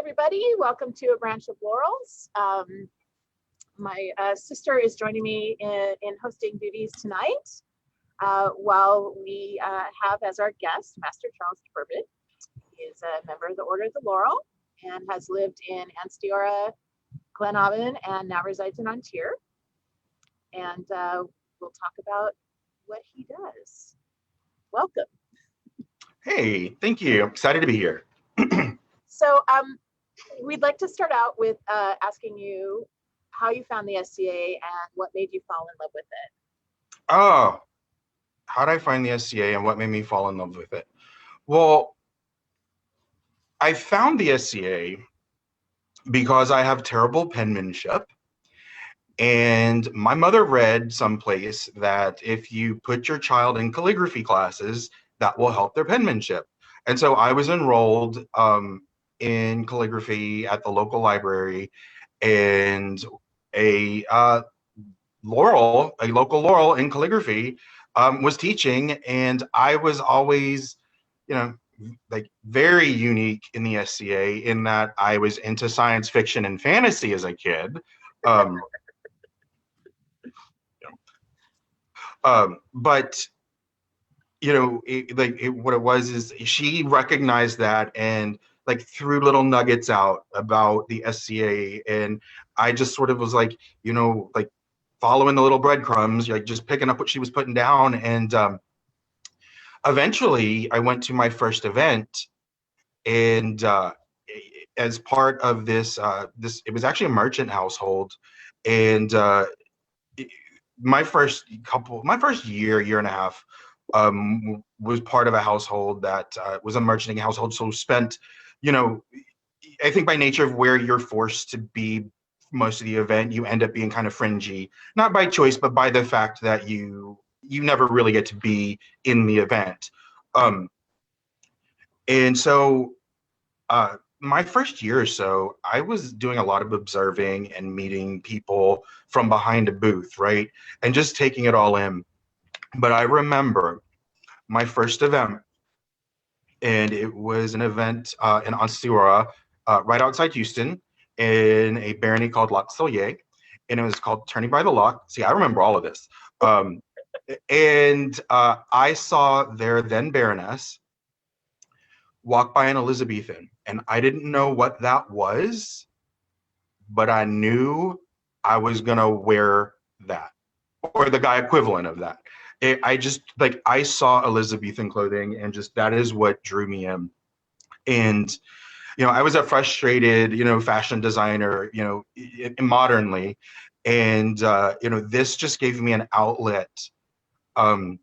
everybody. Welcome to A Branch of Laurels. My sister is joining me in hosting duties tonight, while we have as our guest Master Charles Bourbon. He is a member of the Order of the Laurel and has lived in Ansteorra, Abhann, and now resides in Ansteorra. And we'll talk about what he does. Welcome. Hey, thank you. I'm excited to be here. So we'd like to start out with asking you how you found the SCA and what made you fall in love with it. Oh, how did I find the SCA and what made me fall in love with it? Well, I found the SCA because I have terrible penmanship. And my mother read someplace that if you put your child in calligraphy classes, that will help their penmanship. And so I was enrolled in calligraphy at the local library, and a local Laurel in calligraphy was teaching, and I was always, like very unique in the SCA in that I was into science fiction and fantasy as a kid. But what it was is she recognized that and like threw little nuggets out about the SCA, and I just sort of was like, like following the little breadcrumbs, like just picking up what she was putting down. And eventually I went to my first event, and as part of this, it was actually a merchant household, and my first year and a half was part of a household that was a merchanting household. So spent, I think by nature of where you're forced to be most of the event, you end up being kind of fringy, not by choice, but by the fact that you never really get to be in the event. And so my first year or so, I was doing a lot of observing and meeting people from behind a booth, right? And just taking it all in. But I remember my first event, and it was an event in Ansteorra, right outside Houston, in a barony called Lac Solier, and it was called Turning by the Lock. See, I remember all of this. And I saw their then Baroness walk by an Elizabethan, and I didn't know what that was, but I knew I was gonna wear that, or the guy equivalent of that. I saw Elizabethan clothing, and just that is what drew me in. And I was a frustrated fashion designer modernly, and this just gave me an outlet to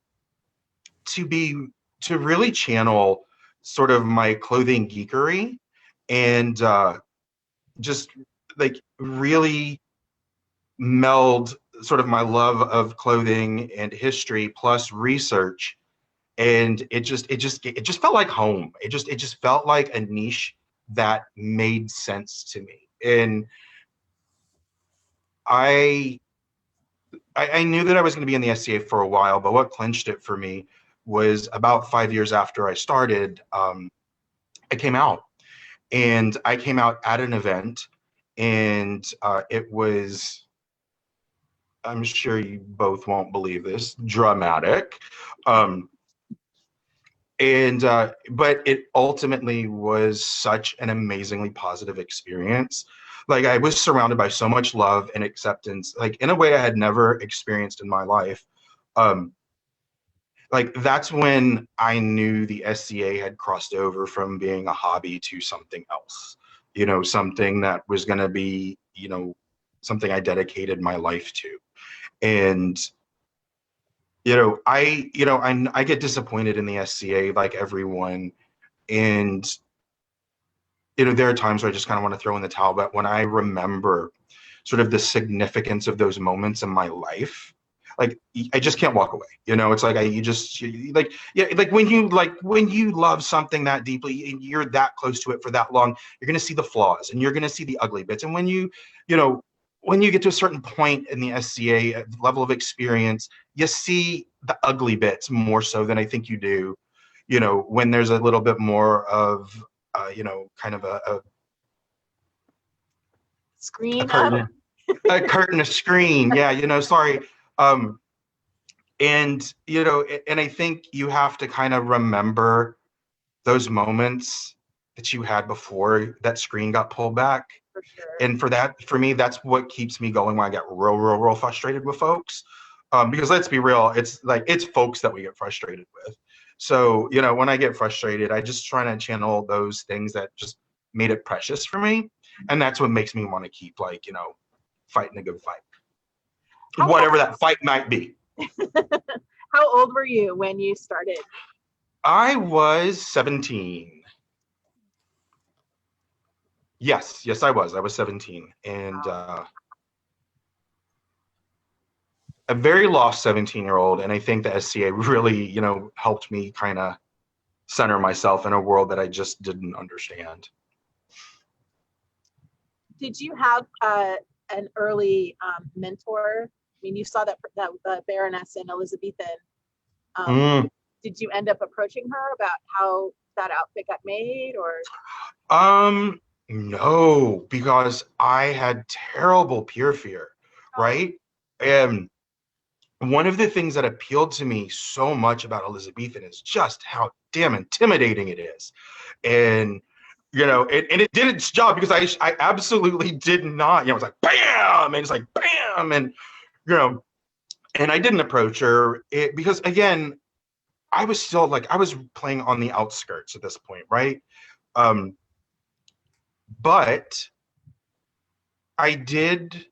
really channel sort of my clothing geekery, and just like really meld sort of my love of clothing and history plus research, and it just felt like home. It just felt like a niche that made sense to me. And I knew that I was going to be in the SCA for a while, but what clinched it for me was about 5 years after I started, I came out. And I came out at an event, and it was, I'm sure you both won't believe this, dramatic. But it ultimately was such an amazingly positive experience. Like, I was surrounded by so much love and acceptance, like in a way I had never experienced in my life. Like, that's when I knew the SCA had crossed over from being a hobby to something else, something that was going to be, something I dedicated my life to. And, I get disappointed in the SCA like everyone. And, there are times where I just kind of want to throw in the towel, but when I remember sort of the significance of those moments in my life, like, I just can't walk away. It's like when you love something that deeply and you're that close to it for that long, you're going to see the flaws and you're going to see the ugly bits. And when you get to a certain point in the SCA level of experience, you see the ugly bits more so than I think you do, when there's a little bit more of, kind of a screen a curtain, a curtain, a screen. Yeah, sorry. And and I think you have to kind of remember those moments that you had before that screen got pulled back. For sure. And for me, that's what keeps me going when I get real frustrated with folks. Because let's be real, it's folks that we get frustrated with. So, when I get frustrated, I just try to channel those things that just made it precious for me. And that's what makes me want to keep fighting a good fight. Whatever that fight might be. How old were you when you started? I was 17. Yes, I was. I was 17. And a very lost 17-year-old. And I think the SCA really, helped me kind of center myself in a world that I just didn't understand. Did you have an early mentor? I mean, you saw that Baroness and Elizabethan. Did you end up approaching her about how that outfit got made, or? No, because I had terrible peer fear, right? And one of the things that appealed to me so much about Elizabethan is just how damn intimidating it is. And it did its job, because I absolutely did not, it was like bam, and it's like bam, and and I didn't approach her because, again, I was still I was playing on the outskirts at this point, right? But I did,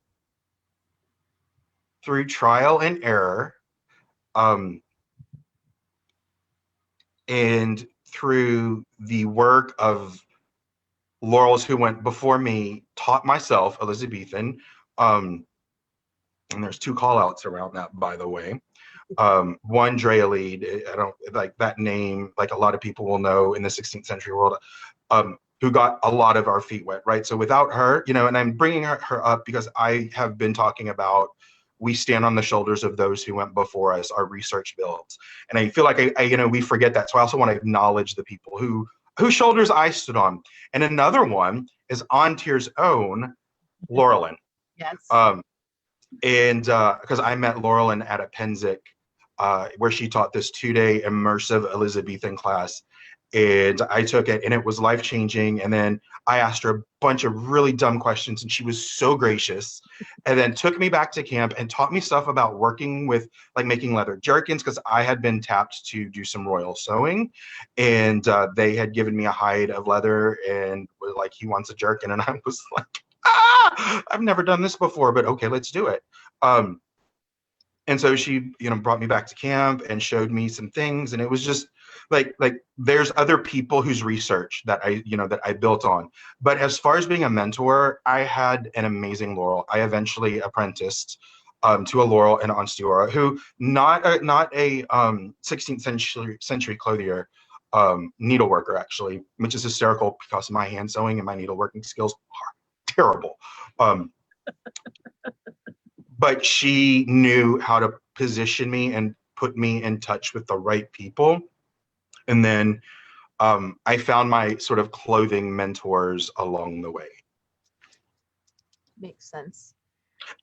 through trial and error, and through the work of Laurels, who went before me, taught myself Elizabethan. And there's 2 call outs around that, by the way. One, Drea Lead, I don't like that name, a lot of people will know in the 16th century world, who got a lot of our feet wet, right? So without her, and I'm bringing her up because I have been talking about we stand on the shoulders of those who went before us, our research builds. And I feel like we forget that. So I also want to acknowledge the people whose shoulders I stood on. And another one is Antier's own Laurelin. Yes. And because I met Laurelin at a Penzic, where she taught this 2-day immersive Elizabethan class. And I took it, and it was life-changing. And then I asked her a bunch of really dumb questions, and she was so gracious, and then took me back to camp and taught me stuff about working with making leather jerkins, because I had been tapped to do some royal sewing, and they had given me a hide of leather and was like, he wants a jerkin. And I was like, I've never done this before, but okay, let's do it. And so she, brought me back to camp and showed me some things. And it was just like there's other people whose research that I built on. But as far as being a mentor, I had an amazing Laurel. I eventually apprenticed to a Laurel in Ansteorra, who not a 16th century clothier, needleworker, actually, which is hysterical because my hand sewing and my needleworking skills are terrible. But she knew how to position me and put me in touch with the right people. And then I found my sort of clothing mentors along the way. Makes sense.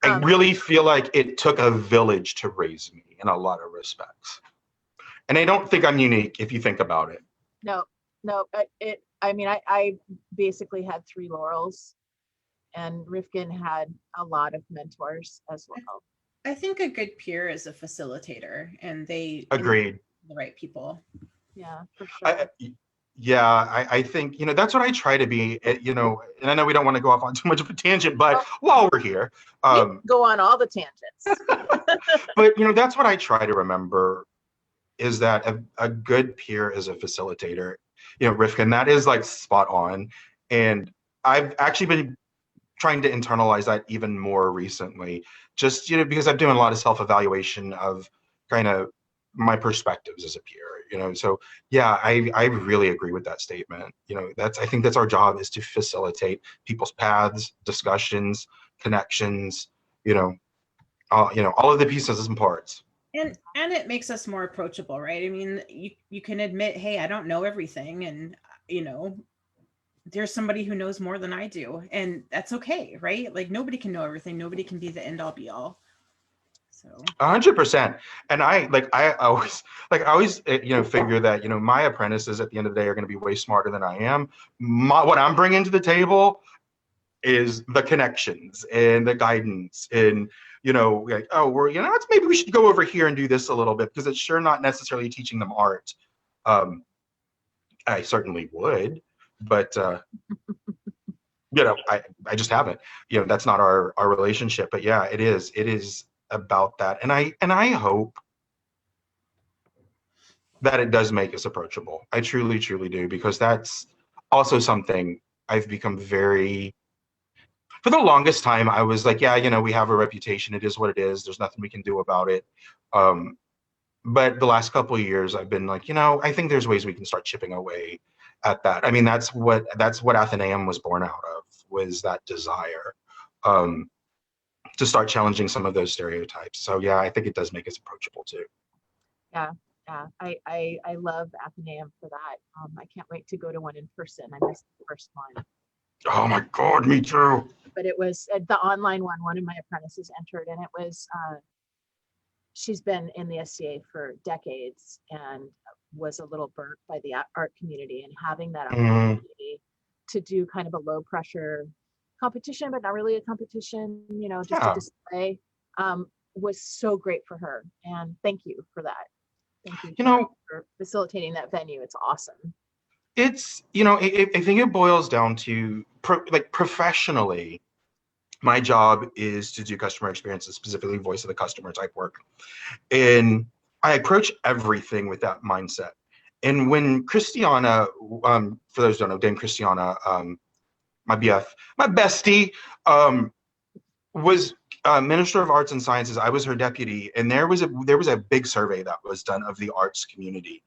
I really feel like it took a village to raise me in a lot of respects. And I don't think I'm unique if you think about it. No. I basically had 3 Laurels, and Rifkin had a lot of mentors as well. I think a good peer is a facilitator, and they agreed the right people. Yeah, for sure. I think, that's what I try to be, and I know we don't want to go off on too much of a tangent, but while we're here, go on all the tangents. But, that's what I try to remember, is that a good peer is a facilitator. Rifkin, that is spot on. And I've actually been trying to internalize that even more recently, just, because I'm doing a lot of self-evaluation of kind of my perspectives as a peer. So yeah, I really agree with that statement. I think that's our job, is to facilitate people's paths, discussions, connections, all of the pieces and parts. And it makes us more approachable, right? I mean, you can admit, hey, I don't know everything, and there's somebody who knows more than I do, and that's okay, right? Like nobody can know everything. Nobody can be the end all be all. So 100%. And I always figure that, my apprentices at the end of the day are going to be way smarter than I am. What I'm bringing to the table is the connections and the guidance and, like, oh, maybe we should go over here and do this a little bit, because it's sure not necessarily teaching them art. I certainly would, but I just haven't. That's not our relationship. But yeah, it is about that, and I hope that it does make us approachable. I truly do, because that's also something I've become very. For the longest time, I was like, yeah, we have a reputation. It is what it is. There's nothing we can do about it. But the last couple of years, I've been like, I think there's ways we can start chipping away at that. I mean, that's what Athenaeum was born out of, was that desire to start challenging some of those stereotypes. So yeah, I think it does make us approachable too. Yeah. I love Athenaeum for that. I can't wait to go to one in person. I missed the first one. Oh my God, me too. But it was the online one. One of my apprentices entered, and it was, she's been in the SCA for decades and was a little burnt by the art community, and having that opportunity to do kind of a low pressure competition, but not really a competition, just a display, was so great for her. And thank you for that. Thank you for facilitating that venue. It's awesome. It's, I think it boils down to professionally, my job is to do customer experiences, specifically voice of the customer type work. And I approach everything with that mindset. And when Christiana, for those who don't know, Dame Christiana, my BF, my bestie, was Minister of Arts and Sciences. I was her deputy, and there was a big survey that was done of the arts community.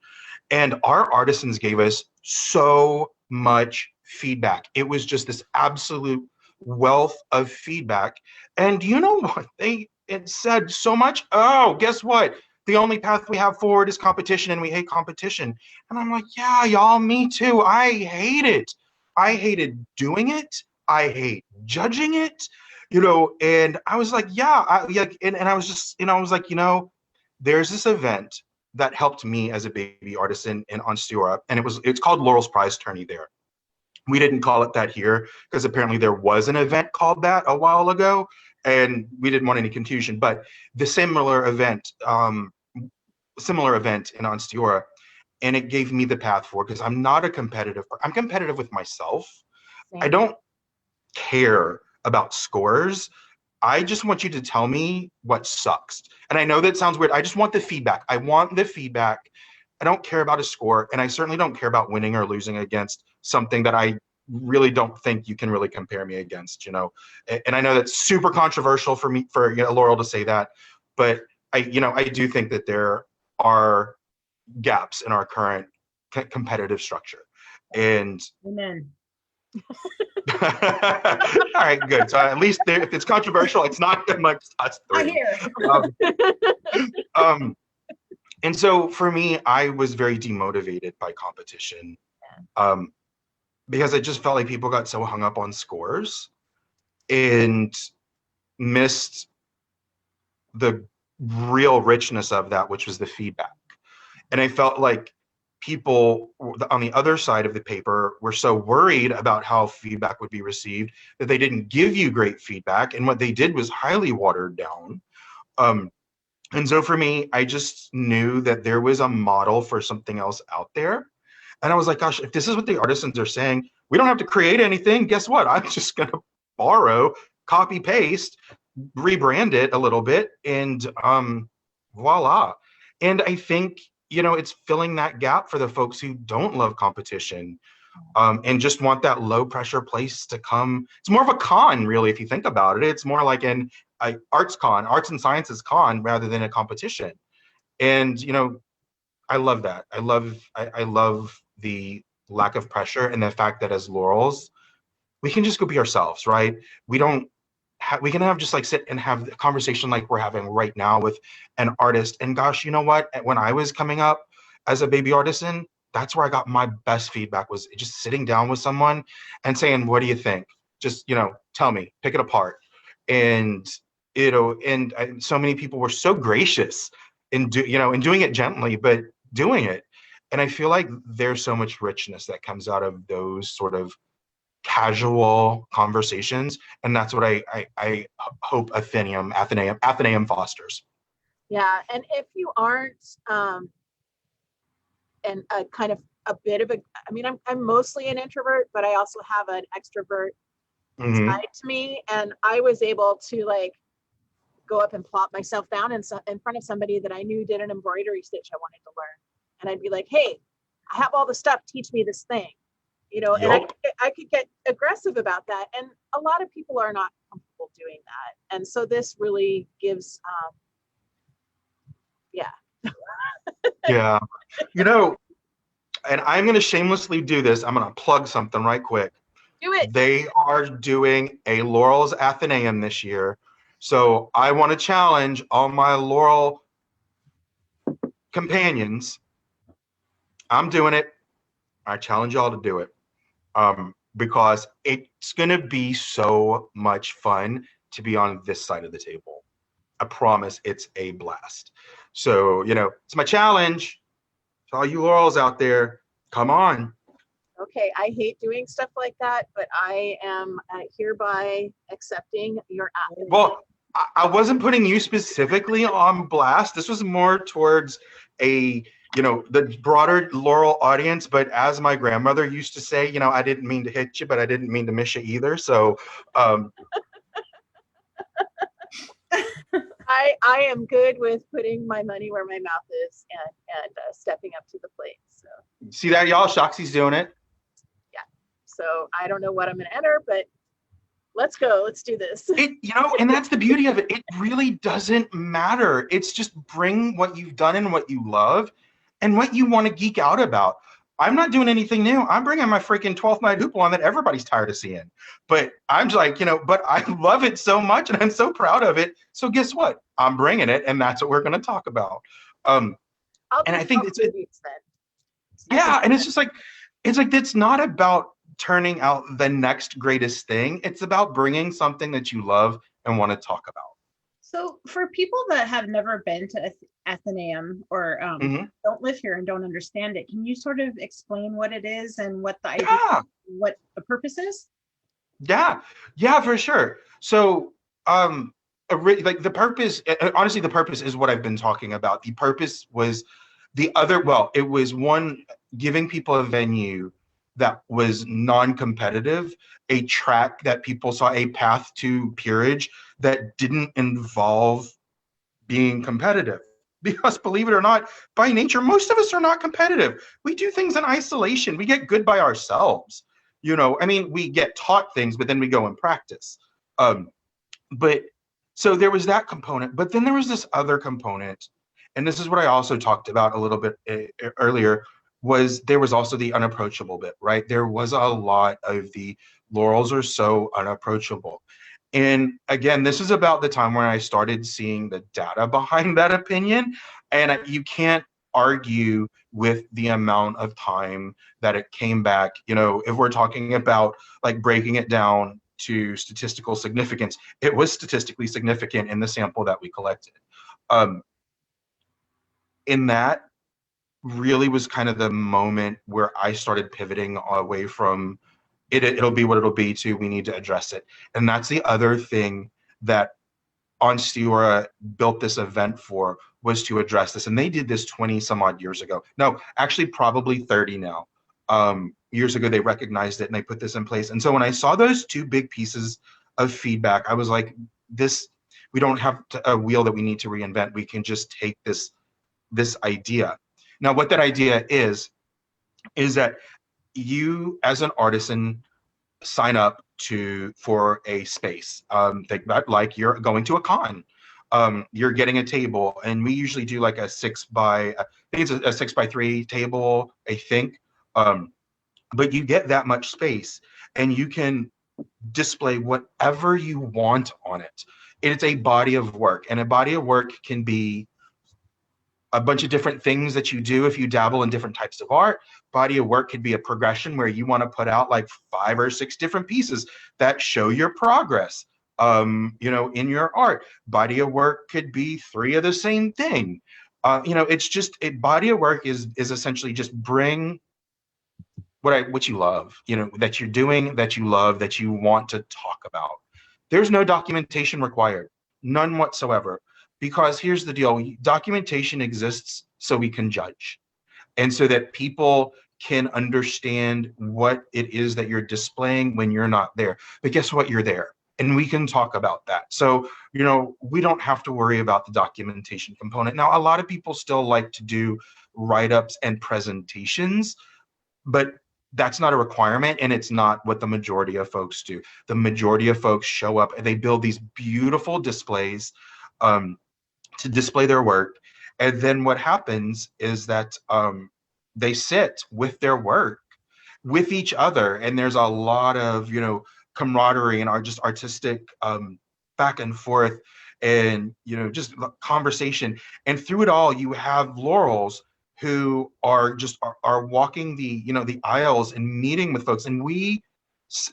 And our artisans gave us so much feedback. It was just this absolute wealth of feedback. And you know what? It said so much. Oh, guess what? The only path we have forward is competition, and we hate competition. And I'm like, yeah, y'all, me too. I hate it. I hated doing it. I hate judging it. And I was like, yeah, and I was just, I was like, there's this event that helped me as a baby artisan in Ansteorra, and it's called Laurels Prize Tourney there. We didn't call it that here because apparently there was an event called that a while ago, and we didn't want any confusion. But the similar event in Ansteorra, and it gave me the path forward, because I'm not a competitive. I'm competitive with myself. Same. I don't care about scores. I just want you to tell me what sucks. And I know that sounds weird. I just want the feedback. I want the feedback. I don't care about a score, and I certainly don't care about winning or losing against something that I really don't think you can really compare me against, And I know that's super controversial for Laurel to say that, but I do think that there are gaps in our current competitive structure. And amen. All right, good. So at least if it's controversial, it's not amongst us three. And so for me, I was very demotivated by competition, because I just felt like people got so hung up on scores and missed the real richness of that, which was the feedback. And I felt like people on the other side of the paper were so worried about how feedback would be received that they didn't give you great feedback, and what they did was highly watered down. And so for me, I just knew that there was a model for something else out there. And I was like, gosh, if this is what the artisans are saying, we don't have to create anything. Guess what? I'm just going to borrow, copy, paste, rebrand it a little bit, and voila. And I think, it's filling that gap for the folks who don't love competition, and just want that low pressure place to come. It's more of a con, really, if you think about it. It's more like an arts and sciences con, rather than a competition. And, I love that. I love the lack of pressure, and the fact that as Laurels, we can just go be ourselves, right? We can have just sit and have a conversation like we're having right now with an artist. And gosh, you know what? When I was coming up as a baby artisan, that's where I got my best feedback, was just sitting down with someone and saying, what do you think? Just, tell me, pick it apart. And, and so many people were so gracious in doing it gently, but doing it. And I feel like there's so much richness that comes out of those sort of casual conversations. And that's what I hope Athenaeum fosters. Yeah. And if you aren't, and a kind of a bit of I'm mostly an introvert, but I also have an extrovert side to me. And I was able to like go up and plop myself down in front of somebody that I knew did an embroidery stitch I wanted to learn. And I'd be like, hey, I have all the stuff, teach me this thing, and I could get aggressive about that. And a lot of people are not comfortable doing that. And so this really gives, Yeah. And I'm going to shamelessly do this. I'm going to plug something right quick. Do it. They are doing a Laurels Athenaeum this year. So I want to challenge all my Laurel companions. I'm doing it. I challenge y'all to do it. Because it's going to be so much fun to be on this side of the table. I promise it's a blast. So, it's my challenge to all you Laurels out there. Come on. Okay, I hate doing stuff like that, but I am hereby accepting your app. Well, I wasn't putting you specifically on blast. This was more towards the broader Laurel audience. But as my grandmother used to say, I didn't mean to hit you, but I didn't mean to miss you either. So, I am good with putting my money where my mouth is and stepping up to the plate. So see that, y'all? Shoxy's doing it. Yeah. So I don't know what I'm going to enter, but let's go. Let's do this. And that's the beauty of it. It really doesn't matter. It's just bring what you've done and what you love and what you want to geek out about. I'm not doing anything new. I'm bringing my freaking 12th night hoopla that everybody's tired of seeing. But I'm just like, but I love it so much and I'm so proud of it. So guess what? I'm bringing it, and that's what we're going to talk about. And I think it's and it's just like, it's not about turning out the next greatest thing. It's about bringing something that you love and want to talk about. So for people that have never been to Athenaeum or don't live here and don't understand it, can you sort of explain what it is and what the idea, what the purpose is? Yeah, for sure. So, like the purpose, honestly, the purpose is what I've been talking about. The purpose was it was one, giving people a venue that was non-competitive, a track that people saw, a path to peerage that didn't involve being competitive. Because believe it or not, by nature, most of us are not competitive. We do things in isolation. We get good by ourselves. We get taught things, but then we go and practice. But so there was that component, but then there was this other component, and this is what I also talked about a little bit earlier, there was also the unapproachable bit, right? There was a lot of the Laurels are so unapproachable. And again, this is about the time when I started seeing the data behind that opinion. And you can't argue with the amount of time that it came back. If we're talking about like breaking it down to statistical significance, it was statistically significant in the sample that we collected. In that really was kind of the moment where I started pivoting away from it'll be what it'll be to we need to address it. And that's the other thing that Ansteorra built this event for, was to address this. And they did this 20 some odd years ago. No, actually probably 30 now. Years ago, they recognized it and they put this in place. And so when I saw those two big pieces of feedback, I was like, we don't have a wheel that we need to reinvent. We can just take this idea. Now, what that idea is that you as an artisan sign up for a space. Think about like you're going to a con. You're getting a table, and we usually do like a 6x3 table, I think. But you get that much space, and you can display whatever you want on it. It's a body of work, and a body of work can be a bunch of different things that you do if you dabble in different types of art. Body of work could be a progression where you want to put out like 5 or 6 different pieces that show your progress, in your art. Body of work could be 3 of the same thing. It's just body of work is essentially just bring what you love, that you're doing, that you love, that you want to talk about. There's no documentation required, none whatsoever, because here's the deal: documentation exists so we can judge, and so that people can understand what it is that you're displaying when you're not there. But guess what? You're there, and we can talk about that. So, we don't have to worry about the documentation component. Now, a lot of people still like to do write-ups and presentations, but that's not a requirement, and it's not what the majority of folks do. The majority of folks show up and they build these beautiful displays to display their work. And then what happens is that they sit with their work with each other, and there's a lot of camaraderie and just artistic back and forth, and just conversation. And through it all, you have Laurels who are walking the aisles and meeting with folks. And we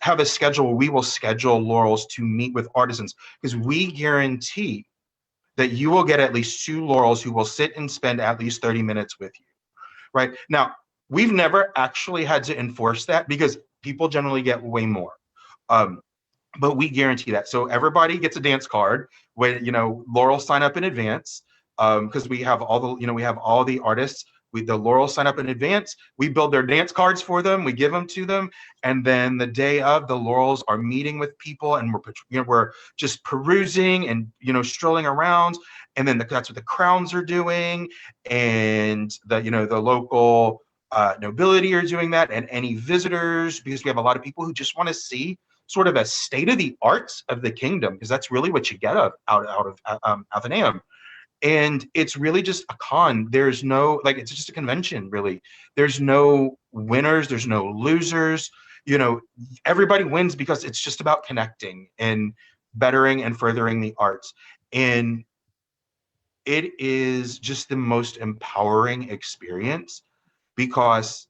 have a schedule. We will schedule Laurels to meet with artisans, because we guarantee that you will get at least 2 Laurels who will sit and spend at least 30 minutes with you. Right now, we've never actually had to enforce that, because people generally get way more. But we guarantee that. So everybody gets a dance card when Laurels sign up in advance, because we have all the artists. The Laurels sign up in advance. We build their dance cards for them. We give them to them, and then the day of, the Laurels are meeting with people, and we're just perusing and strolling around. And then that's what the crowns are doing, and the local nobility are doing that, and any visitors, because we have a lot of people who just want to see sort of a state of the arts of the kingdom, because that's really what you get out of Athenaeum. And it's really just a con. There's no, it's just a convention, really. There's no winners, there's no losers. Everybody wins, because it's just about connecting and bettering and furthering the arts. And it is just the most empowering experience, because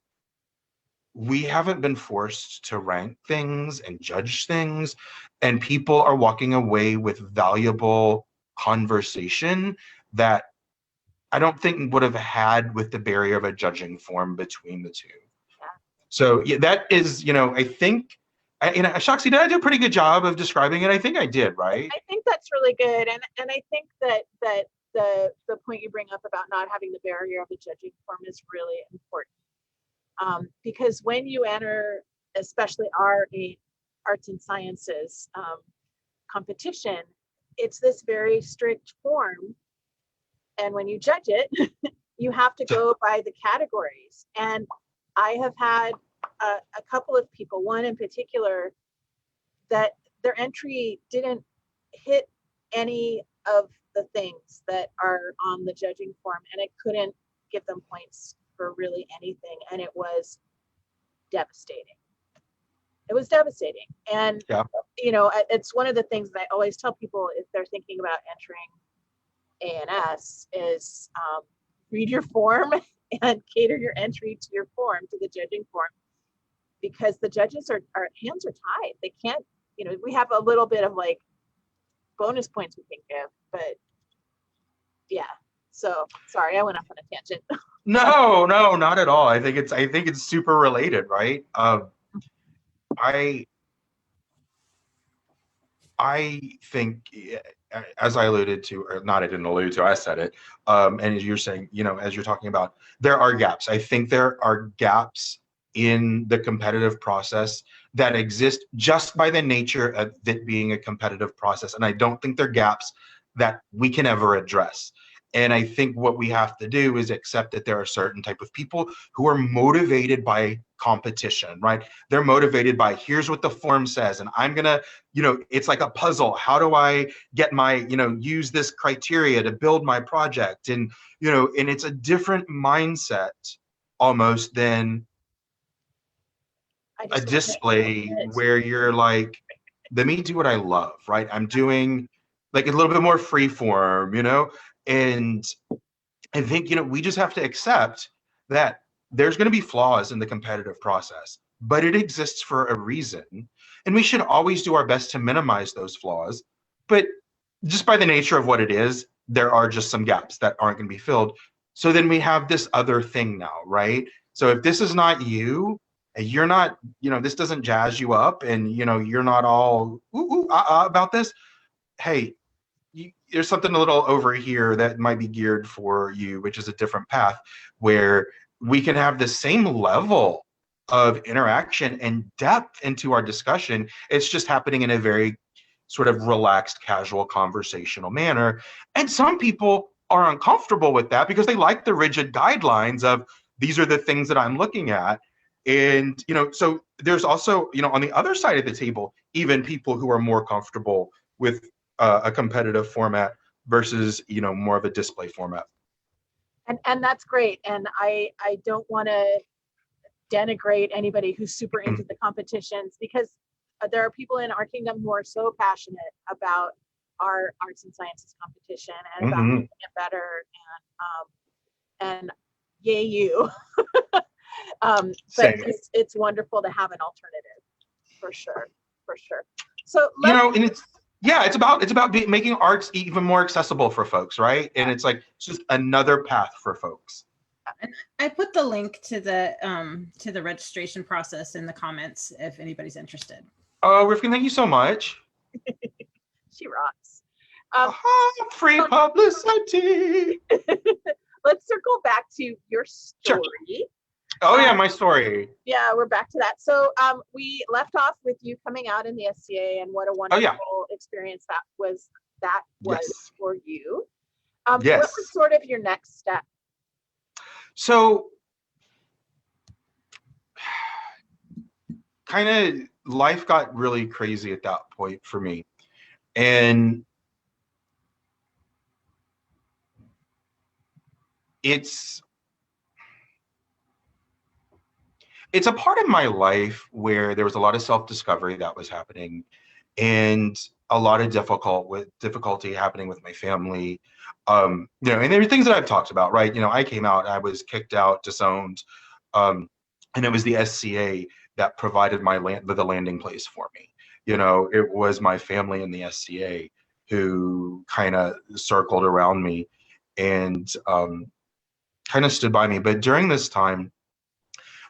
we haven't been forced to rank things and judge things, and people are walking away with valuable conversation that I don't think would have had with the barrier of a judging form between the two. Yeah. So yeah, that is, I think, Shakti, did I do a pretty good job of describing it? I think I did, right? I think that's really good, and I think that the point you bring up about not having the barrier of a judging form is really important, because when you enter, especially our arts and sciences competition, it's this very strict form. And when you judge it, you have to go by the categories. And I have had a couple of people, one in particular, that their entry didn't hit any of the things that are on the judging form, and I couldn't give them points for really anything. And it was devastating. It was devastating. And, yeah. It's one of the things that I always tell people if they're thinking about entering A&S is read your form and cater your entry to your form, to the judging form, because the judges are hands are tied. They can't, we have a little bit of bonus points we can give, but yeah. So sorry, I went off on a tangent. No, not at all. I think it's super related, right? I think, as I alluded to, or not, I didn't allude to, I said it. And as you're saying, as you're talking about, there are gaps. I think there are gaps in the competitive process that exist just by the nature of it being a competitive process. And I don't think they're gaps that we can ever address. And I think what we have to do is accept that there are certain type of people who are motivated by competition, right? They're motivated by, here's what the form says, and I'm gonna, it's like a puzzle. How do I get my, use this criteria to build my project? And, and it's a different mindset almost than a display where you're like, let me do what I love, right? I'm doing a little bit more free form, and I think, we just have to accept that there's going to be flaws in the competitive process, but it exists for a reason. And we should always do our best to minimize those flaws. But just by the nature of what it is, there are just some gaps that aren't going to be filled. So then we have this other thing now, right? So if this is not you, you're not, this doesn't jazz you up, and, you're not all about this. Hey, there's something a little over here that might be geared for you, which is a different path where we can have the same level of interaction and depth into our discussion. It's just happening in a very sort of relaxed, casual, conversational manner. And some people are uncomfortable with that because they like the rigid guidelines of these are the things that I'm looking at. And, so there's also, on the other side of the table, even people who are more comfortable with a competitive format versus, more of a display format. And that's great. And I don't want to denigrate anybody who's super into the competitions, because there are people in our kingdom who are so passionate about our arts and sciences competition and about making it better. And yay you. But it's wonderful to have an alternative, for sure. So it's about making arts even more accessible for folks, right? And it's just another path for folks. And I put the link to the registration process in the comments if anybody's interested. Oh, Rifkin, thank you so much. She rocks. Free publicity. Let's circle back to your story. Sure. Oh yeah, my story. Yeah, we're back to that. So we left off with you coming out in the SCA and what a wonderful experience that was for you. What was sort of your next step? So kind of life got really crazy at that point for me. And it's a part of my life where there was a lot of self-discovery that was happening, and a lot of difficulty happening with my family. And there are things that I've talked about, right? I came out, I was kicked out, disowned, and it was the SCA that provided the landing place for me. It was my family in the SCA who kind of circled around me and kind of stood by me. But during this time,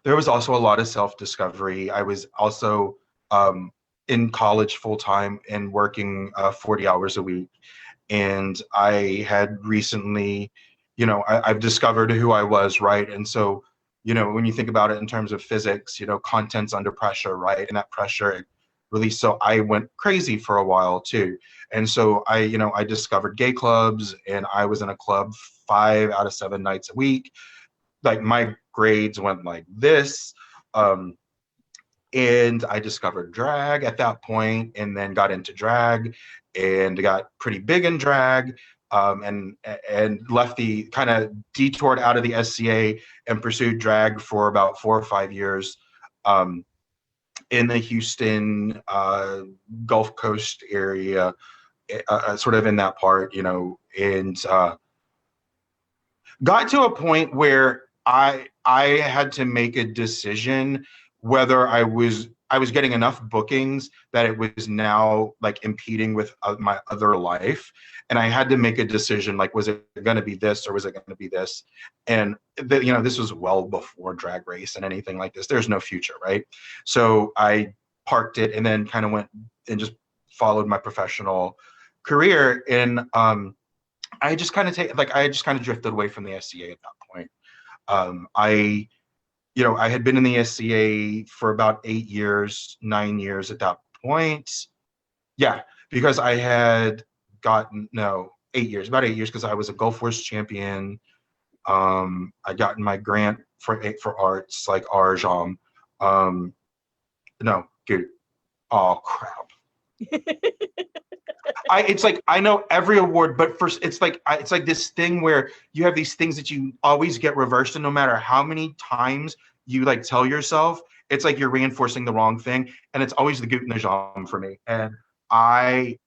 there was also a lot of self-discovery. I was also in college full-time and working 40 hours a week. And I had recently, I've discovered who I was, right? And so, when you think about it in terms of physics, content's under pressure, right? And that pressure released. So I went crazy for a while too. And so I discovered gay clubs, and I was in a club 5 out of 7 nights a week. Like my grades went like this. And I discovered drag at that point, and then got into drag and got pretty big in drag, and left the kind of detoured out of the SCA and pursued drag for about 4 or 5 years in the Houston Gulf Coast area, sort of in that part, and got to a point where I had to make a decision whether I was getting enough bookings that it was now like impeding with my other life. And I had to make a decision, like, was it going to be this or was it going to be this? And this was well before Drag Race and anything like this. There's no future, right? So I parked it and then kind of went and just followed my professional career. And I just kind of drifted away from the SCA at that point. I had been in the SCA for about 8 years, 9 years at that point. Yeah, because I had gotten, 8 years, about 8 years, because I was a Gulf Wars champion. I gotten my grant for arts, like Arjam. Oh crap. It's like I know every award, but first it's like this thing where you have these things that you always get reversed, and no matter how many times you like tell yourself, it's like you're reinforcing the wrong thing, and it's always the Gout and the Jam for me. And I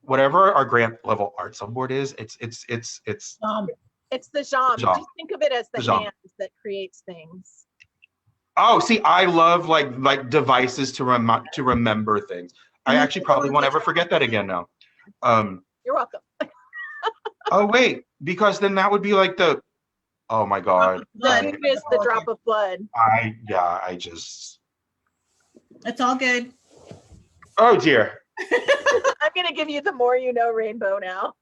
whatever our grant level art subboard is, it's It's the jam. Jam. Just think of it as the The jam. hands that creates things. Oh, see, I love like devices to remember things. I actually probably won't ever forget that again now. You're welcome. Oh wait, because then that would be like the, oh my God. The food is the drop of blood. I just. It's all good. Oh dear. I'm gonna give you the more you know rainbow now.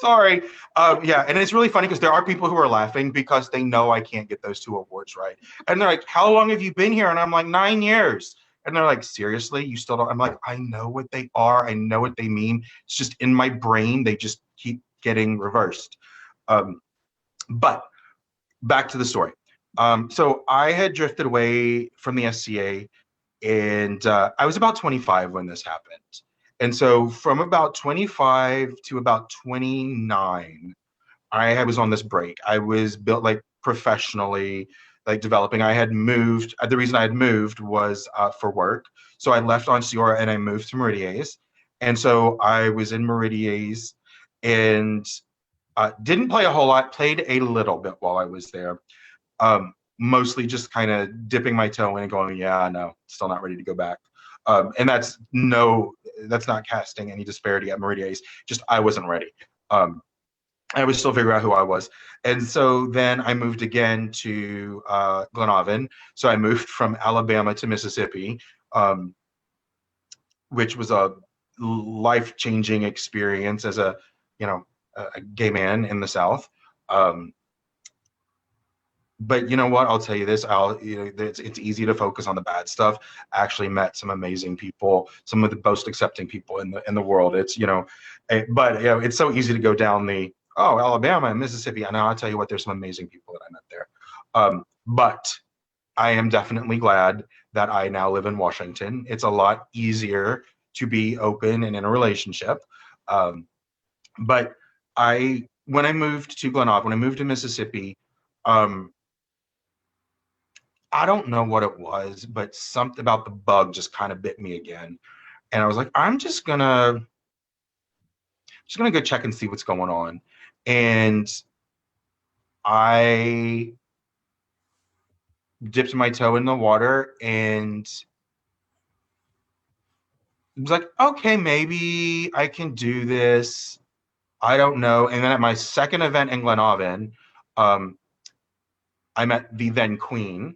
Sorry. Yeah, and it's really funny because there are people who are laughing because they know I can't get those 2 awards right. And they're like, how long have you been here? And I'm like, 9 years. And they're like, seriously? You still don't? I'm like, I know what they are. I know what they mean. It's just in my brain. They just keep getting reversed. But back to the story. So I had drifted away from the SCA, and I was about 25 when this happened. And so from about 25 to about 29, I was on this break. I was built like professionally, like developing. I had moved. The reason I had moved was for work. So I left Ansteorra and I moved to Meridies. And so I was in Meridies and didn't play a whole lot, played a little bit while I was there. Mostly just kind of dipping my toe in and going, yeah, no, still not ready to go back. And that's not casting any disparity at Meridies. Just I wasn't ready. I was still figuring out who I was. And so then I moved again to Glenavon. So I moved from Alabama to Mississippi, which was a life-changing experience as a gay man in the South. But you know what? I'll tell you this. It's easy to focus on the bad stuff. I actually met some amazing people, some of the most accepting people in the world. It's it's so easy to go down the Alabama and Mississippi. And I'll tell you what, there's some amazing people that I met there. But I am definitely glad that I now live in Washington. It's a lot easier to be open and in a relationship. But when I moved to Glenavon, when I moved to Mississippi, I don't know what it was, but something about the bug just kind of bit me again. And I was like, I'm just gonna go check and see what's going on. And I dipped my toe in the water and was like, okay, maybe I can do this. I don't know. And then at my second event in Glenavon, I met the then queen,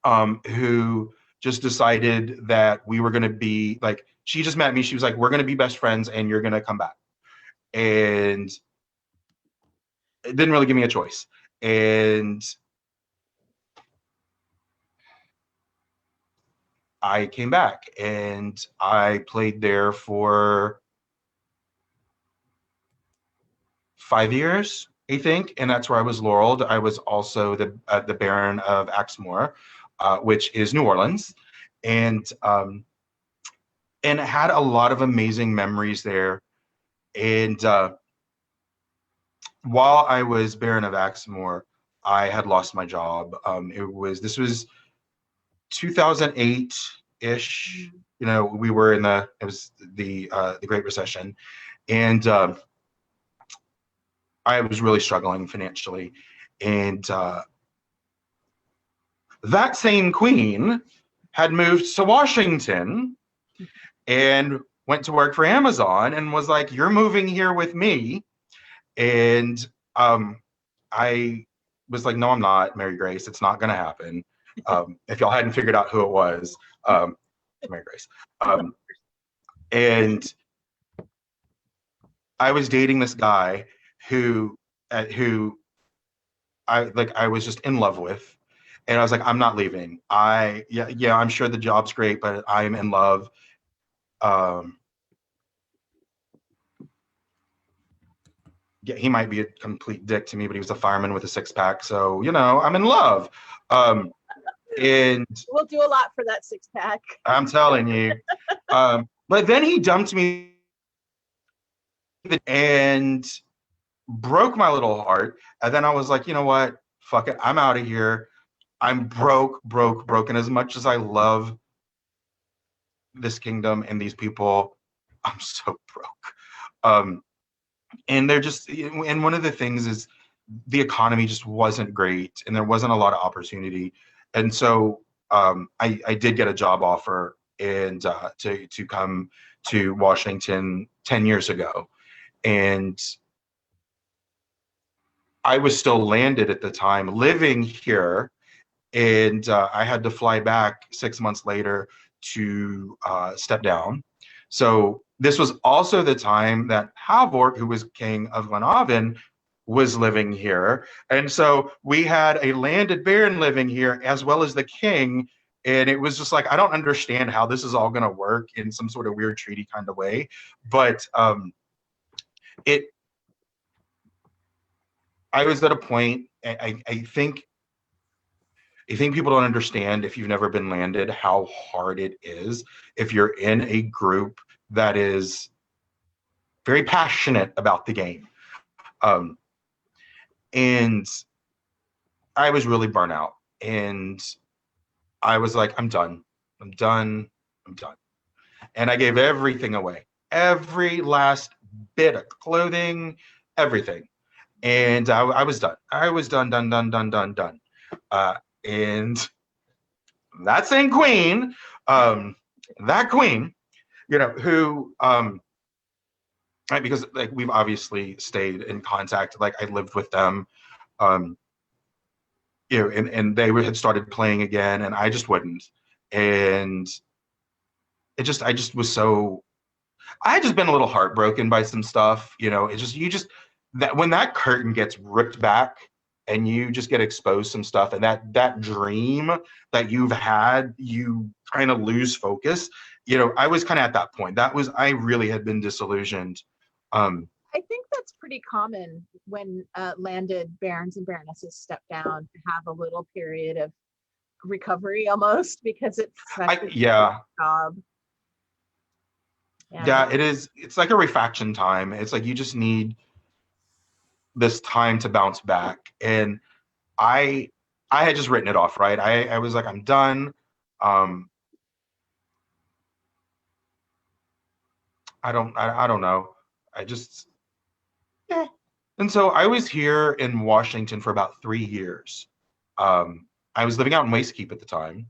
who just decided that we were going to be like, she just met me. She was like, we're going to be best friends and you're going to come back. And it didn't really give me a choice. And I came back and I played there for 5 years, I think. And that's where I was laureled. I was also the Baron of Ansteorra, which is New Orleans, and had a lot of amazing memories there. And while I was Baron of Ansteorra, I had lost my job. This was 2008-ish. We were it was the Great Recession, and I was really struggling financially, and that same queen had moved to Washington and went to work for Amazon and was like, you're moving here with me. And I was like, no, I'm not, Mary Grace. It's not going to happen. If y'all hadn't figured out who it was, Mary Grace. And I was dating this guy who I was just in love with. And I was like, I'm not leaving. I'm sure the job's great, but I'm in love. Yeah, he might be a complete dick to me, but he was a fireman with a 6-pack. So, I'm in love. And we'll do a lot for that 6-pack. I'm telling you. But then he dumped me and broke my little heart. And then I was like, you know what? Fuck it. I'm out of here. I'm broken. As much as I love this kingdom and these people. I'm so broke. And they're just, and one of the things is the economy just wasn't great and there wasn't a lot of opportunity. And so I did get a job offer and to come to Washington 10 years ago. And I was still landed at the time living here, and I had to fly back 6 months later to step down. So this was also the time that Havort, who was king of Glenavon, was living here. And so we had a landed baron living here as well as the king. And it was just like, I don't understand how this is all going to work in some sort of weird treaty kind of way. But I was at a point, I think people don't understand, if you've never been landed, how hard it is if you're in a group that is very passionate about the game. And I was really burnt out. And I was like, I'm done. And I gave everything away, every last bit of clothing, everything. And I was done. I was done. And that same queen, that queen, who, right, because like we've obviously stayed in contact. Like I lived with them, and they had started playing again, and I just wouldn't. And I just was so, I had just been a little heartbroken by some stuff. That when that curtain gets ripped back and you just get exposed some stuff, and that dream that you've had, you kind of lose focus. I was kind of at that point. I really had been disillusioned. I think that's pretty common when landed barons and baronesses step down to have a little period of recovery almost, because it's such a job. Yeah, it is. It's like a refaction time. It's like you just need this time to bounce back. And I had just written it off, right? I was like, I'm done. I don't know. I just, yeah. And so I was here in Washington for about 3 years. I was living out in Wastekeep at the time,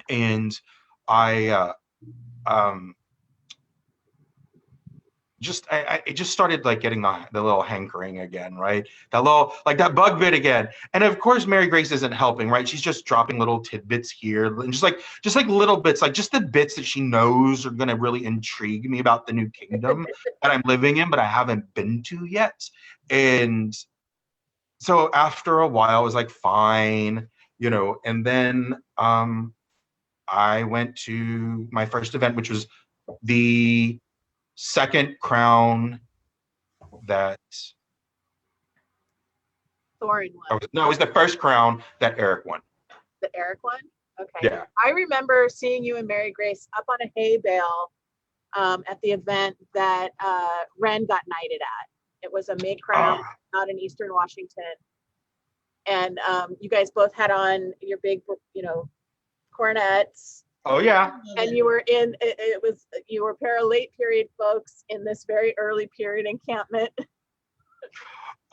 and I it just started like getting the little hankering again, right? That little, like that bug bit again. And of course, Mary Grace isn't helping, right? She's just dropping little tidbits here, and just like little bits, like just the bits that she knows are going to really intrigue me about the new kingdom that I'm living in, but I haven't been to yet. And so after a while, I was like, fine, and then I went to my first event, which was the second crown that Thorin won. No, it was the first crown that Eric won. The Eric one? Okay. Yeah. I remember seeing you and Mary Grace up on a hay bale at the event that Ren got knighted at. It was a May crown out in Eastern Washington. And you guys both had on your big, coronets. Oh yeah. And you were you were a pair of late period folks in this very early period encampment.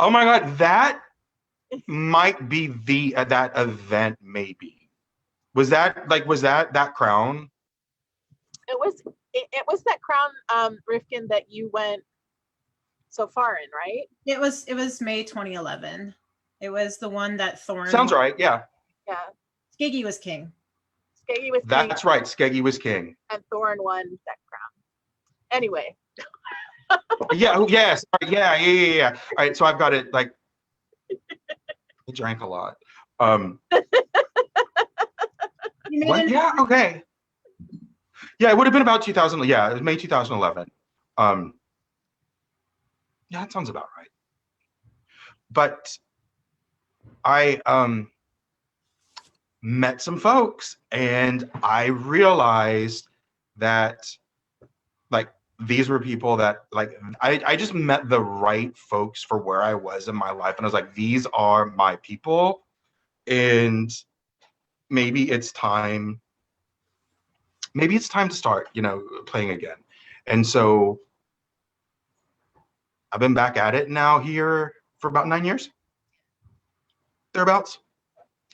Oh my God, that might be that event. Maybe was that that crown? It was that crown, Rifkin, that you went so far in, right? It was May 2011. It was the one that Thorin. Sounds right. Yeah. Yeah. Skeggy was king. Skeggy was king. That's right. Skeggy was king. And Thorin won that crown. Anyway. Yeah. Yes. Yeah. All right. So I've got it. Like, I drank a lot. What? Yeah. Okay. Yeah, it would have been about 2000. Yeah, it was May 2011. Yeah, that sounds about right. But I met some folks, and I realized that like these were people that like I just met the right folks for where I was in my life, and I was like, these are my people, and maybe it's time maybe it's time to start, playing again. And so I've been back at it now here for about 9 years, thereabouts.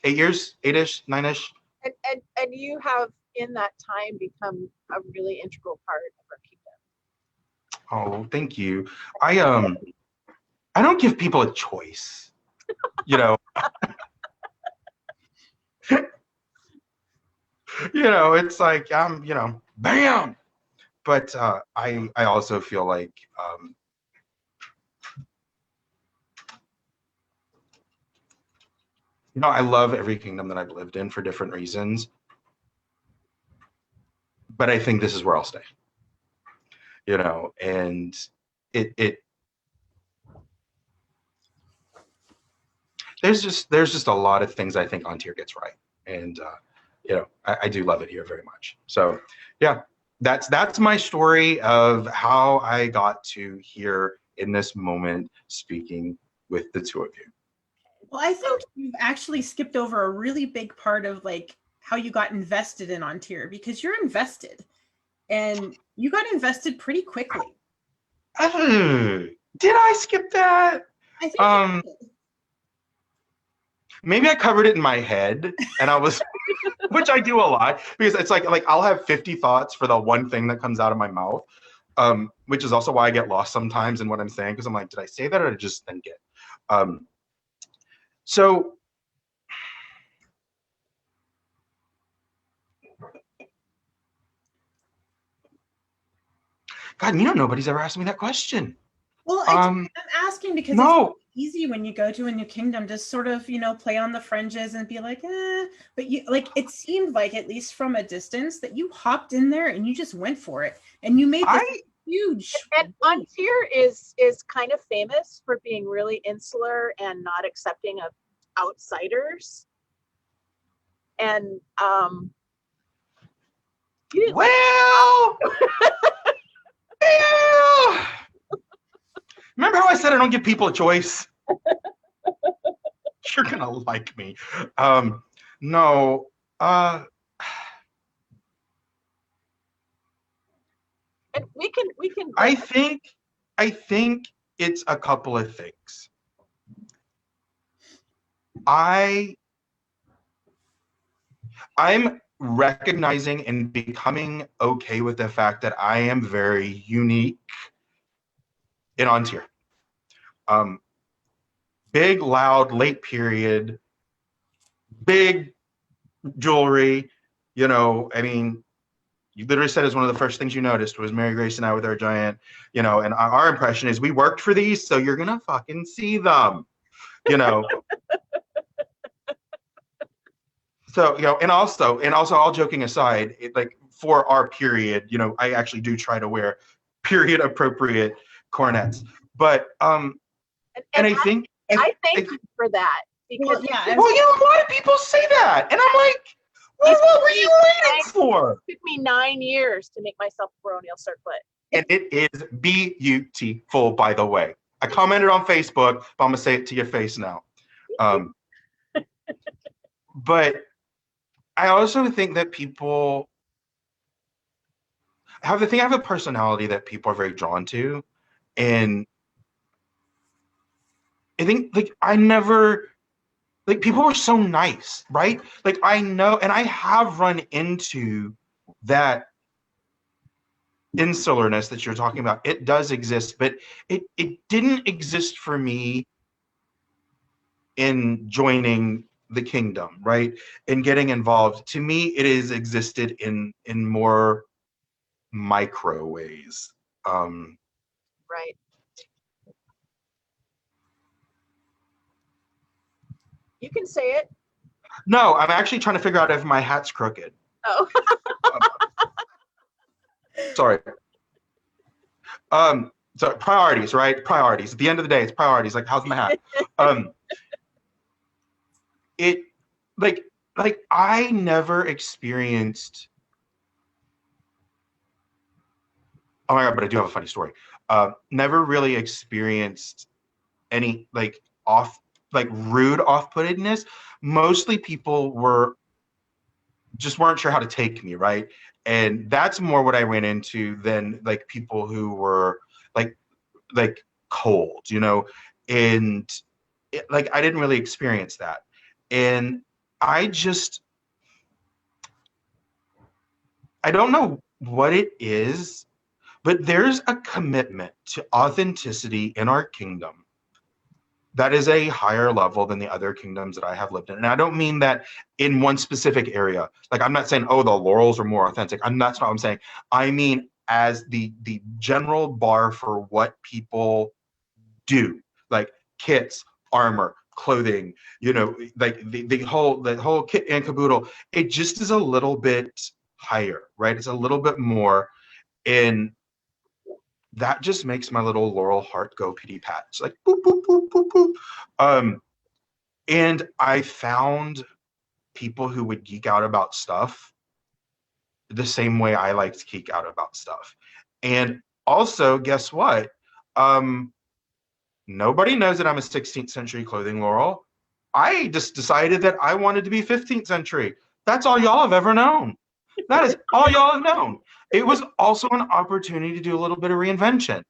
8 years, 8-ish, 9-ish. And you have in that time become a really integral part of our kingdom. Oh, thank you. I don't give people a choice, it's like bam. But I also feel like I love every kingdom that I've lived in for different reasons. But I think this is where I'll stay. And it there's just a lot of things I think Ansteorra gets right. And I do love it here very much. So yeah, that's my story of how I got to here in this moment speaking with the two of you. Well, I think you've actually skipped over a really big part of like how you got invested in Ansteorra, because you're invested and you got invested pretty quickly. Did I skip that? I think you did. Maybe I covered it in my head and I was, which I do a lot, because it's like I'll have 50 thoughts for the one thing that comes out of my mouth, which is also why I get lost sometimes in what I'm saying, because I'm like, did I say that or did I just think it? So God, nobody's ever asked me that question. Well, I'm asking because it's easy when you go to a new kingdom to sort of, play on the fringes and be like, but you like, it seemed like, at least from a distance, that you hopped in there and you just went for it and you made this huge. And Ansteorra is kind of famous for being really insular and not accepting of outsiders. And you didn't remember how I said I don't give people a choice? You're gonna like me. No. And we can. I think it's a couple of things. I'm recognizing and becoming okay with the fact that I am very unique in Ansteorra. Big, loud, late period, big jewelry, I mean, you literally said as one of the first things you noticed was Mary Grace and I with our giant, and our impression is we worked for these, so you're gonna fucking see them, So, and also all joking aside, for our period, I actually do try to wear period appropriate cornets. But and I thank you for that, because a lot of people say that, and I'm like, well, what were you waiting for? It took me 9 years to make myself a baronial circlet. And it is beautiful, by the way. I commented on Facebook, but I'm gonna say it to your face now. But I also think that people I have a personality that people are very drawn to, and I think people are so nice, right? Like, I know, and I have run into that insularness that you're talking about. It does exist, but it didn't exist for me in joining the kingdom, right? And getting involved. To me, it has existed in more micro ways. Right. You can say it. No, I'm actually trying to figure out if my hat's crooked. Oh. Sorry. So priorities, right? Priorities. At the end of the day, it's priorities. Like, how's my hat? It like I never experienced. Oh my God, but I do have a funny story. Never really experienced any rude off-puttedness. Mostly people were just weren't sure how to take me, right? And that's more what I ran into than like people who were like cold, you know, and like I didn't really experience that. And I just I don't know what it is, but there's a commitment to authenticity in our kingdom that is a higher level than the other kingdoms that I have lived in. And I don't mean that in one specific area. Like I'm not saying, oh, the Laurels are more authentic. That's not what I'm saying. I mean as the general bar for what people do, like kits, armor, clothing, you know, like the whole kit and caboodle, it just is a little bit higher, right? It's a little bit more, and that just makes my little Laurel heart go pity pat. It's like boop boop boop boop boop. And I found people who would geek out about stuff the same way I like to geek out about stuff. And also, guess what? Nobody knows that I'm a 16th century clothing Laurel. I just decided that I wanted to be 15th century. That's all y'all have ever known. That is all y'all have known. It was also an opportunity to do a little bit of reinvention.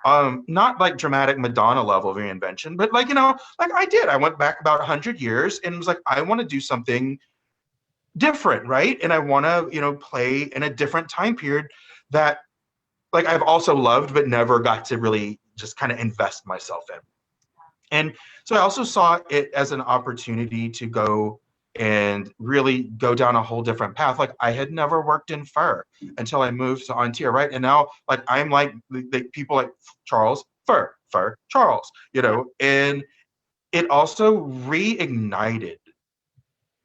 Not like dramatic Madonna level reinvention, but like, you know, like I did. I went back about 100 years and was like, I want to do something different, right? And I want to, you know, play in a different time period that like I've also loved, but never got to really just kind of invest myself in. And so I also saw it as an opportunity to go and really go down a whole different path. Like I had never worked in fur until I moved to Ansteorra, right? And now like I'm like the people like Charles, fur, Charles, you know, and it also reignited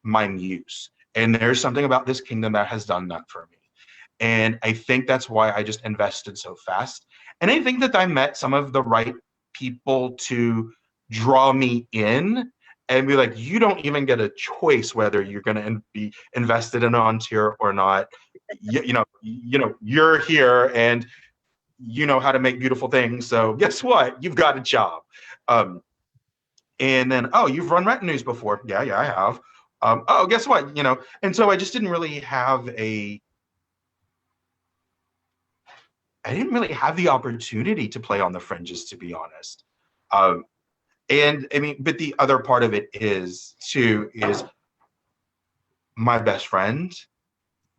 my muse. And there's something about this kingdom that has done that for me. And I think that's why I just invested so fast. And I think that I met some of the right people to draw me in and be like, you don't even get a choice whether you're going to be invested in Ansteorra or not. You know, you're here and you know how to make beautiful things. So guess what? You've got a job. And then, oh, you've run retinues before. Yeah, I have. Oh, guess what? You know, and so I just didn't really have I didn't really have the opportunity to play on the fringes, to be honest. And I mean, but the other part of it is my best friend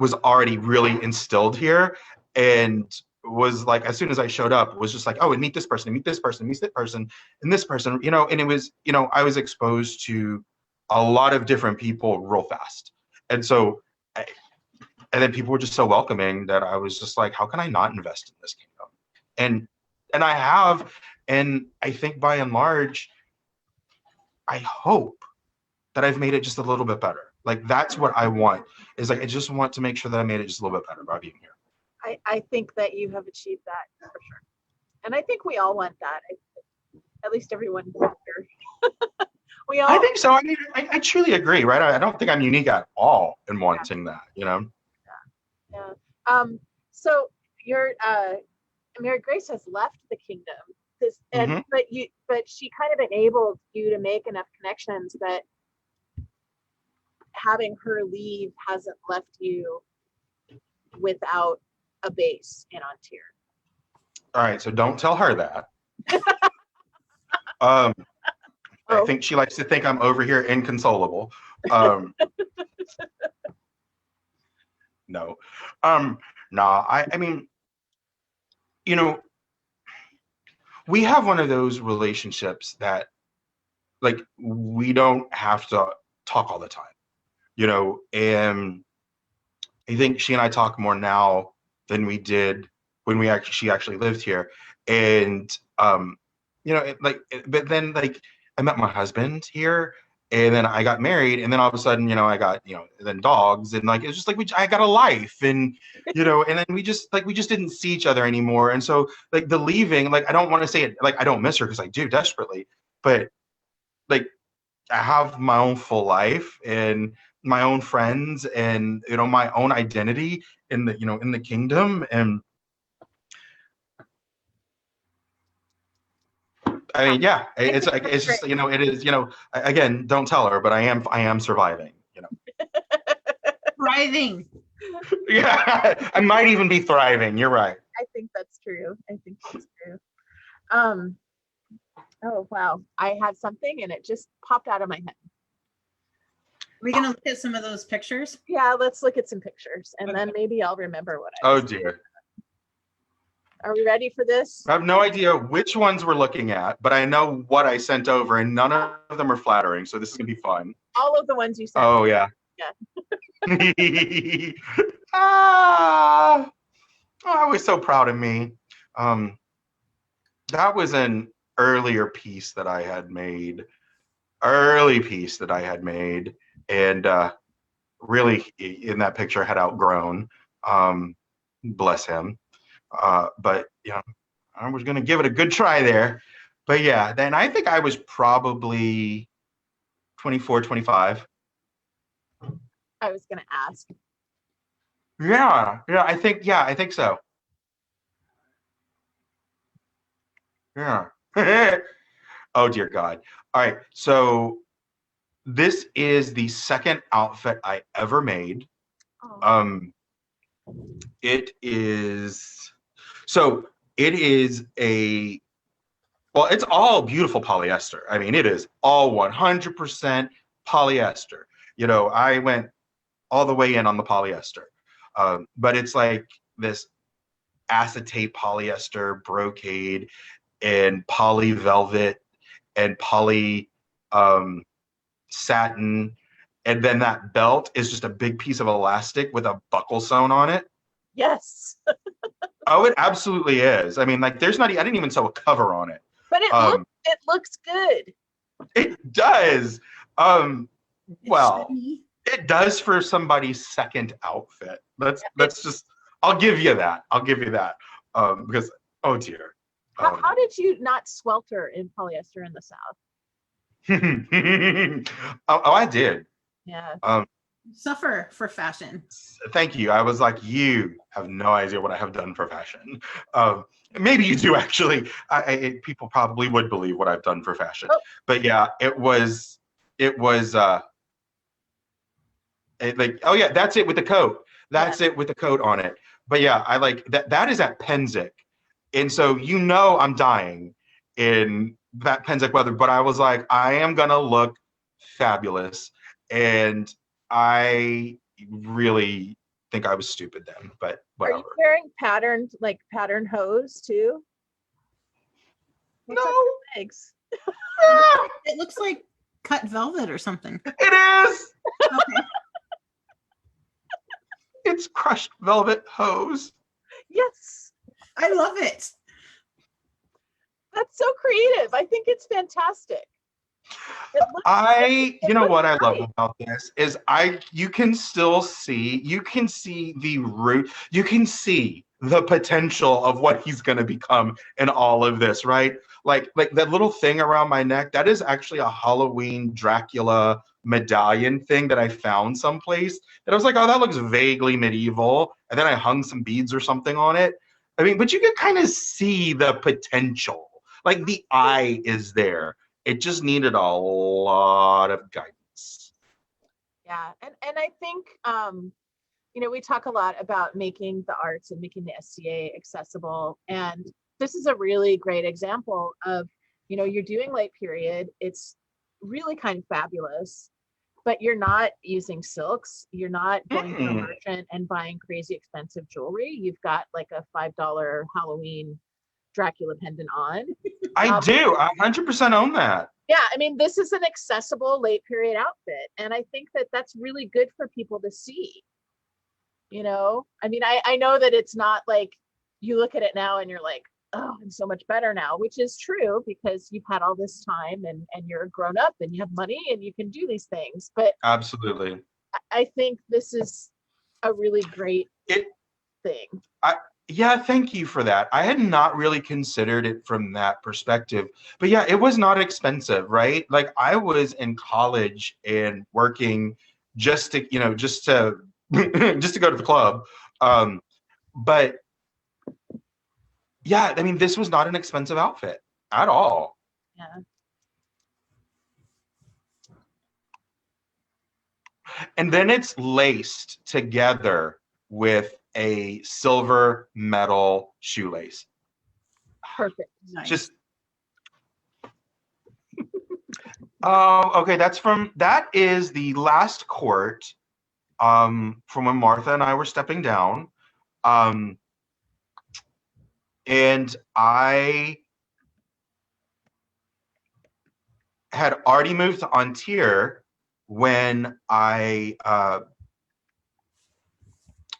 was already really instilled here and was like, as soon as I showed up, was just like, oh, and meet this person, meet this person, meet that person, and this person, you know, and it was, you know, I was exposed to a lot of different people real fast. And so and then people were just so welcoming that I was just like, how can I not invest in this kingdom? And I have, and I think by and large, I hope that I've made it just a little bit better. Like that's what I want, is like I just want to make sure that I made it just a little bit better by being here. I think that you have achieved that for sure. And I think we all want that. At least everyone here. We all. I think so. I mean, I truly agree, right? I don't think I'm unique at all in wanting that, you know? Yeah. So your Mary Grace has left the kingdom, but she kind of enabled you to make enough connections that having her leave hasn't left you without a base in Ansteorra. All right, so don't tell her that. I think she likes to think I'm over here inconsolable. No. I mean, you know, we have one of those relationships that like we don't have to talk all the time, you know, and I think she and I talk more now than we did when she actually lived here. And you know, but then like I met my husband here, and then I got married, and then all of a sudden, you know, I got, you know, then dogs, and like it's just like I got a life, and you know, and then we just didn't see each other anymore. And so like the leaving, like I don't want to say it like I don't miss her, because I do desperately, but like I have my own full life and my own friends and, you know, my own identity in the, you know, in the kingdom. And I mean, yeah, it's like, it's just, you know, it is, you know, again, don't tell her, but I am surviving, you know. Thriving. Yeah, I might even be thriving. You're right. I think that's true. Oh wow, I had something and it just popped out of my head. Are we gonna look at some of those pictures? Yeah, let's look at some pictures and then maybe I'll remember what I was. Oh dear. Are we ready for this? I have no idea which ones we're looking at, but I know what I sent over, and none of them are flattering, so this is gonna be fun. All of the ones you sent. Oh yeah. Yeah. Oh, I was so proud of me. That was an early piece that I had made, and really in that picture had outgrown. Bless him. But I was gonna give it a good try there. But yeah, then I think I was probably 24, 25. I was gonna ask. Yeah, I think so. Yeah. Oh dear God. All right, so this is the second outfit I ever made. Oh. It is it's all beautiful polyester. I mean, it is all 100% polyester. I went all the way in on the polyester. But it's like this acetate polyester brocade and poly velvet and poly satin, and then that belt is just a big piece of elastic with a buckle sewn on it. Yes. Oh, it absolutely is. I mean, like, I didn't even sew a cover on it. But it looks good. It does. Well, it does for somebody's second outfit. Let's just. I'll give you that. Because oh dear. How did you not swelter in polyester in the South? Oh, I did. Yeah. Suffer for fashion. Thank you. I was like, you have no idea what I have done for fashion. Maybe you do, actually. People probably would believe what I've done for fashion. Oh. But yeah, it was like, oh yeah, that's it with the coat. That's it with the coat on it. But yeah, I like that. That is at Penzic. And so, I'm dying in that Penzic weather, but I was like, I am going to look fabulous. And I really think I was stupid then, but whatever. Are you wearing patterned hose too? What's no. Legs? It looks like cut velvet or something. It is. Okay. It's crushed velvet hose. Yes. I love it. That's so creative. I think it's fantastic. What I love about this is you can see the root, you can see the potential of what he's going to become in all of this, right? Like that little thing around my neck, that is actually a Halloween Dracula medallion thing that I found someplace that I was like, oh, that looks vaguely medieval. And then I hung some beads or something on it. I mean, but you can kind of see the potential. Like, the eye is there. It just needed a lot of guidance. Yeah, and I think we talk a lot about making the arts and making the SCA accessible, and this is a really great example of, you're doing late period. It's really kind of fabulous, but you're not using silks. You're not going to a merchant and buying crazy expensive jewelry. You've got like a $5 Halloween Dracula pendant on. I do. I 100% own that. Yeah, I mean, this is an accessible late period outfit, and I think that that's really good for people to see. I mean, I know that it's not like you look at it now and you're like, oh, I'm so much better now, which is true because you've had all this time and you're grown up and you have money and you can do these things. But absolutely, I think this is a really great thing. Yeah, thank you for that. I had not really considered it from that perspective. But yeah, it was not expensive, right? Like, I was in college and working just to go to the club. But yeah, I mean, this was not an expensive outfit at all. Yeah. And then it's laced together with a silver metal shoelace. Perfect. Nice. Just oh, okay. That is the last court from when Martha and I were stepping down. And I had already moved to Ansteorra when I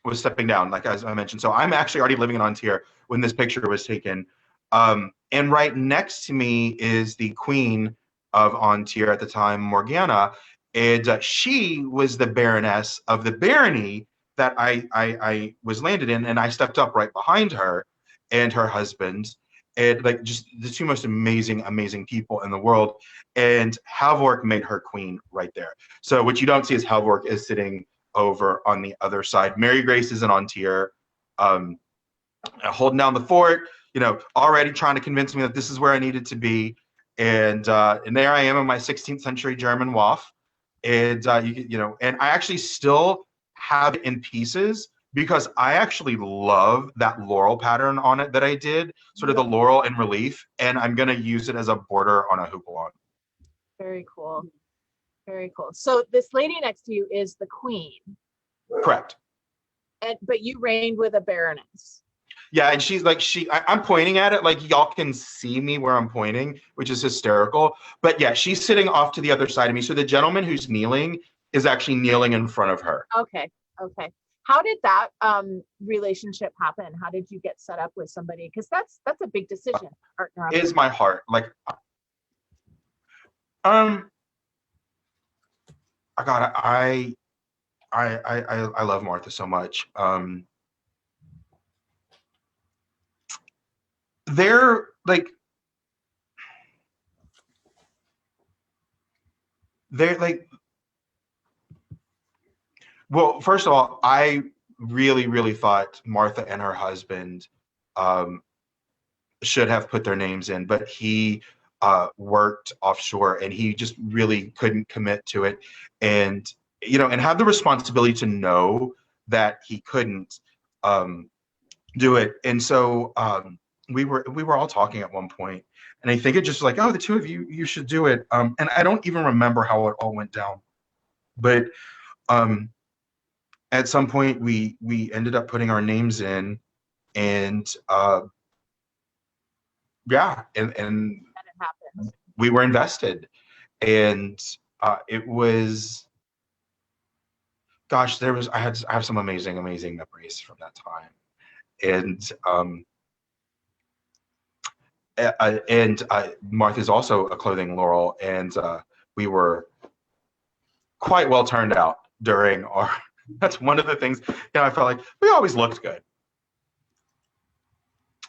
was stepping down, like as I mentioned. So I'm actually already living in Ansteorra when this picture was taken. And right next to me is the Queen of Ansteorra at the time, Morgana, and she was the Baroness of the barony that I was landed in, and I stepped up right behind her and her husband, and like just the two most amazing people in the world. And Halvork made her queen right there. So what you don't see is Halvork is sitting over on the other side. Mary Grace is in Ansteorra, holding down the fort, already trying to convince me that this is where I needed to be. And there I am in my 16th century German waff. And, and I actually still have it in pieces because I actually love that laurel pattern on it that I did, sort of the laurel in relief. And I'm going to use it as a border on a houppelande. Very cool. Very cool. So this lady next to you is the queen. Correct. But you reigned with a baroness. Yeah, and she's like, I'm pointing at it like y'all can see me where I'm pointing, which is hysterical. But yeah, she's sitting off to the other side of me. So the gentleman who's kneeling is actually kneeling in front of her. Okay. How did that relationship happen? How did you get set up with somebody? Because that's a big decision. Partner up. Is my heart like? I love Martha so much. They're like well, first of all, I really thought Martha and her husband should have put their names in, but he worked offshore and he just really couldn't commit to it, and and have the responsibility to know that he couldn't do it. And so we were all talking at one point, and I think it just like, oh, the two of you should do it. And I don't even remember how it all went down, but at some point we ended up putting our names in, and yeah, and it happened. We were invested, and it was, gosh, I have some amazing memories from that time. And Martha's also a clothing laurel, and we were quite well turned out during our. That's one of the things. I felt like we always looked good.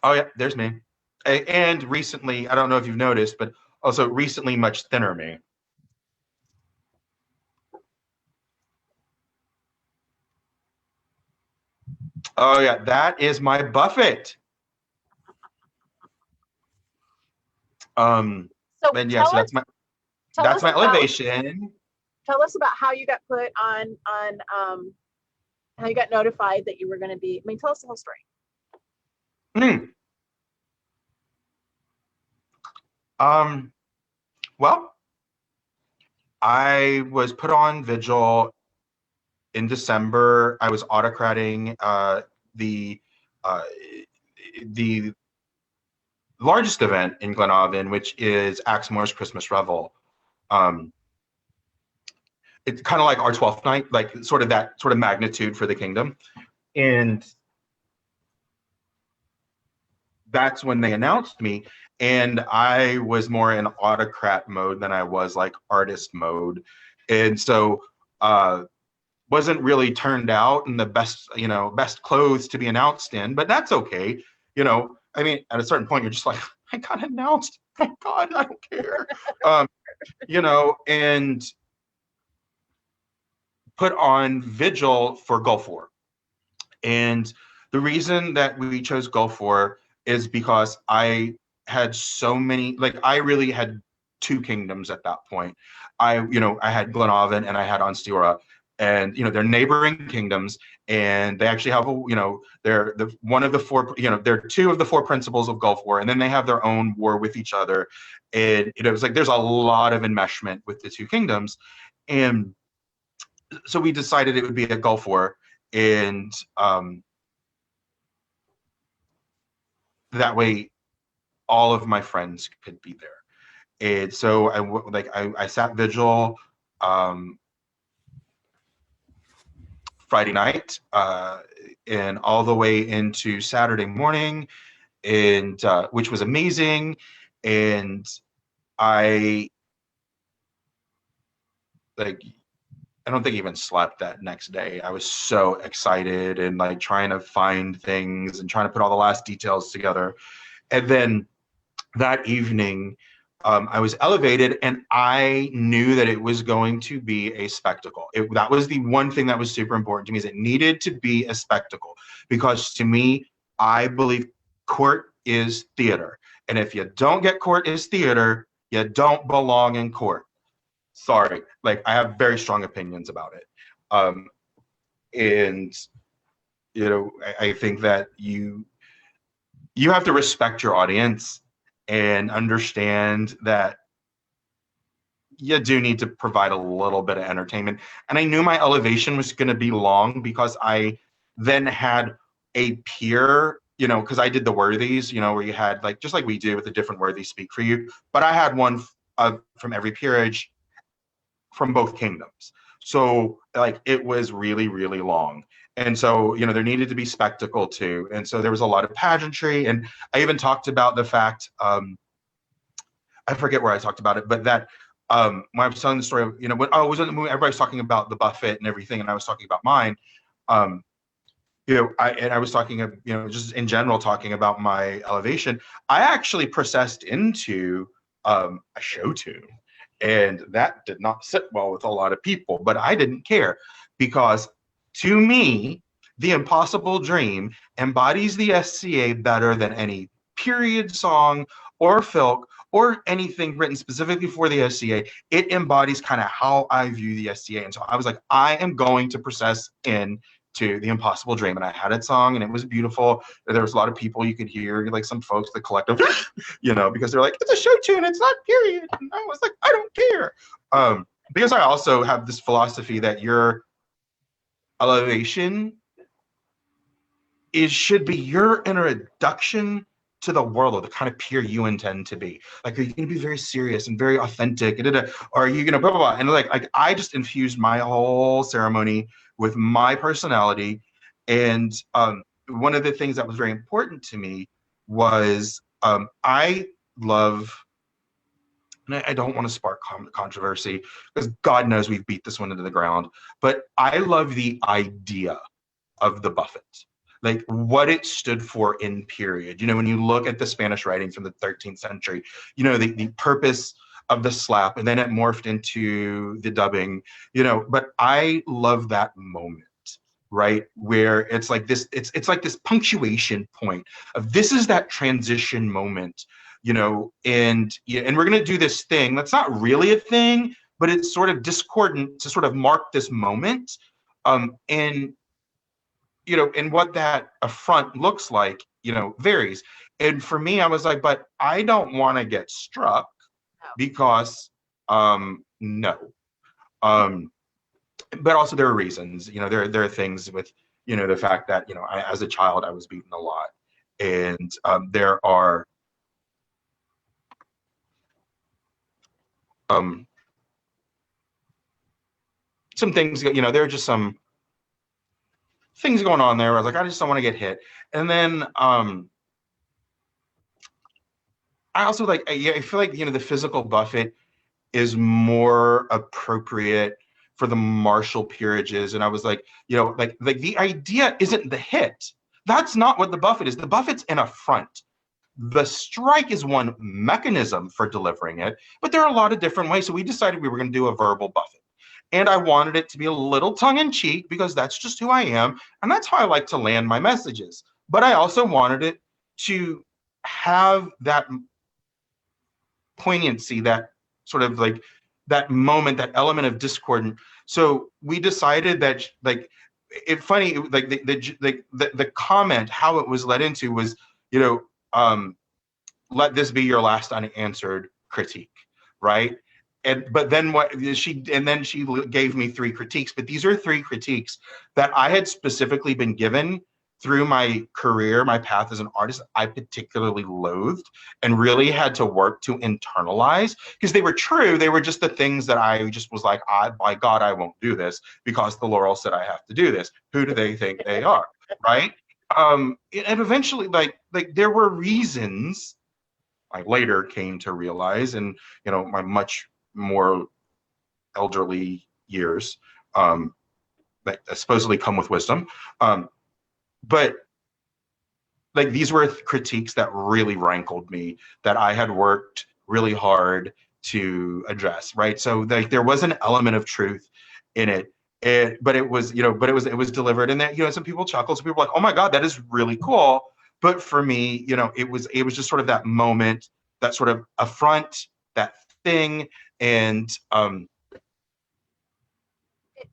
Oh yeah, there's me. And recently, I don't know if you've noticed, but also recently much thinner me. Oh yeah, that is my buffet. So that's my elevation. Tell us about how you got put on how you got notified that you were going to be. I mean, tell us the whole story. Well, I was put on vigil in December. I was autocrating the largest event in Glenavon, which is Axmore's Christmas Revel. It's kind of like our 12th night, like sort of that sort of magnitude for the kingdom. And that's when they announced me. And I was more in autocrat mode than I was like artist mode. And so wasn't really turned out in the best clothes to be announced in, but that's okay. I mean, at a certain point, you're just like, I got announced. Thank God, I don't care. And put on vigil for Gulf War. And the reason that we chose Gulf War is because I had so many, like I really had two kingdoms at that point. I had Glenavon and I had Ansteorra. and they're neighboring kingdoms, and they actually have they're one of the four, they're two of the four principles of Gulf War, and then they have their own war with each other, and it was like there's a lot of enmeshment with the two kingdoms, and so we decided it would be a Gulf War, and that way all of my friends could be there. And so I sat vigil Friday night and all the way into Saturday morning, and which was amazing. And I don't think I even slept that next day. I was so excited and like trying to find things and trying to put all the last details together. And then that evening, I was elevated, and I knew that it was going to be a spectacle. That was the one thing that was super important to me, is it needed to be a spectacle, because to me, I believe court is theater. And if you don't get court is theater, you don't belong in court. Sorry, like I have very strong opinions about it. And I think that you have to respect your audience and understand that you do need to provide a little bit of entertainment. And I knew my elevation was going to be long, because I then had a peer, because I did the worthies, where you had just like we do with the different worthies speak for you, but I had one from every peerage from both kingdoms. So it was really, really long. And so, there needed to be spectacle too. And so there was a lot of pageantry. And I even talked about the fact, I forget where I talked about it, but that when I was telling the story of, when I was in the movie, everybody's talking about the buffet and everything, and I was talking about mine. I was talking, just in general, talking about my elevation. I actually processed into a show tune, and that did not sit well with a lot of people, but I didn't care, because to me, the impossible dream embodies the SCA better than any period song or filk or anything written specifically for the SCA. It embodies kind of how I view the SCA. And so I was like, I am going to process in to the impossible dream. And I had it sung, and it was beautiful. There was a lot of people you could hear, like some folks, the collective, because they're like, it's a show tune, it's not period. And I was like, I don't care. Because I also have this philosophy that your elevation should be your introduction to the world, or the kind of peer you intend to be. Like, are you going to be very serious and very authentic, or are you going to blah, blah, blah? And like I just infused my whole ceremony with my personality. And one of the things that was very important to me was I love, and I don't want to spark controversy, because God knows we've beat this one into the ground, but I love the idea of the buffet, like what it stood for in period. When you look at the Spanish writings from the 13th century, the purpose of the slap, and then it morphed into the dubbing, but I love that moment, right? Where it's like this, it's like this punctuation point of this is that transition moment, and we're going to do this thing that's not really a thing, but it's sort of discordant to sort of mark this moment. And what that affront looks like, varies. And for me, I was like, but I don't want to get struck, because no. But also there are reasons, there are things with, the fact that, as a child, I was beaten a lot. And there are some things, there are just some things going on there. I was like, I just don't want to get hit. And then I also I feel like, the physical buffet is more appropriate for the martial peerages. And I was like, like the idea isn't the hit. That's not what the buffet is. The buffet's an affront. The strike is one mechanism for delivering it, but there are a lot of different ways. So we decided we were going to do a verbal buffet. And I wanted it to be a little tongue-in-cheek, because that's just who I am. And that's how I like to land my messages. But I also wanted it to have that poignancy, that sort of that moment, that element of discord. So we decided that, like, funny, like the comment, how it was led into was, you know, let this be your last unanswered critique, right? But then she gave me 3 critiques, but these are 3 critiques that I had specifically been given through my career, my path as an artist. I particularly loathed and really had to work to internalize, because they were true. They were just the things that I just was like, by God, I won't do this because the Laurels said I have to do this. Who do they think they are, right? And eventually, like there were reasons I later came to realize, and you know, my much more elderly years that supposedly come with wisdom, but like these were critiques that really rankled me, that I had worked really hard to address, right? So like there was an element of truth in it. But it was, you know, it was delivered, and that, you know, some people chuckled, some people were like, oh my God, that is really cool. But for me, you know, it was just sort of that moment, that sort of affront, that thing, and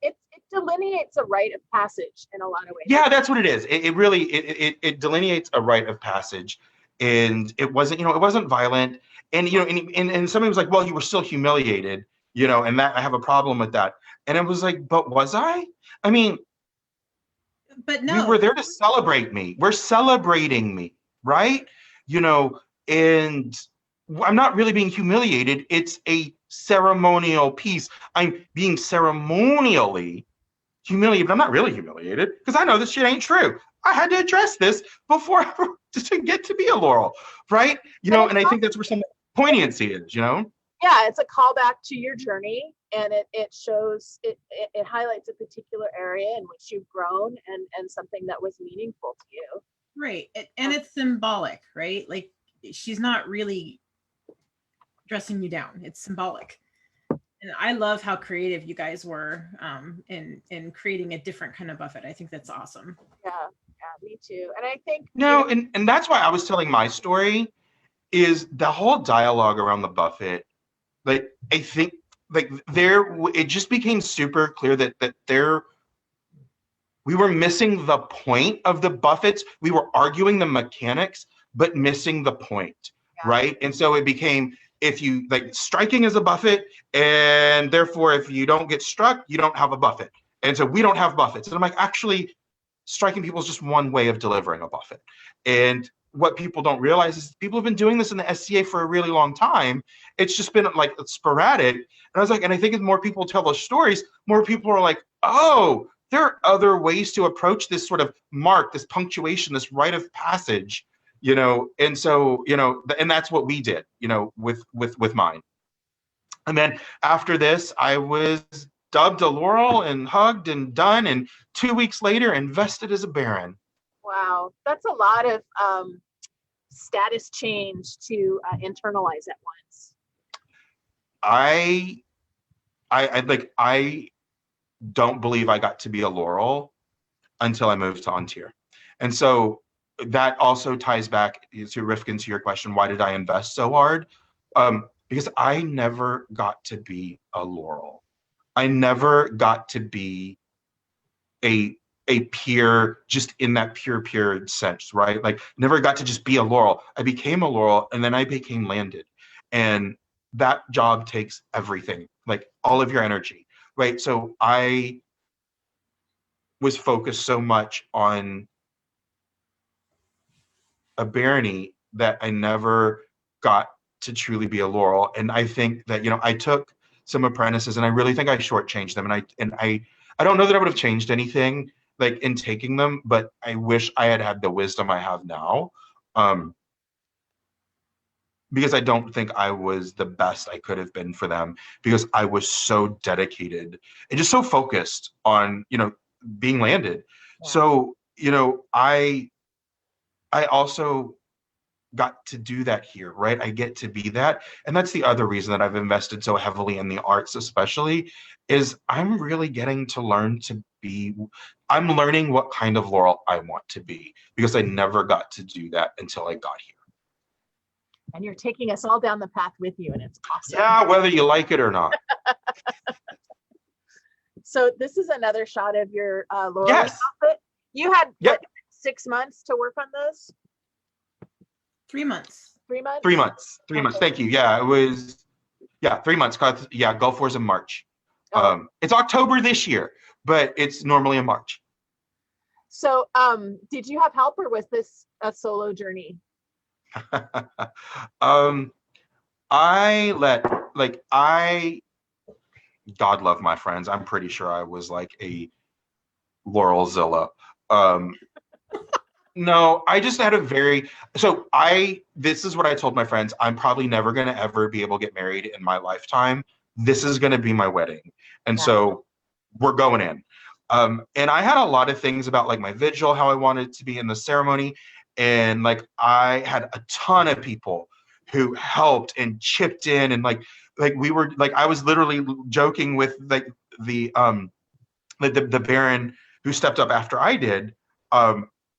it delineates a rite of passage in a lot of ways. Yeah, that's what it is. It really it delineates a rite of passage, and it wasn't, you know, it wasn't violent, and you know, and somebody was like, well, you were still humiliated, you know, and that I have a problem with that, and it was like, but was I? I mean, but no, we were there to celebrate me. We're celebrating me, right? You know, and I'm not really being humiliated. It's a ceremonial piece. I'm being ceremonially humiliated, but I'm not really humiliated, because I know this shit ain't true. I had to address this before to get to be a Laurel, right? You know, and I think that's where some poignancy is, you know? Yeah, it's a callback to your journey, and it shows, it highlights a particular area in which you've grown, and something that was meaningful to you. Right, and it's symbolic, right? Like, she's not really dressing you down. It's symbolic. And I love how creative you guys were in creating a different kind of buffet. I think that's awesome. Yeah, me too. And I think and that's why I was telling my story, is the whole dialogue around the buffet. Like, I think like it just became super clear that we were missing the point of the buffets. We were arguing the mechanics, but missing the point, right? And so it became, if you like, striking is a buffet, and therefore if you don't get struck, you don't have a buffet. And so we don't have buffets. And I'm like, actually, striking people is just one way of delivering a buffet. And what people don't realize is people have been doing this in the SCA for a really long time. It's just been like sporadic. And I was like, and I think as more people tell those stories, more people are like, oh, there are other ways to approach this sort of mark, this punctuation, this rite of passage, you know. And so, you know, and that's what we did, you know, with mine. And then after this, I was dubbed a Laurel and hugged and done, and 2 weeks later invested as a Baron. Wow, that's a lot of status change to internalize at once. I don't believe I got to be a Laurel until I moved to Ansteorra. And so that also ties back to Rifkin, to your question, why did I invest so hard? Because I never got to be a Laurel. I never got to be a peer, just in that pure sense, right? Like, never got to just be a Laurel. I became a Laurel, and then I became landed. And that job takes everything, like all of your energy, right? So I was focused so much on a barony that I never got to truly be a Laurel. And I think that, you know, I took some apprentices, and I really think I shortchanged them. And I don't know that I would have changed anything like in taking them, but I wish I had the wisdom I have now. Because I don't think I was the best I could have been for them, because I was so dedicated and just so focused on, you know, being landed. Yeah. So, you know, I also got to do that here, right? I get to be that. And that's the other reason that I've invested so heavily in the arts, especially, is I'm really getting to learn to be, I'm learning what kind of Laurel I want to be, because I never got to do that until I got here. And you're taking us all down the path with you, and it's awesome. Yeah, whether you like it or not. So this is another shot of your Laurels Yes. outfit. You had Yep. what, 6 months to work on those? 3 months. 3 months? 3 months. 3 months. Okay. Thank you. Yeah, it was 3 months. 'Cause, yeah, Gulf War's in March. Oh. It's October this year, but it's normally in March. So did you have help, or was this a solo journey? God love my friends. I'm pretty sure I was like a Laurelzilla. No, I just had this is what I told my friends. I'm probably never going to ever be able to get married in my lifetime. This is going to be my wedding. And so we're going in. And I had a lot of things about like my vigil, how I wanted to be in the ceremony. And like, I had a ton of people who helped and chipped in, and like we were like, I was literally joking with like the Baron who stepped up after I did,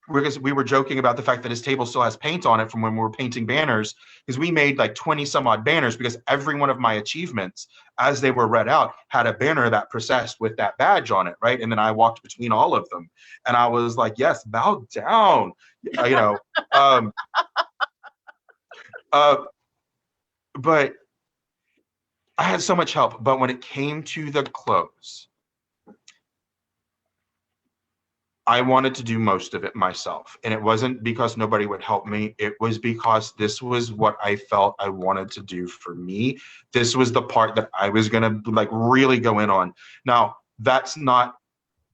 because we were joking about the fact that his table still has paint on it from when we were painting banners, because we made like 20 some odd banners, because every one of my achievements, as they were read out, had a banner that processed with that badge on it, right? And then I walked between all of them, and I was like, yes, bow down, you know. But I had so much help. But when it came to the clothes, I wanted to do most of it myself. And it wasn't because nobody would help me. It was because this was what I felt I wanted to do for me. This was the part that I was going to like really go in on. Now, that's not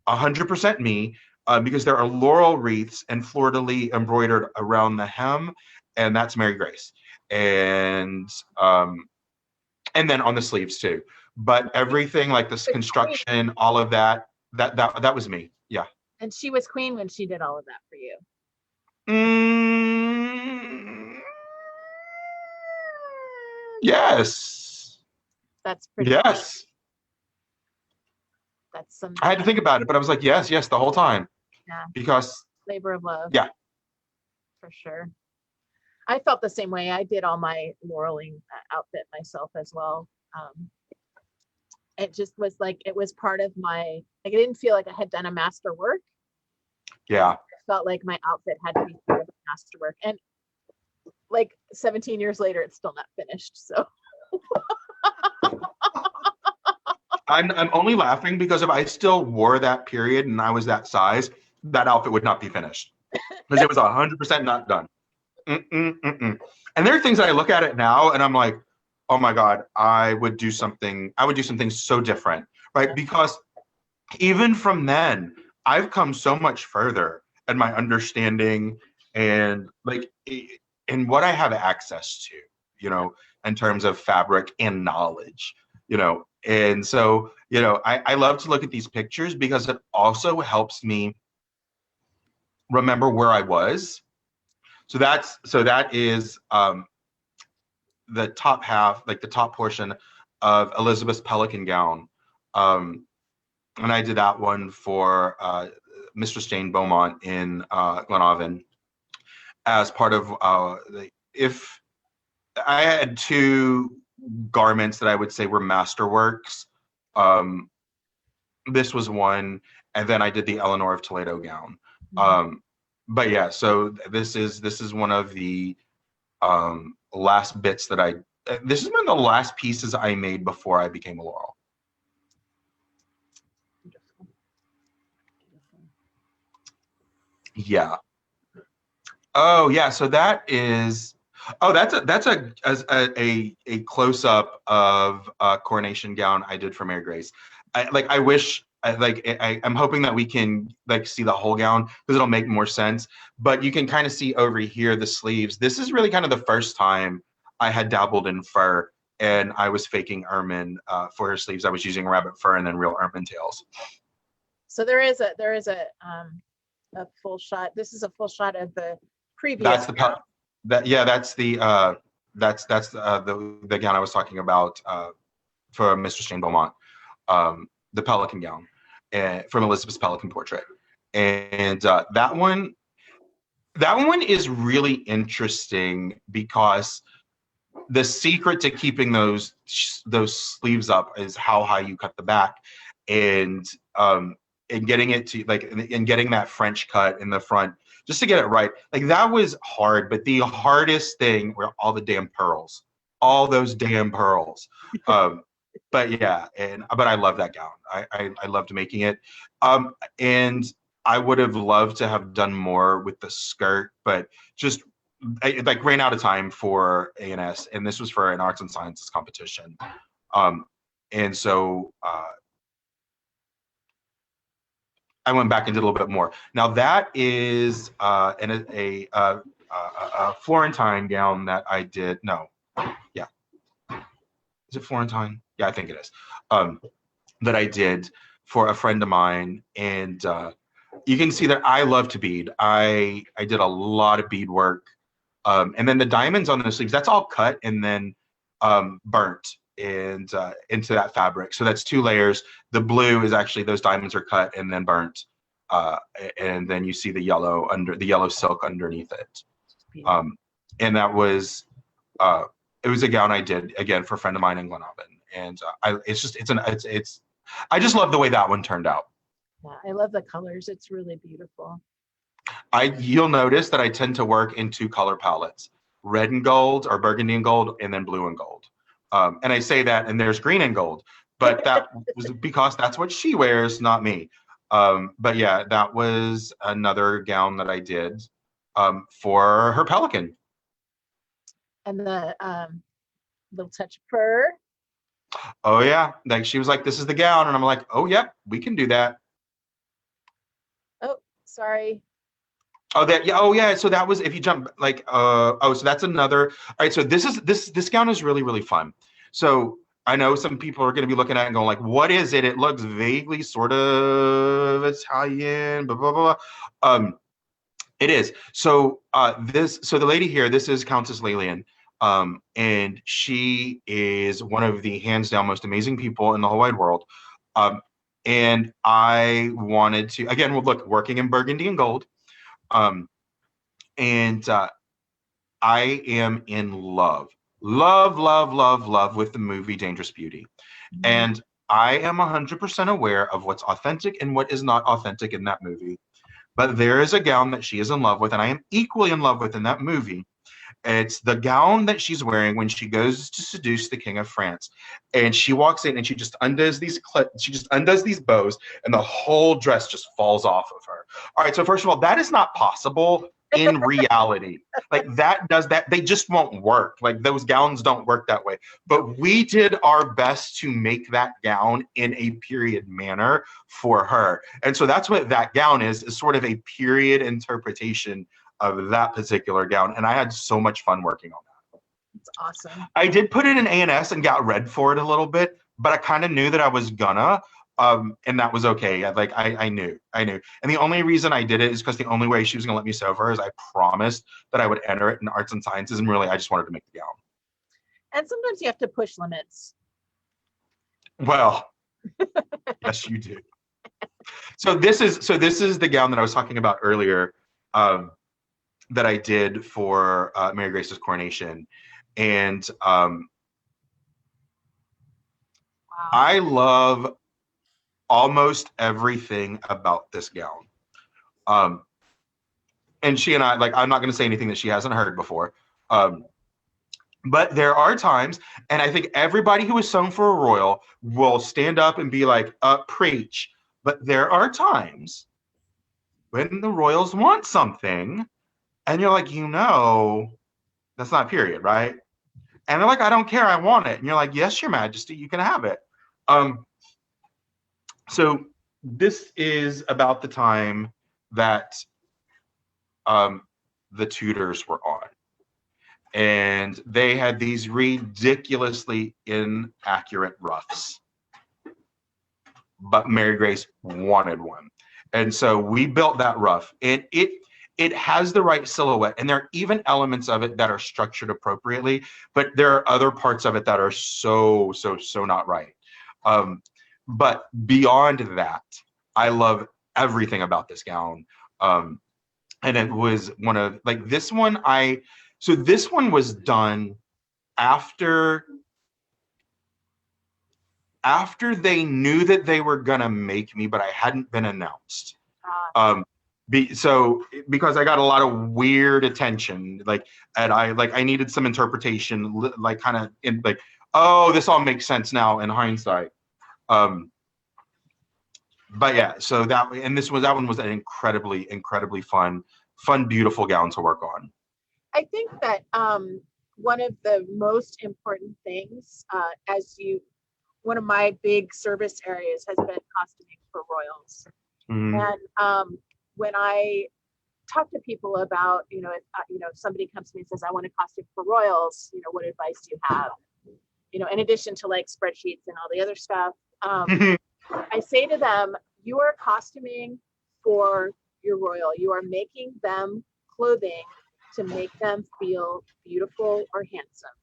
100% me, because there are laurel wreaths and fleur-de-lis embroidered around the hem, and that's Mary Grace. And then on the sleeves too. But everything like this construction, all of that was me. Yeah. And she was queen when she did all of that for you. Yes. That's pretty. Yes. That's some. I had to think about it, but I was like, yes, the whole time. Yeah. Because labor of love. Yeah. For sure. I felt the same way. I did all my laureling outfit myself as well. It just was like, it was part of my, like, I didn't feel like I had done a master work. Yeah. I felt like my outfit had to be part of the master work. And like 17 years later, it's still not finished. So I'm only laughing because if I still wore that period and I was that size, that outfit would not be finished. Because it was 100% not done. And there are things that I look at it now and I'm like, oh my God, I would do something so different, right? Because even from then, I've come so much further in my understanding and like in what I have access to, you know, in terms of fabric and knowledge, you know. And so, you know, I love to look at these pictures because it also helps me remember where I was. So that is the top half, like the top portion of Elizabeth's Pelican Gown. And I did that one for Mistress Jane Beaumont in Glenavon as part of if I had two garments that I would say were masterworks. This was one, and then I did the Eleanor of Toledo gown. But yeah, so this is one of the last bits that this is one of the last pieces I made before I became a Laurel. Yeah. Oh yeah, so that is. Oh, that's a close up of a coronation gown I did for Mary Grace. I'm hoping that we can like see the whole gown because it'll make more sense. But you can kind of see over here the sleeves. This is really kind of the first time I had dabbled in fur, and I was faking ermine for her sleeves. I was using rabbit fur and then real ermine tails. So there is a full shot. This is a full shot of the previous. That's the gown. That's the gown I was talking about for Mistress Jane Beaumont, the Pelican gown, from Elizabeth's Pelican portrait, and that one is really interesting because the secret to keeping those sleeves up is how high you cut the back, and getting it to like, and getting that French cut in the front just to get it right. Like that was hard, but the hardest thing were all the damn pearls, all those damn pearls. But yeah, but I love that gown. I loved making it, and I would have loved to have done more with the skirt, but just I like ran out of time for ANS, and this was for an arts and sciences competition, and so I went back and did a little bit more. Now that is a Florentine gown that I did. No, yeah, is it Florentine? Yeah, I think it is. That I did for a friend of mine, and you can see that I love to bead. I did a lot of bead work, and then the diamonds on the sleeves, that's all cut and then burnt and into that fabric. So that's 2 layers. The blue is actually, those diamonds are cut and then burnt, and then you see the yellow silk underneath it. And that was it was a gown I did again for a friend of mine in Glenavon, and I just love the way that one turned out. Yeah, I love the colors. It's really beautiful. You'll notice that I tend to work in 2 color palettes: red and gold, or burgundy and gold, and then blue and gold. And I say that, and there's green and gold, but that was because that's what she wears, not me. But yeah, that was another gown that I did for her pelican. And the little touch of fur. Oh yeah, like she was like, "This is the gown," and I'm like, "Oh yeah, we can do that." Oh, sorry. Oh, that, yeah. Oh, yeah. So that was, if you jump like, so that's another. All right. So this gown is really, really fun. So I know some people are going to be looking at it and going like, what is it? It looks vaguely sort of Italian, blah, blah, blah. It is. So so the lady here, this is Countess Lilian. And she is one of the hands down most amazing people in the whole wide world. And I wanted to, again, look, working in burgundy and gold. And I am in love with the movie Dangerous Beauty. Mm-hmm. And I am 100% aware of what's authentic and what is not authentic in that movie. But there is a gown that she is in love with, and I am equally in love with in that movie. It's the gown that she's wearing when she goes to seduce the King of France, and she walks in and she just undoes these bows, and the whole dress just falls off of her. All right, so first of all, that is not possible in reality. Like that they just won't work. Like those gowns don't work that way. But we did our best to make that gown in a period manner for her, and so that's what that gown is sort of a period interpretation of that particular gown, and I had so much fun working on that. It's awesome. I did put it in ANS and got read for it a little bit, but I kind of knew that I was gonna, and that was okay. I knew. And the only reason I did it is because the only way she was gonna let me sew for her is I promised that I would enter it in arts and sciences, and really I just wanted to make the gown. And sometimes you have to push limits. Well, yes, you do. So this is the gown that I was talking about earlier. That I did for Mary Grace's coronation, and wow. I love almost everything about this gown. And she and I, like, I'm not going to say anything that she hasn't heard before, but there are times, and I think everybody who is sewn for a royal will stand up and be like, preach. But there are times when the royals want something, and you're like, that's not period, right? And they're like, I don't care, I want it. And you're like, yes, Your Majesty, you can have it. So this is about the time that the Tudors were on. And they had these ridiculously inaccurate ruffs. But Mary Grace wanted one. And so we built that ruff. And it has the right silhouette, and there are even elements of it that are structured appropriately, but there are other parts of it that are so not right. But beyond that, I love everything about this gown. And it was one of, like, this one was done after they knew that they were gonna make me, but I hadn't been announced. Because I got a lot of weird attention, and I needed some interpretation, kind of in oh, this all makes sense now in hindsight. But yeah, so that one was an incredibly fun, beautiful gown to work on. I think that one of the most important things, one of my big service areas has been costuming for royals. Mm-hmm. And when I talk to people about, if somebody comes to me and says, I want a costume for royals, what advice do you have? In addition to spreadsheets and all the other stuff, I say to them, you are costuming for your royal. You are making them clothing to make them feel beautiful or handsome.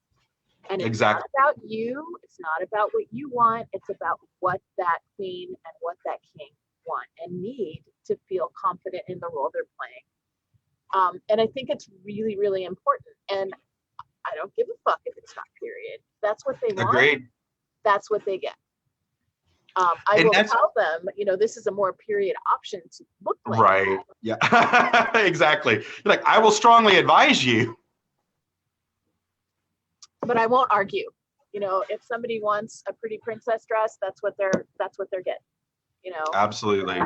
And it's not about you. It's not about what you want. It's about what that queen and what that king want and need to feel confident in the role they're playing. And I think it's really, really important. And I don't give a fuck if it's not period. That's what they want. Agreed. That's what they get. I will tell them, this is a more period option to look like. Right. Yeah. Exactly. I will strongly advise you. But I won't argue. If somebody wants a pretty princess dress, that's what they're getting. Absolutely.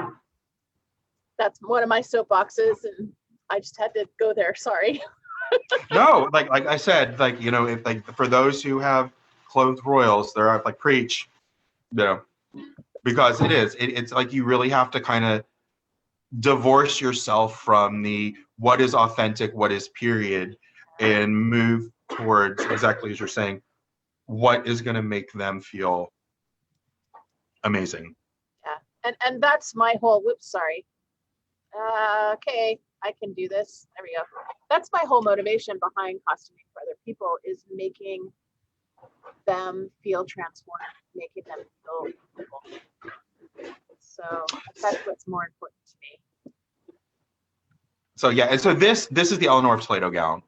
That's one of my soapboxes, and I just had to go there. Sorry. No, like I said, if for those who have clothed royals, they're preach, because it's you really have to kind of divorce yourself from what is authentic, what is period, and move towards, exactly as you're saying, what is going to make them feel amazing. Yeah, and that's my whole. Whoops, sorry. Okay, I can do this. There we go. That's my whole motivation behind costuming for other people, is making them feel transformed, making them feel beautiful. So that's what's more important to me. So yeah, and so this is the Eleanor of Plato gown,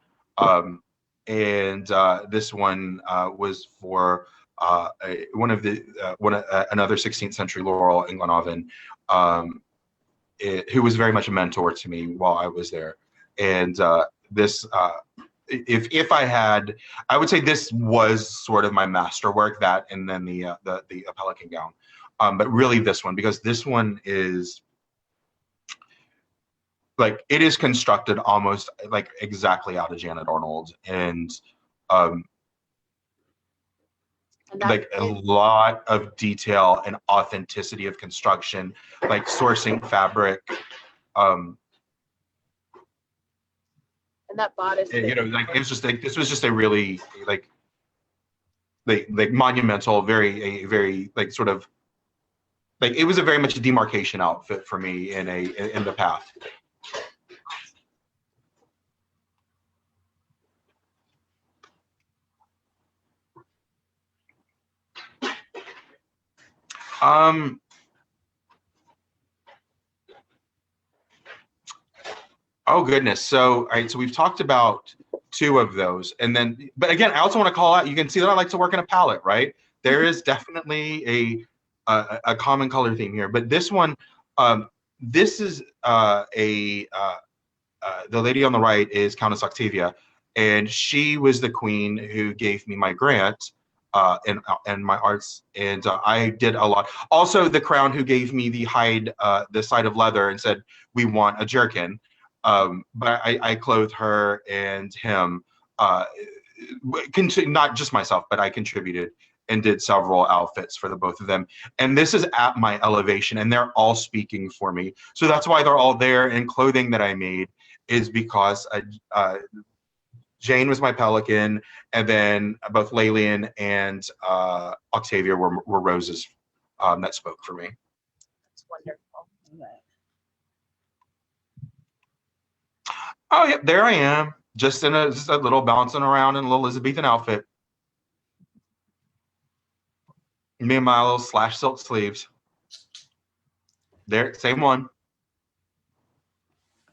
and this one was for another 16th century Laurel in Glenavon, who was very much a mentor to me while I was there. And this, if I had, I would say this was sort of my masterwork, that, and then the pelican gown. But really this one, because this one is it is constructed almost exactly out of Janet Arnold, and a lot of detail and authenticity of construction, sourcing fabric, and that bodice, it was just this was just a really monumental, very sort of it was a very much a demarcation outfit for me in the path. Oh goodness. So, all right. So we've talked about two of those, and then, but again, I also want to call out. You can see that I like to work in a palette, right? There is definitely a common color theme here, but this one, this is the lady on the right is Countess Octavia, and she was the queen who gave me my grant. And my arts, and I did a lot. Also, the crown who gave me the side of leather and said, we want a jerkin. But I clothed her and him, not just myself, but I contributed and did several outfits for the both of them. And this is at my elevation, and they're all speaking for me. So that's why they're all there, and clothing that I made is because Jane was my pelican, and then both Lelian and Octavia were roses that spoke for me. That's wonderful. Oh, yeah, there I am, just in a little bouncing around in a little Elizabethan outfit. Me and my little slash silk sleeves. There, same one.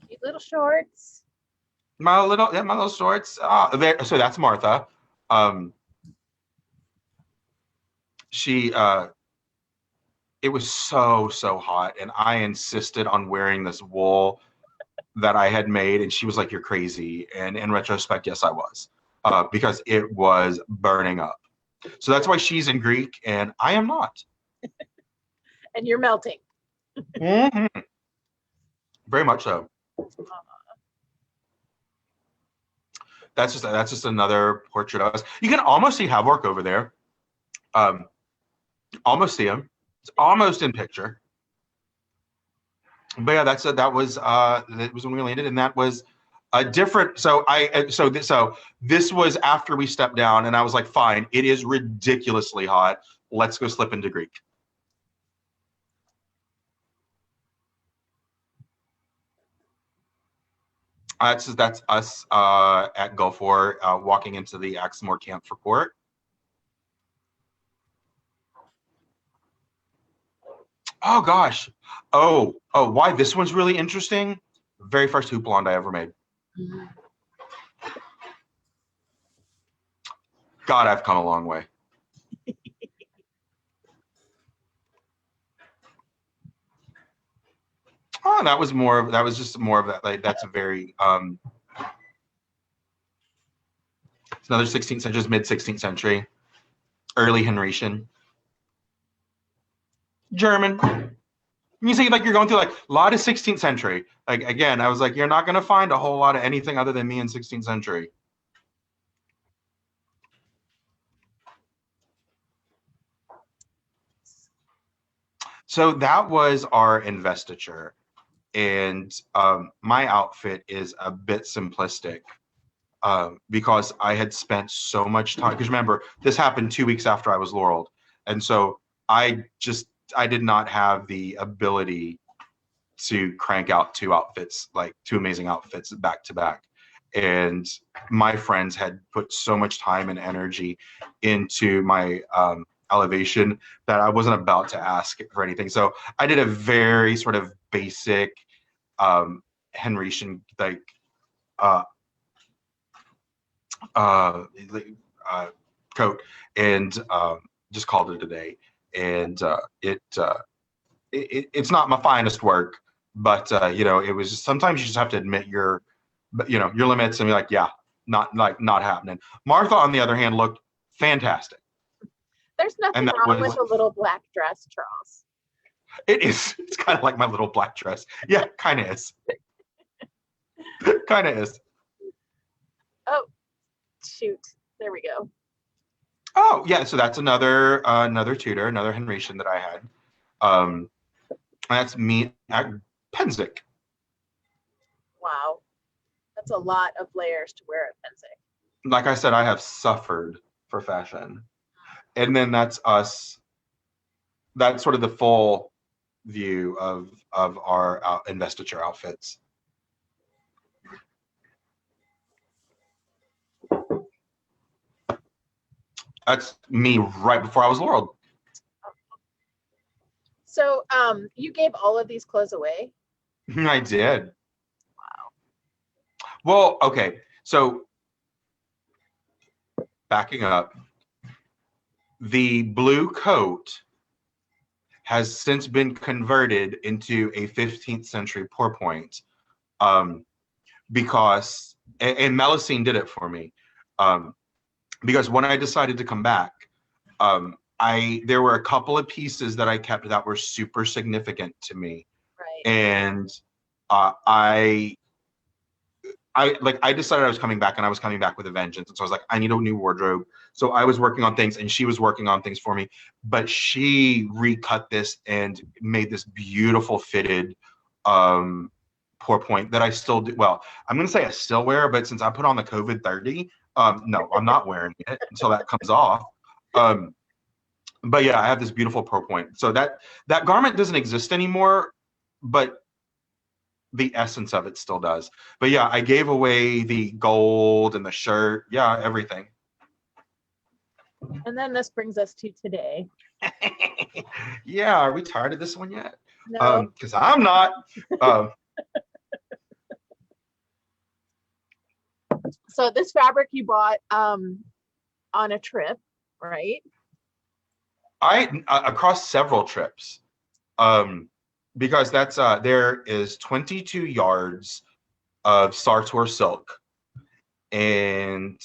Cute little shorts. My little shorts. There, so that's Martha. she it was so hot, and I insisted on wearing this wool that I had made, and she was like, "You're crazy." And in retrospect, yes, I was, because it was burning up. So that's why she's in Greek and I am not. And you're melting. Mm-hmm. Very much so. That's just another portrait of us. You can almost see Havork over there. Almost see him. It's almost in picture. But yeah, that was when we landed, and that was a different. So this was after we stepped down, and I was like, fine, it is ridiculously hot. Let's go slip into Greek. That's us at Gulf War, walking into the Axamore camp for court. Oh gosh. Oh, why this one's really interesting. Very first hoop blonde I ever made. Mm-hmm. God, I've come a long way. Oh, that was just more of that. Like, that's a very it's another 16th century, mid 16th century, early Henrician. German. You see, like, you're going through like a lot of 16th century. Like, again, I was like, you're not going to find a whole lot of anything other than me in 16th century. So that was our investiture. And my outfit is a bit simplistic because I had spent so much time. Because remember, this happened 2 weeks after I was laureled. And so I did not have the ability to crank out two amazing outfits back to back. And my friends had put so much time and energy into my elevation that I wasn't about to ask for anything. So I did a very sort of basic Henrician coat, and just called it a day. And it's not my finest work, but it was just, sometimes you just have to admit your limits and be like, yeah, not happening. Martha, on the other hand, looked fantastic. There's nothing wrong with a little black dress, Charles. It is. It's kind of like my little black dress. Yeah, kind of is. Kind of is. Oh, shoot. There we go. Oh, yeah. So that's another tutor, another Henrician that I had. That's me at Penzic. Wow. That's a lot of layers to wear at Penzic. Like I said, I have suffered for fashion. And then that's us. That's sort of the full view of our investiture outfits. That's me right before I was laureled. So you gave all of these clothes away? I did. Wow. Well, okay. So backing up, the blue coat has since been converted into a 15th century pourpoint, because, and Melusine did it for me, because when I decided to come back, there were a couple of pieces that I kept that were super significant to me. Right. And I decided I was coming back, and I was coming back with a vengeance. And so I was like, I need a new wardrobe. So I was working on things, and she was working on things for me. But she recut this and made this beautiful fitted pourpoint that I still do. Well, I'm going to say I still wear, but since I put on the COVID 30, no, I'm not wearing it until that comes off. But yeah, I have this beautiful pourpoint. So that garment doesn't exist anymore, but the essence of it still does. But yeah, I gave away the gold and the shirt. Yeah, everything. And then this brings us to today. Yeah, are we tired of this one yet? No. Because I'm not. So this fabric you bought on a trip, right? Across several trips, because that's there is 22 yards of Sartor silk, and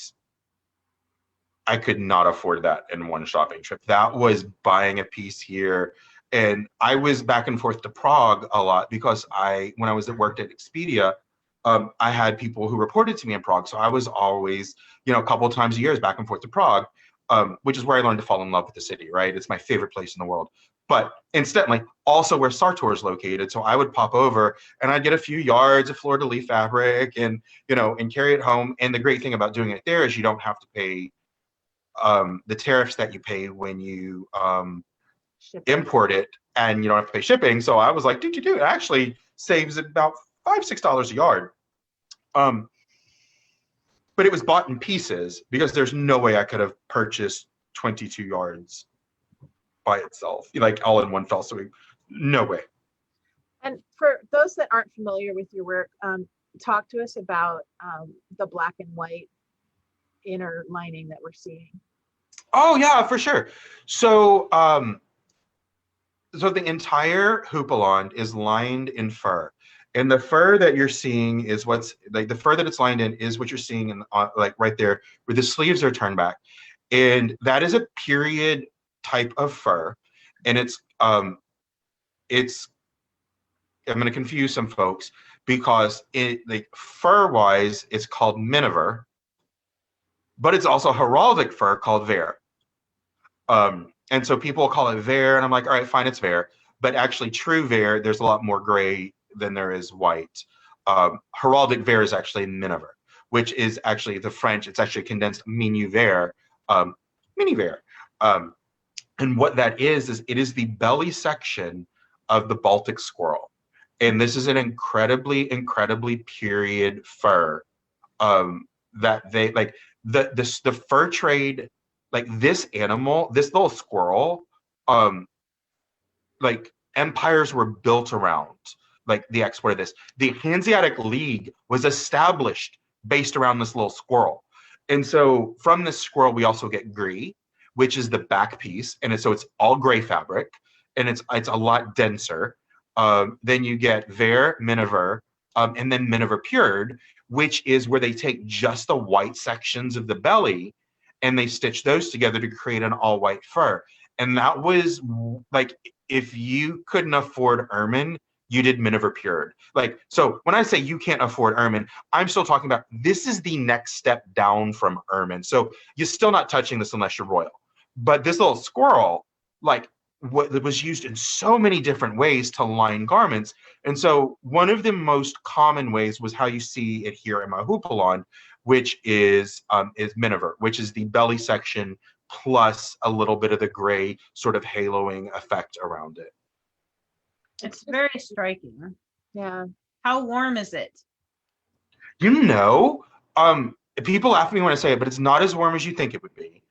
I could not afford that in one shopping trip. That was buying a piece here. And I was back and forth to Prague a lot because when I was worked at Expedia, I had people who reported to me in Prague. So I was always, a couple of times a year back and forth to Prague, which is where I learned to fall in love with the city, right? It's my favorite place in the world. But incidentally, also where Sartor is located. So I would pop over and I'd get a few yards of fleur-de-lis fabric and, and carry it home. And the great thing about doing it there is you don't have to pay the tariffs that you pay when you import it, and you don't have to pay shipping. So I was like, do. It actually saves about $5-6 a yard. But it was bought in pieces because there's no way I could have purchased 22 yards by itself, like all in one fell swoop. No way. And for those that aren't familiar with your work, talk to us about the black and white inner lining that we're seeing. Oh yeah, for sure. So so the entire houppelande is lined in fur, and the fur that you're seeing is what's like the fur that it's lined in is what you're seeing in like right there where the sleeves are turned back, and that is a period type of fur, and it's I'm going to confuse some folks because like fur wise it's called miniver, but it's also heraldic fur called vair. And so people call it vair, and I'm like, all right, fine, it's vair. But actually, true vair, there's a lot more gray than there is white. Heraldic vair is actually miniver, which is actually the French. It's actually condensed mini vair, mini vair. And what that is it is the belly section of the Baltic squirrel, and this is an incredibly period fur that they like the fur trade. Like this animal, this little squirrel, like empires were built around like the export of this. The Hanseatic League was established based around this little squirrel. And so from this squirrel, we also get gris, which is the back piece. And so it's all gray fabric, and it's a lot denser. Then you get vair, miniver, and then miniver pured, which is where they take just the white sections of the belly and they stitch those together to create an all-white fur. And that was like, if you couldn't afford ermine, you did miniver pured. Like, so when I say you can't afford ermine, I'm still talking about this is the next step down from ermine. So you're still not touching this unless you're royal. But this little squirrel, like, what was used in so many different ways to line garments. And so one of the most common ways was how you see it here in my houppelande, which is miniver, which is the belly section plus a little bit of the gray sort of haloing effect around it. It's very striking. Yeah. How warm is it? People laugh at me when I say it, but it's not as warm as you think it would be.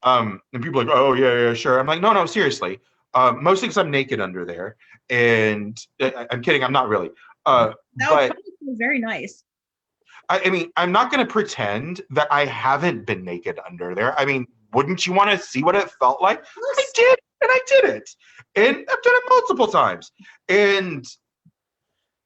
And people are like, oh yeah, sure. I'm like, no, seriously. Mostly because I'm naked under there, and I'm kidding. I'm not really. That would probably feel very nice. I mean, I'm not going to pretend that I haven't been naked under there. I mean, wouldn't you want to see what it felt like? I did, and I did it, and I've done it multiple times, and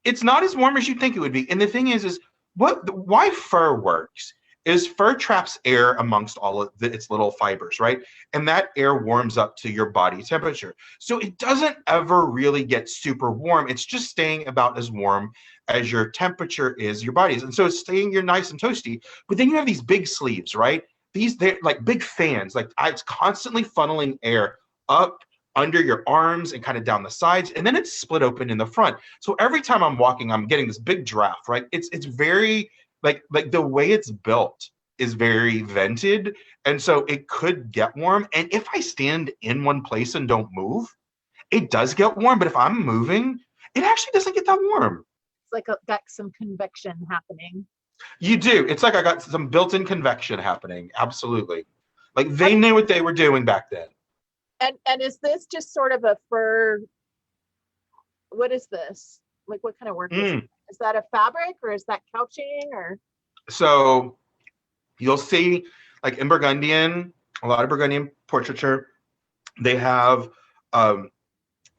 it's not as warm as you think it would be. And the thing is why fur works is fur traps air amongst all of its little fibers, right? And that air warms up to your body temperature. So it doesn't ever really get super warm. It's just staying about as warm as your temperature is, your body's. And so it's staying you're nice and toasty. But then you have these big sleeves, right? They're like big fans. Like it's constantly funneling air up under your arms and kind of down the sides. And then it's split open in the front. So every time I'm walking, I'm getting this big draft, right? It's very... Like the way it's built is very vented, and so it could get warm. And if I stand in one place and don't move, it does get warm. But if I'm moving, it actually doesn't get that warm. It's like got some convection happening. You do. It's like I got some built-in convection happening. Absolutely. Like they knew what they were doing back then. And is this just sort of a fur? What is this? Like what kind of work is it? Is that a fabric or is that couching or? So you'll see like in Burgundian, a lot of Burgundian portraiture, They have a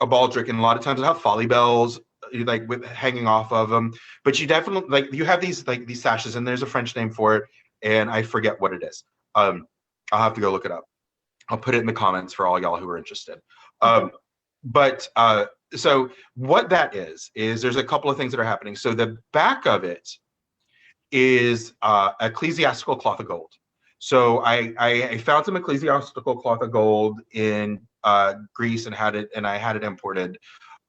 baldric, and a lot of times they have folly bells like with hanging off of them. But you definitely like you have these like these sashes, and there's a French name for it, and I forget what it is. I'll have to go look it up. I'll put it in the comments for all y'all who are interested. But so what that is there's a couple of things that are happening. So the back of it is ecclesiastical cloth of gold. So I found some ecclesiastical cloth of gold in Greece and I had it imported.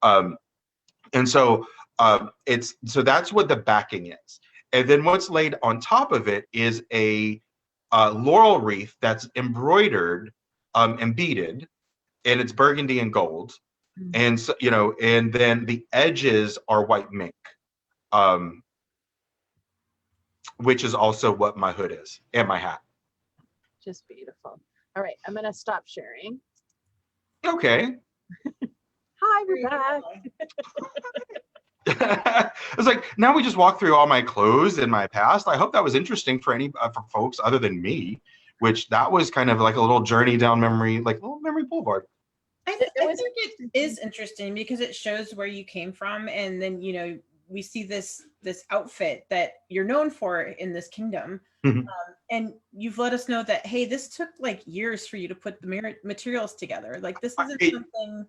And so so that's what the backing is. And then what's laid on top of it is a laurel wreath that's embroidered and beaded, and it's burgundy and gold. And so, you know, and then the edges are white mink, which is also what my hood is and my hat. Just beautiful. All right, I'm gonna stop sharing. Okay. Hi, we're back. It's like now we just walked through all my clothes in my past. I hope that was interesting for for folks other than me, which that was kind of like a little journey down memory boulevard. I think it is interesting because it shows where you came from, and then you know we see this outfit that you're known for in this kingdom, and you've let us know that hey, this took like years for you to put the materials together. Like this isn't something,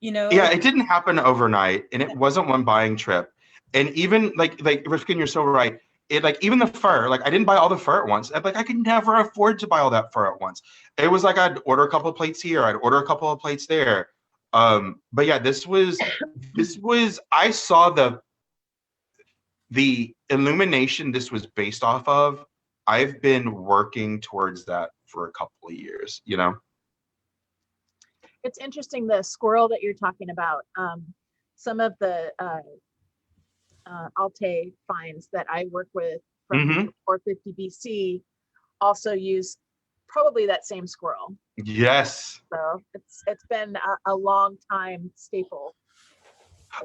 you know. Yeah, it didn't happen overnight, and it wasn't one buying trip. And even like Rifkin, you're so right. It like even the fur, like I didn't buy all the fur at once. Like I could never afford to buy all that fur at once. It was like I'd order a couple of plates here, I'd order a couple of plates there. But yeah, this was I saw the illumination this was based off of. I've been working towards that for a couple of years, you know. It's interesting, the squirrel that you're talking about. Some of the Alte finds that I work with from 450 BC also use probably that same squirrel. Yes. So it's been a long time staple.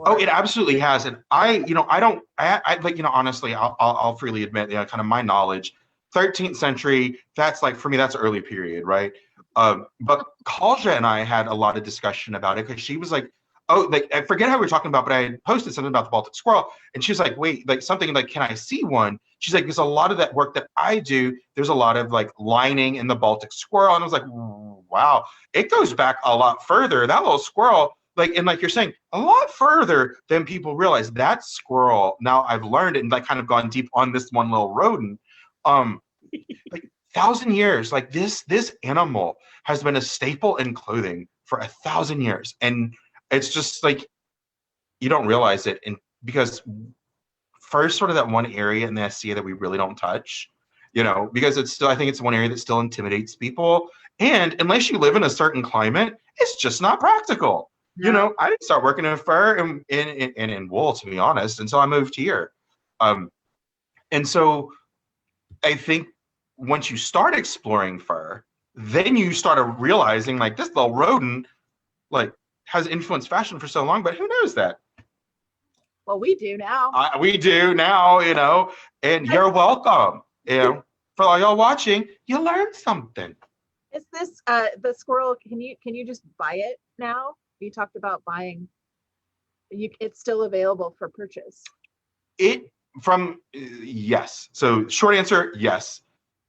Oh, it absolutely has. And I like, you know, honestly, I'll freely admit, you know, kind of my knowledge, 13th century, that's like, for me, that's early period, right? But Kalja and I had a lot of discussion about it because she was like, oh, like, I forget how we were talking about, but I had posted something about the Baltic squirrel. And she was like, wait, like something like, can I see one? She's like, there's a lot of that work that I do. There's a lot of like lining in the Baltic squirrel. And I was like, wow, it goes back a lot further. That little squirrel, like, and like you're saying, a lot further than people realize. That squirrel, now I've learned it and like kind of gone deep on this one little rodent. Like 1,000 years, like this animal has been a staple in clothing for 1,000 years. And it's just like, you don't realize it. And because first sort of that one area in the SCA that we really don't touch, you know, because it's still, I think it's one area that still intimidates people. And unless you live in a certain climate, it's just not practical. You know, I didn't start working in fur and in wool, to be honest, until I moved here. And so I think once you start exploring fur, then you start realizing like this little rodent like has influenced fashion for so long, but who knows that? Well, we do now. We do now, you know, and you're welcome. You know, for all y'all watching, you learned something. Is this the squirrel? Can you just buy it now? You talked about buying. It's still available for purchase. Yes. So short answer, yes.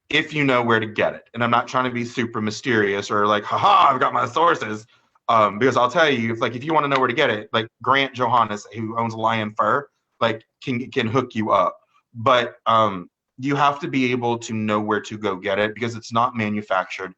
If you know where to get it. And I'm not trying to be super mysterious or like, haha, I've got my sources. Because I'll tell you, if you want to know where to get it, like Grant Johannes, who owns Lion Fur, like can hook you up. But you have to be able to know where to go get it because it's not manufactured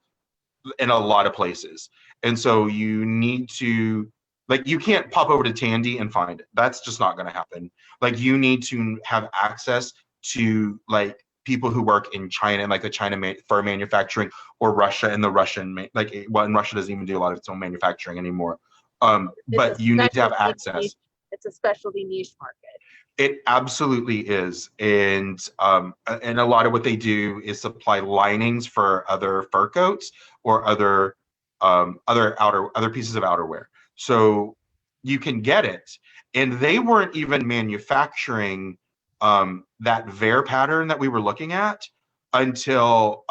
in a lot of places. And so you need to, like, you can't pop over to Tandy and find it. That's just not going to happen. Like, you need to have access to like people who work in China and like the China fur manufacturing, or Russia and the Russian, and Russia doesn't even do a lot of its own manufacturing anymore. But you need to have access. It's a specialty niche market. It absolutely is. And a lot of what they do is supply linings for other fur coats or other pieces of outerwear. So you can get it. And they weren't even manufacturing that Vair pattern that we were looking at until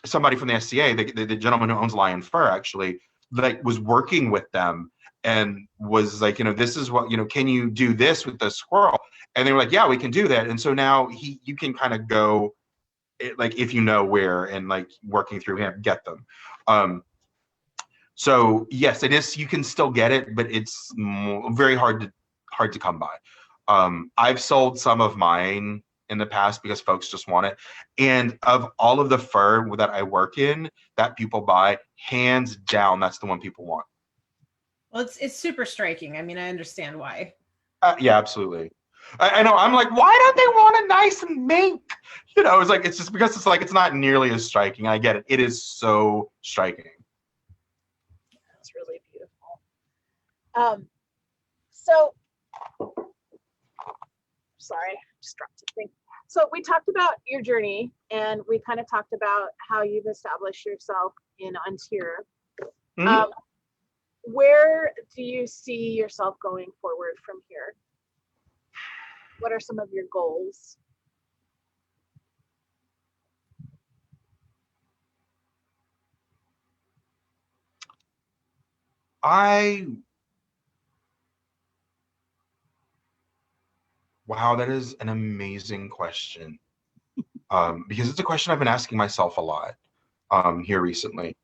somebody from the SCA, the gentleman who owns Lion Fur, actually, like was working with them and was like, this is what, can you do this with the squirrel? And they were like, yeah, we can do that. And so now you can kind of go, like, if you know where, and like working through him, get them. So yes, it is, you can still get it, but it's very hard to come by. I've sold some of mine in the past because folks just want it. And of all of the fur that I work in that people buy, hands down, that's the one people want. Well, it's super striking. I mean, I understand why. Yeah, absolutely. I know. I'm like, why don't they want a nice mink? It's like, it's just because it's like, it's not nearly as striking. I get it. It is so striking. It's really beautiful. So, sorry, I just dropped something. So we talked about your journey, and we kind of talked about how you've established yourself in Ansteorra. Mm-hmm. Where do you see yourself going forward from here? What are some of your goals? Wow, that is an amazing question. Because it's a question I've been asking myself a lot here recently.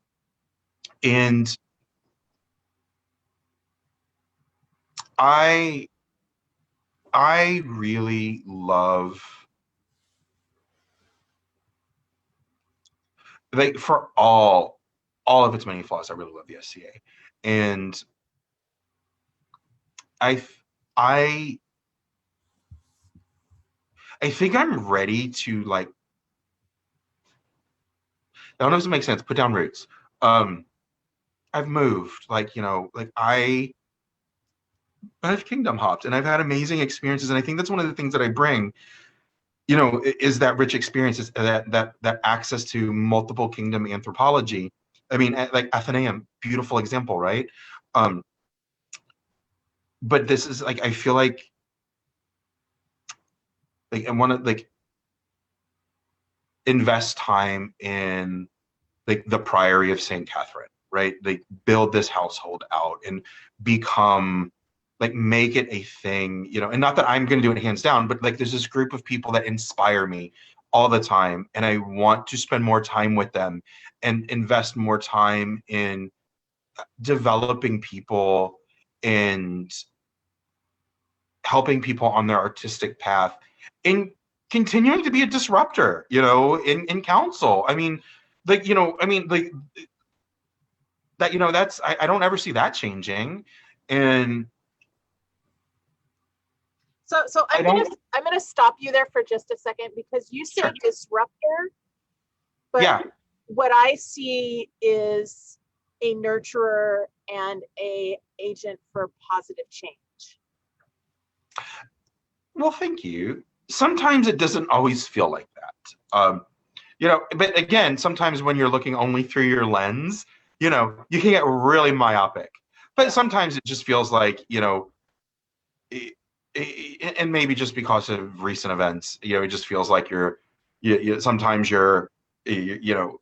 And I really love, like, for all of its many flaws, I really love the SCA. And I think I'm ready to, like, I don't know if this makes sense, put down roots. I've moved, like, I've kingdom hopped, and I've had amazing experiences, and I think that's one of the things that I bring, is that rich experiences, that access to multiple kingdom anthropology. I mean, like Athenaeum, beautiful example, right? But this is like, I feel like I want to, like, invest time in, like, the Priory of St. Catherine, right? Like, build this household out and become, like, make it a thing, and not that I'm going to do it hands down, but like, there's this group of people that inspire me all the time, and I want to spend more time with them and invest more time in developing people and helping people on their artistic path, and continuing to be a disruptor, in council. I mean, like, like that, that's, I don't ever see that changing. And so I'm gonna stop you there for just a second, because you say disruptor, but yeah, what I see is a nurturer and a agent for positive change. Well, thank you. Sometimes it doesn't always feel like that. But again, sometimes when you're looking only through your lens, you can get really myopic. But sometimes it just feels like, and maybe just because of recent events, it just feels like sometimes you're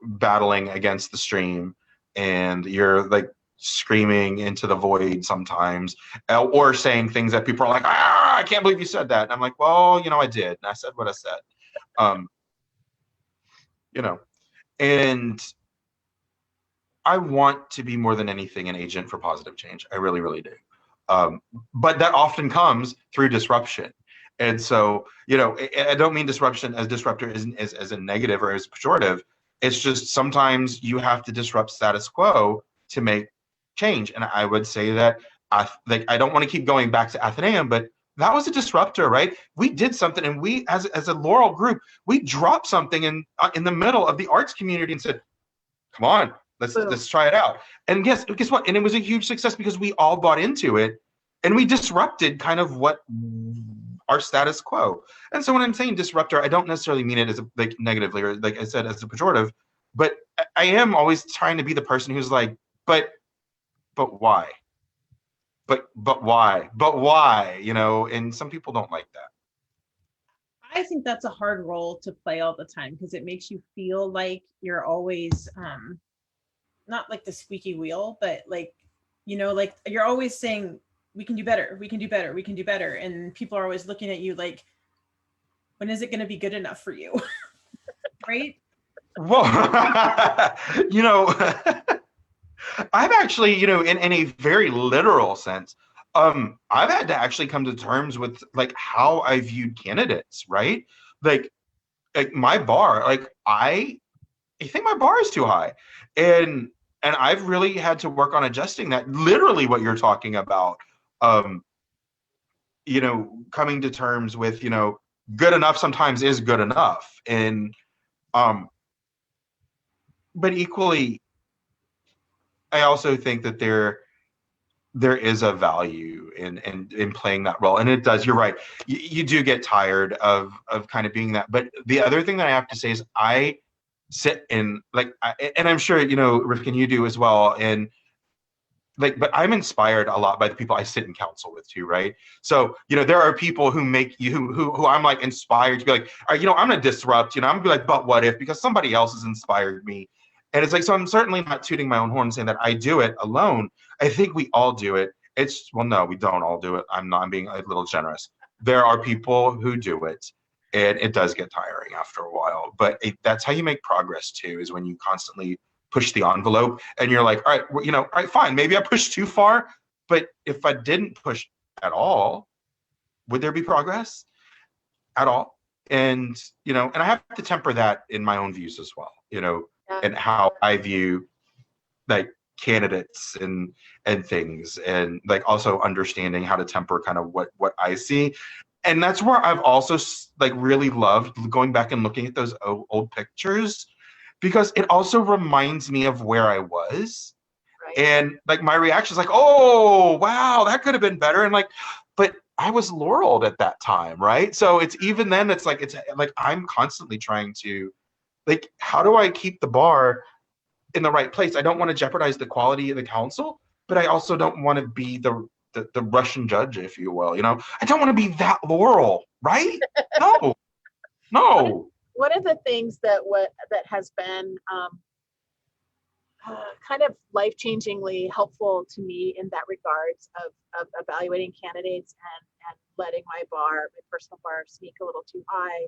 battling against the stream, and you're like screaming into the void sometimes, or saying things that people are like, I can't believe you said that. And I'm like, well, I did, and I said what I said. And I want to be, more than anything, an agent for positive change. I really, really do. But that often comes through disruption. And so, I don't mean disruption as disruptor as a negative or as pejorative. It's just sometimes you have to disrupt status quo to make change. And I would say that, I don't want to keep going back to Athenaeum, but that was a disruptor, right? We did something, and we, as a Laurel group, we dropped something in the middle of the arts community and said, come on, let's try it out. And guess what? And it was a huge success because we all bought into it, and we disrupted kind of what our status quo. And so when I'm saying disruptor, I don't necessarily mean it as like negatively, or like I said, as a pejorative, but I am always trying to be the person who's like, but why? But why? And some people don't like that. I think that's a hard role to play all the time, because it makes you feel like you're always not like the squeaky wheel, but like, you know, like you're always saying, we can do better, we can do better, we can do better. And people are always looking at you like, when is it going to be good enough for you? Right? Well, you know, I've actually, you know, in a very literal sense, I've had to actually come to terms with like how I viewed candidates, right? Like my bar, like I think my bar is too high. And I've really had to work on adjusting that. Literally what you're talking about. You know, coming to terms with, you know, good enough sometimes is good enough. And but equally, I also think that there is a value in playing that role. And it does, you're right. You do get tired of kind of being that. But the other thing that I have to say is I sit in like, and I'm sure, you know, Rifkin, you do as well. And like, but I'm inspired a lot by the people I sit in council with too, right? So, you know, there are people who make you, who I'm like inspired to be like, all right, you know, I'm gonna disrupt, you know, I'm gonna be like, but what if, because somebody else has inspired me. And it's like, so I'm certainly not tooting my own horn saying that I do it alone. I think we all do it. It's, well, no, we don't all do it. I'm being a little generous. There are people who do it, and it does get tiring after a while, but that's how you make progress too, is when you constantly push the envelope and you're like, all right, well, you know, all right, fine, maybe I pushed too far, but if I didn't push at all, would there be progress at all? And, you know, and I have to temper that in my own views as well, you know, and how I view like candidates and things, and like also understanding how to temper kind of what I see. And that's where I've also like really loved going back and looking at those old pictures, because it also reminds me of where I was. Right. And like my reaction is like, oh, wow, that could have been better. And like, but I was laureled at that time, right? So it's even then, it's like I'm constantly trying to, like, how do I keep the bar in the right place? I don't want to jeopardize the quality of the council, but I also don't want to be the Russian judge, if you will. You know, I don't want to be that Laurel, right? No. One of the things that has been kind of life-changingly helpful to me in that regards of evaluating candidates and letting my personal bar sneak a little too high,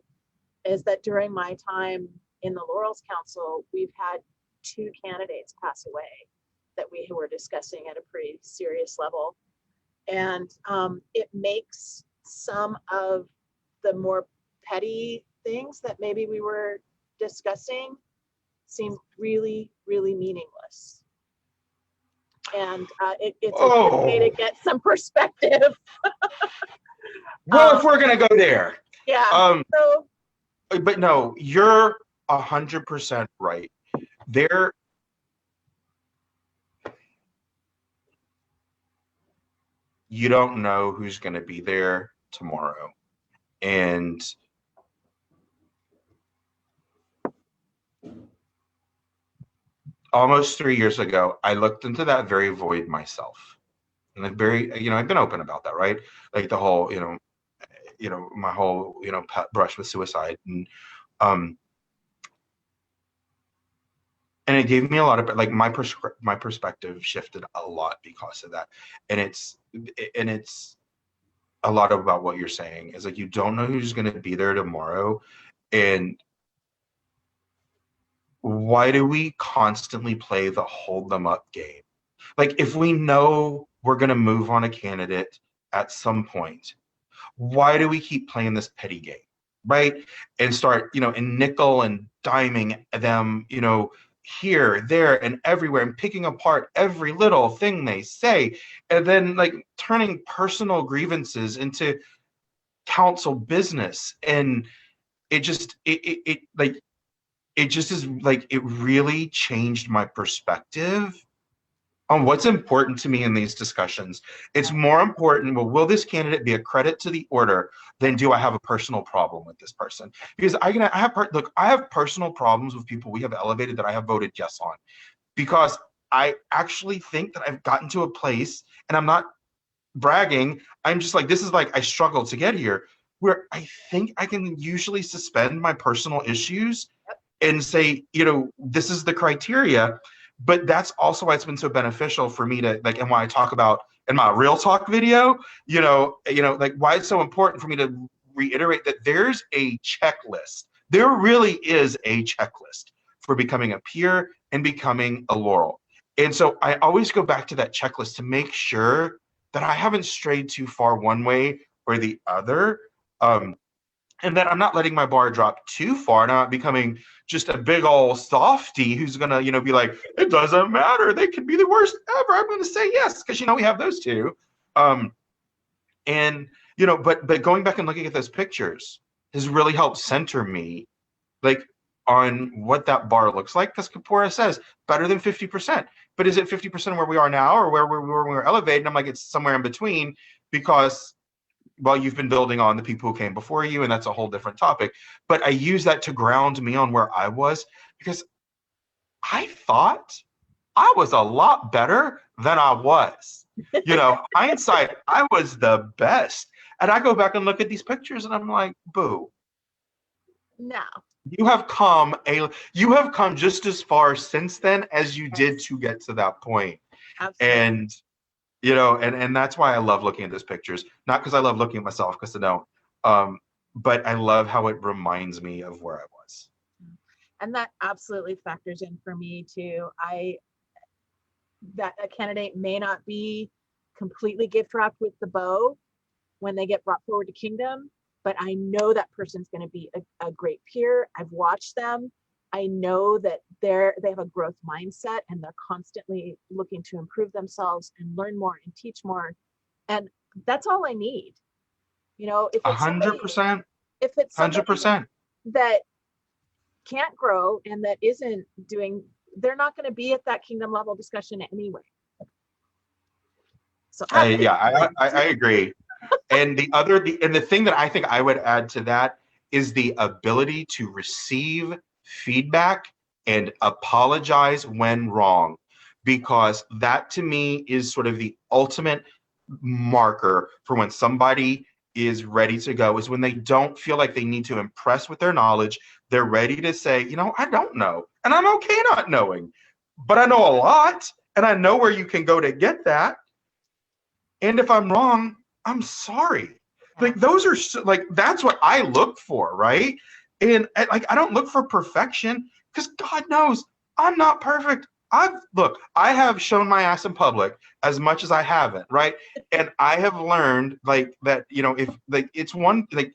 is that during my time in the Laurels Council, we've had 2 candidates pass away that we were discussing at a pretty serious level. And it makes some of the more petty things that maybe we were discussing seem really, really meaningless. And it's a good way to get some perspective. Well, if we're gonna go there. Yeah. But no, you're 100% right. You don't know who's going to be there tomorrow. And almost 3 years ago, I looked into that very void myself. And I've been open about that, right? Like the whole, my whole, brush with suicide. And it gave me a lot of, like, my perspective shifted a lot because of that. And it's a lot about what you're saying is like, you don't know who's going to be there tomorrow. And why do we constantly play the hold them up game? Like, if we know we're going to move on a candidate at some point, why do we keep playing this petty game, right? And start, and nickel and diming them, here, there, and everywhere, and picking apart every little thing they say, and then like turning personal grievances into council business. And it just really changed my perspective on what's important to me in these discussions. It's more important, well, will this candidate be a credit to the order than do I have a personal problem with this person? Because I have personal problems with people we have elevated that I have voted yes on, because I actually think that I've gotten to a place, and I'm not bragging, I'm just like, this is like, I struggled to get here, where I think I can usually suspend my personal issues and say, you know, this is the criteria. But that's also why it's been so beneficial for me to like, and why I talk about in my real talk video, you know, like why it's so important for me to reiterate that there's a checklist. There really is a checklist for becoming a peer and becoming a Laurel. And so I always go back to that checklist to make sure that I haven't strayed too far one way or the other. And that I'm not letting my bar drop too far, not becoming just a big old softy who's gonna, you know, be like, it doesn't matter, they could be the worst ever, I'm gonna say yes, because you know we have those two. And you know, but going back and looking at those pictures has really helped center me, like on what that bar looks like, because Kapora says better than 50%. But is it 50% where we are now, or where we were elevated? And I'm like, it's somewhere in between, because well, you've been building on the people who came before you, and that's a whole different topic. But I use that to ground me on where I was, because I thought I was a lot better than I was. You know, hindsight, I was the best. And I go back and look at these pictures and I'm like, boo. No. You have come just as far since then as you did to get to that point. Absolutely. And you know, and that's why I love looking at those pictures. Not because I love looking at myself, because I don't. But I love how it reminds me of where I was. And that absolutely factors in for me too. That a candidate may not be completely gift wrapped with the bow when they get brought forward to kingdom, but I know that person's going to be a great peer. I've watched them. I know that they have a growth mindset, and they're constantly looking to improve themselves and learn more and teach more. And that's all I need. You know, if it's 100%, if it's 100% that can't grow and that isn't doing, they're not going to be at that kingdom level discussion anyway. So I agree. And the thing that I think I would add to that is the ability to receive feedback and apologize when wrong, because that to me is sort of the ultimate marker for when somebody is ready to go, is when they don't feel like they need to impress with their knowledge. They're ready to say, you know, I don't know, and I'm okay not knowing, but I know a lot, and I know where you can go to get that. And if I'm wrong, I'm sorry. Like those are like, that's what I look for, right? And like, I don't look for perfection, because God knows I'm not perfect. I have shown my ass in public as much as I haven't, right? And I have learned like that, you know, if like it's one, like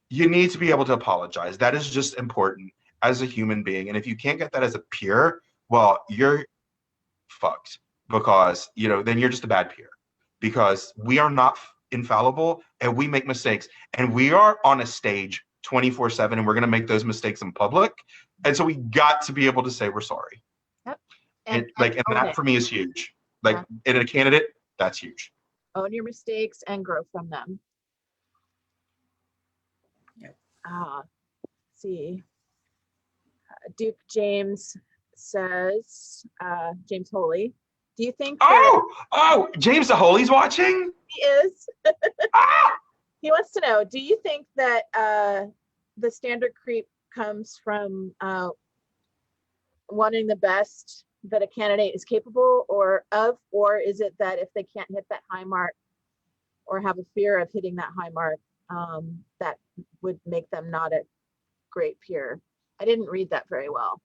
you need to be able to apologize. That is just important as a human being. And if you can't get that as a peer, well, you're fucked, because, you know, then you're just a bad peer, because we are not infallible and we make mistakes, and we are on a stage 24/7, and we're going to make those mistakes in public. And so we got to be able to say we're sorry. Yep. And that for me is huge. Like in a candidate, that's huge. Own your mistakes and grow from them. Yep. See. Duke James says, James Holy, do you think James the Holy's watching? He is. He wants to know, do you think that the standard creep comes from wanting the best that a candidate is capable or is it that if they can't hit that high mark or have a fear of hitting that high mark, that would make them not a great peer? I didn't read that very well,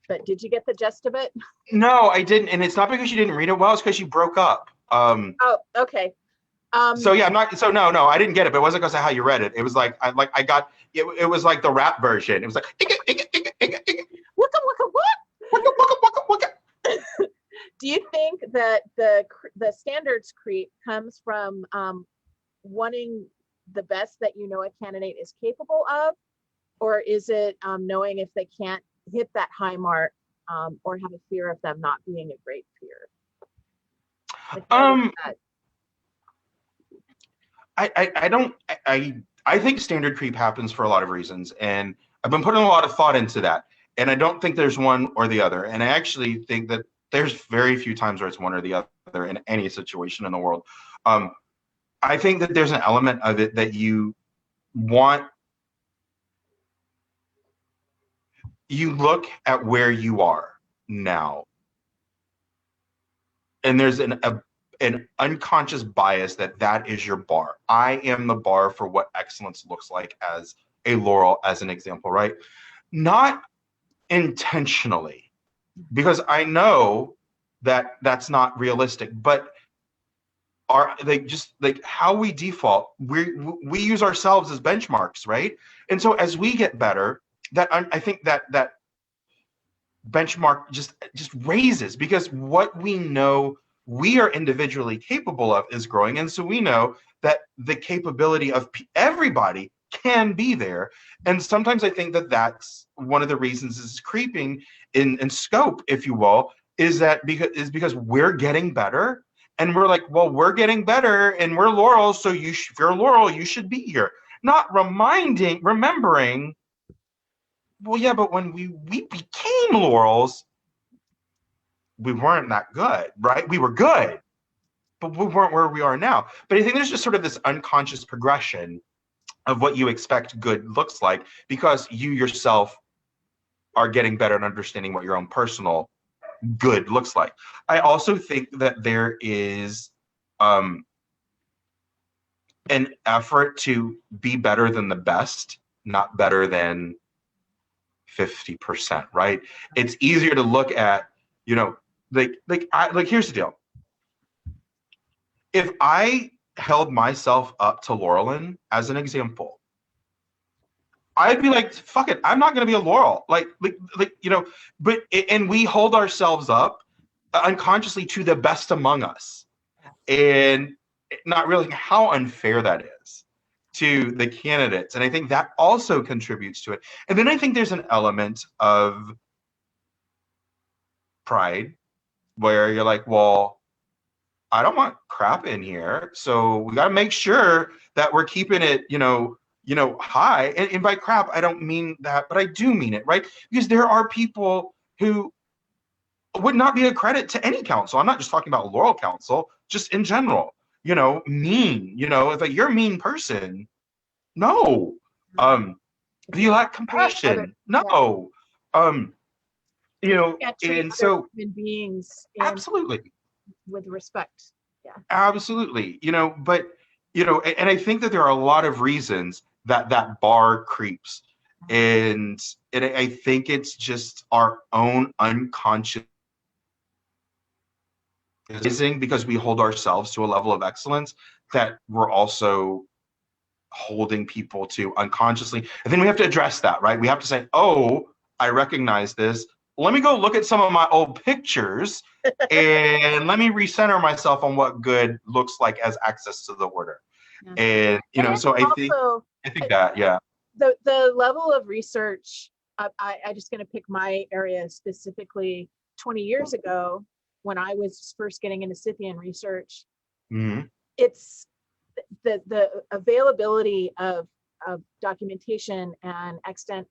but did you get the gist of it? No, I didn't. And it's not because you didn't read it well, it's because you broke up. Oh, okay. So yeah, no, I didn't get it, but it wasn't because of how you read it. It was like, I got, it was like the rap version. It was like, waka, waka, what? Do you think that the standards creep comes from wanting the best that you know a candidate is capable of, or is it knowing if they can't hit that high mark or have a fear of them not being a great peer? I think standard creep happens for a lot of reasons, and I've been putting a lot of thought into that, and I don't think there's one or the other, and I actually think that there's very few times where it's one or the other in any situation in the world. I think that there's an element of it that you look at where you are now, and there's an unconscious bias that is your bar. I am the bar for what excellence looks like as a Laurel, as an example, right? Not intentionally, because I know that that's not realistic, but how we default, we use ourselves as benchmarks, right? And so as we get better, I think that benchmark just raises, because what we know we are individually capable of is growing, and so we know that the capability of everybody can be there. And sometimes I think that that's one of the reasons this is creeping in scope, if you will, is because we're getting better, and we're like, well, we're getting better and we're Laurels, so if you're a Laurel, you should be here. Not remembering, well, yeah, but when we became Laurels, we weren't that good, right? We were good, but we weren't where we are now. But I think there's just sort of this unconscious progression of what you expect good looks like, because you yourself are getting better at understanding what your own personal good looks like. I also think that there is an effort to be better than the best, not better than 50%, right? It's easier to look at, here's the deal. If I held myself up to Laurelin as an example, I'd be like, fuck it, I'm not going to be a Laurel. And we hold ourselves up unconsciously to the best among us, and not realizing how unfair that is to the candidates. And I think that also contributes to it. And then I think there's an element of pride where you're like, well, I don't want crap in here, so we got to make sure that we're keeping it, high. And by crap, I don't mean that, but I do mean it, right? Because there are people who would not be a credit to any council. I'm not just talking about Laurel Council, just in general. Mean. If you're a mean person, no. Do you lack compassion? No. And so human beings absolutely with respect. Yeah. Absolutely. But and I think that there are a lot of reasons that bar creeps. And I think it's just our own unconscious, because we hold ourselves to a level of excellence that we're also holding people to unconsciously. And then we have to address that, right? We have to say, oh, I recognize this. Let me go look at some of my old pictures and let me recenter myself on what good looks like as access to the order. And so I think that, yeah. The level of research, I just going to pick my area specifically. 20 years ago, when I was first getting into Scythian research, it's the availability of documentation and extant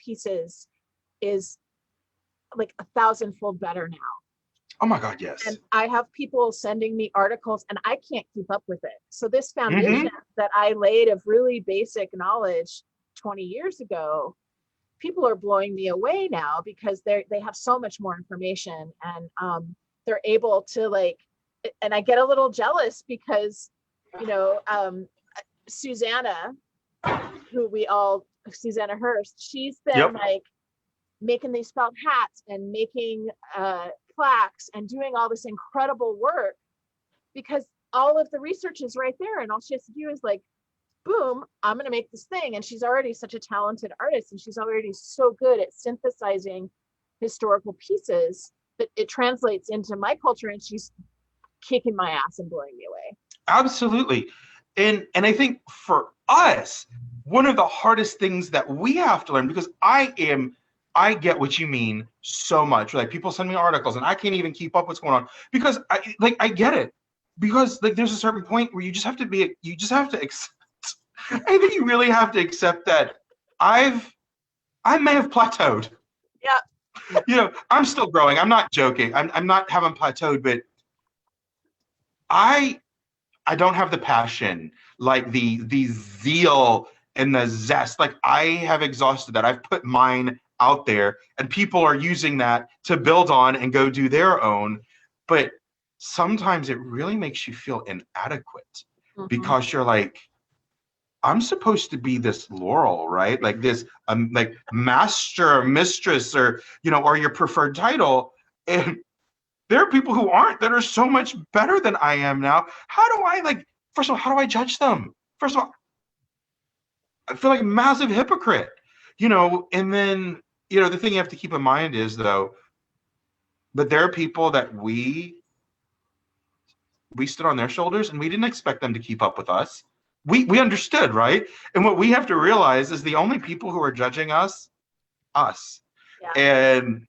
pieces is like 1,000-fold better now. Oh my God, yes. And I have people sending me articles and I can't keep up with it. So this foundation that I laid of really basic knowledge 20 years ago, people are blowing me away now because they have so much more information, and they're able to and I get a little jealous because, Susanna Hurst, she's been making these felt hats and making plaques and doing all this incredible work because all of the research is right there, and all she has to do is boom, I'm going to make this thing. And she's already such a talented artist, and she's already so good at synthesizing historical pieces that it translates into my culture, and she's kicking my ass and blowing me away. Absolutely. And I think for us, one of the hardest things that we have to learn, because I get what you mean so much. Like, people send me articles and I can't even keep up what's going on, because I get it. Because there's a certain point where you just have to accept. I think you really have to accept that I may have plateaued. Yeah. I'm still growing. I'm not joking. I'm not having plateaued, but I don't have the passion, like the zeal and the zest. Like I have exhausted that. I've put mine out there and people are using that to build on and go do their own. But sometimes it really makes you feel inadequate because you're like, I'm supposed to be this Laurel, right? Like this, like master or mistress or, or your preferred title. And there are people who aren't, that are so much better than I am now. How do I first of all, how do I judge them? First of all, I feel like a massive hypocrite, and then, the thing you have to keep in mind is though, but there are people that we stood on their shoulders and we didn't expect them to keep up with us. We understood, right? And what we have to realize is the only people who are judging us. Yeah. And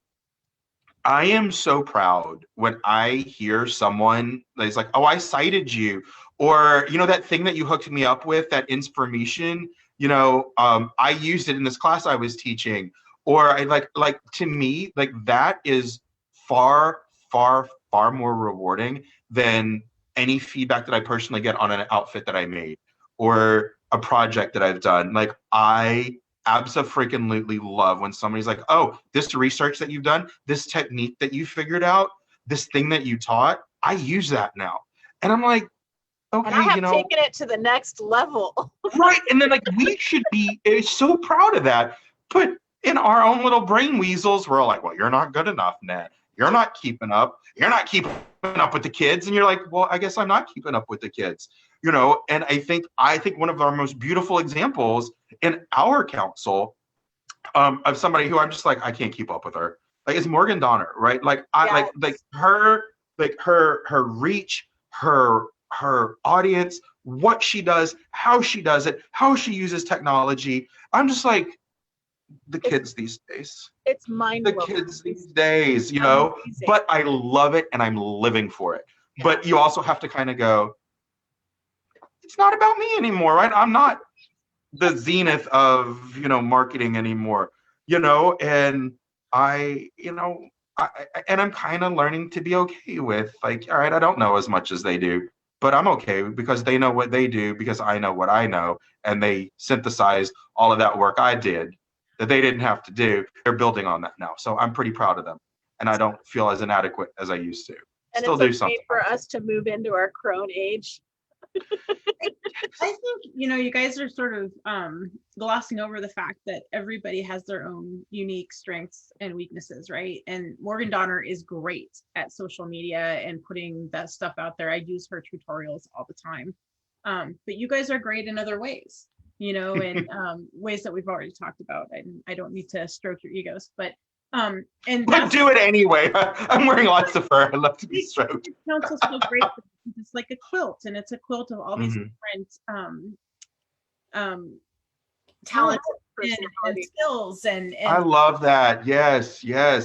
I am so proud when I hear someone that's like, oh, I cited you, or, that thing that you hooked me up with, that information, I used it in this class I was teaching, or I like to me, like that is far, far, far more rewarding than any feedback that I personally get on an outfit that I made or a project that I've done. Like I abso-freaking-lutely love when somebody's like, oh, this research that you've done, this technique that you figured out, this thing that you taught, I use that now. And I'm like, okay, and I have taken it to the next level. Right. And then we should be so proud of that. But in our own little brain weasels, we're all like, well, you're not good enough, Nat. You're not keeping up. You're not keeping up with the kids. And you're like, well, I guess I'm not keeping up with the kids. And I think one of our most beautiful examples in our council of somebody who I'm just like, I can't keep up with her. Like it's Morgan Donner, right? Like I like her reach, her audience, what she does, how she does it, how she uses technology. I'm just like, the kids these days. It's mind-blowing. The kids these days, but I love it and I'm living for it. Yeah. But you also have to kind of go, it's not about me anymore, right? I'm not the zenith of, marketing anymore, and I'm kind of learning to be okay with like, all right, I don't know as much as they do, but I'm okay because they know what they do because I know what I know. And they synthesize all of that work I did that they didn't have to do. They're building on that now. So I'm pretty proud of them. And I don't feel as inadequate as I used to. And still it's okay for us to move into our crone age. I think, you guys are sort of glossing over the fact that everybody has their own unique strengths and weaknesses, right? And Morgan Donner is great at social media and putting that stuff out there. I use her tutorials all the time. But you guys are great in other ways, in ways that we've already talked about. And I don't need to stroke your egos, but do it anyway. I'm wearing lots of fur. I love to be stroked. Council's so great. It's like a quilt, and it's a quilt of all these different talents and skills, and I love that. Yes. Yeah.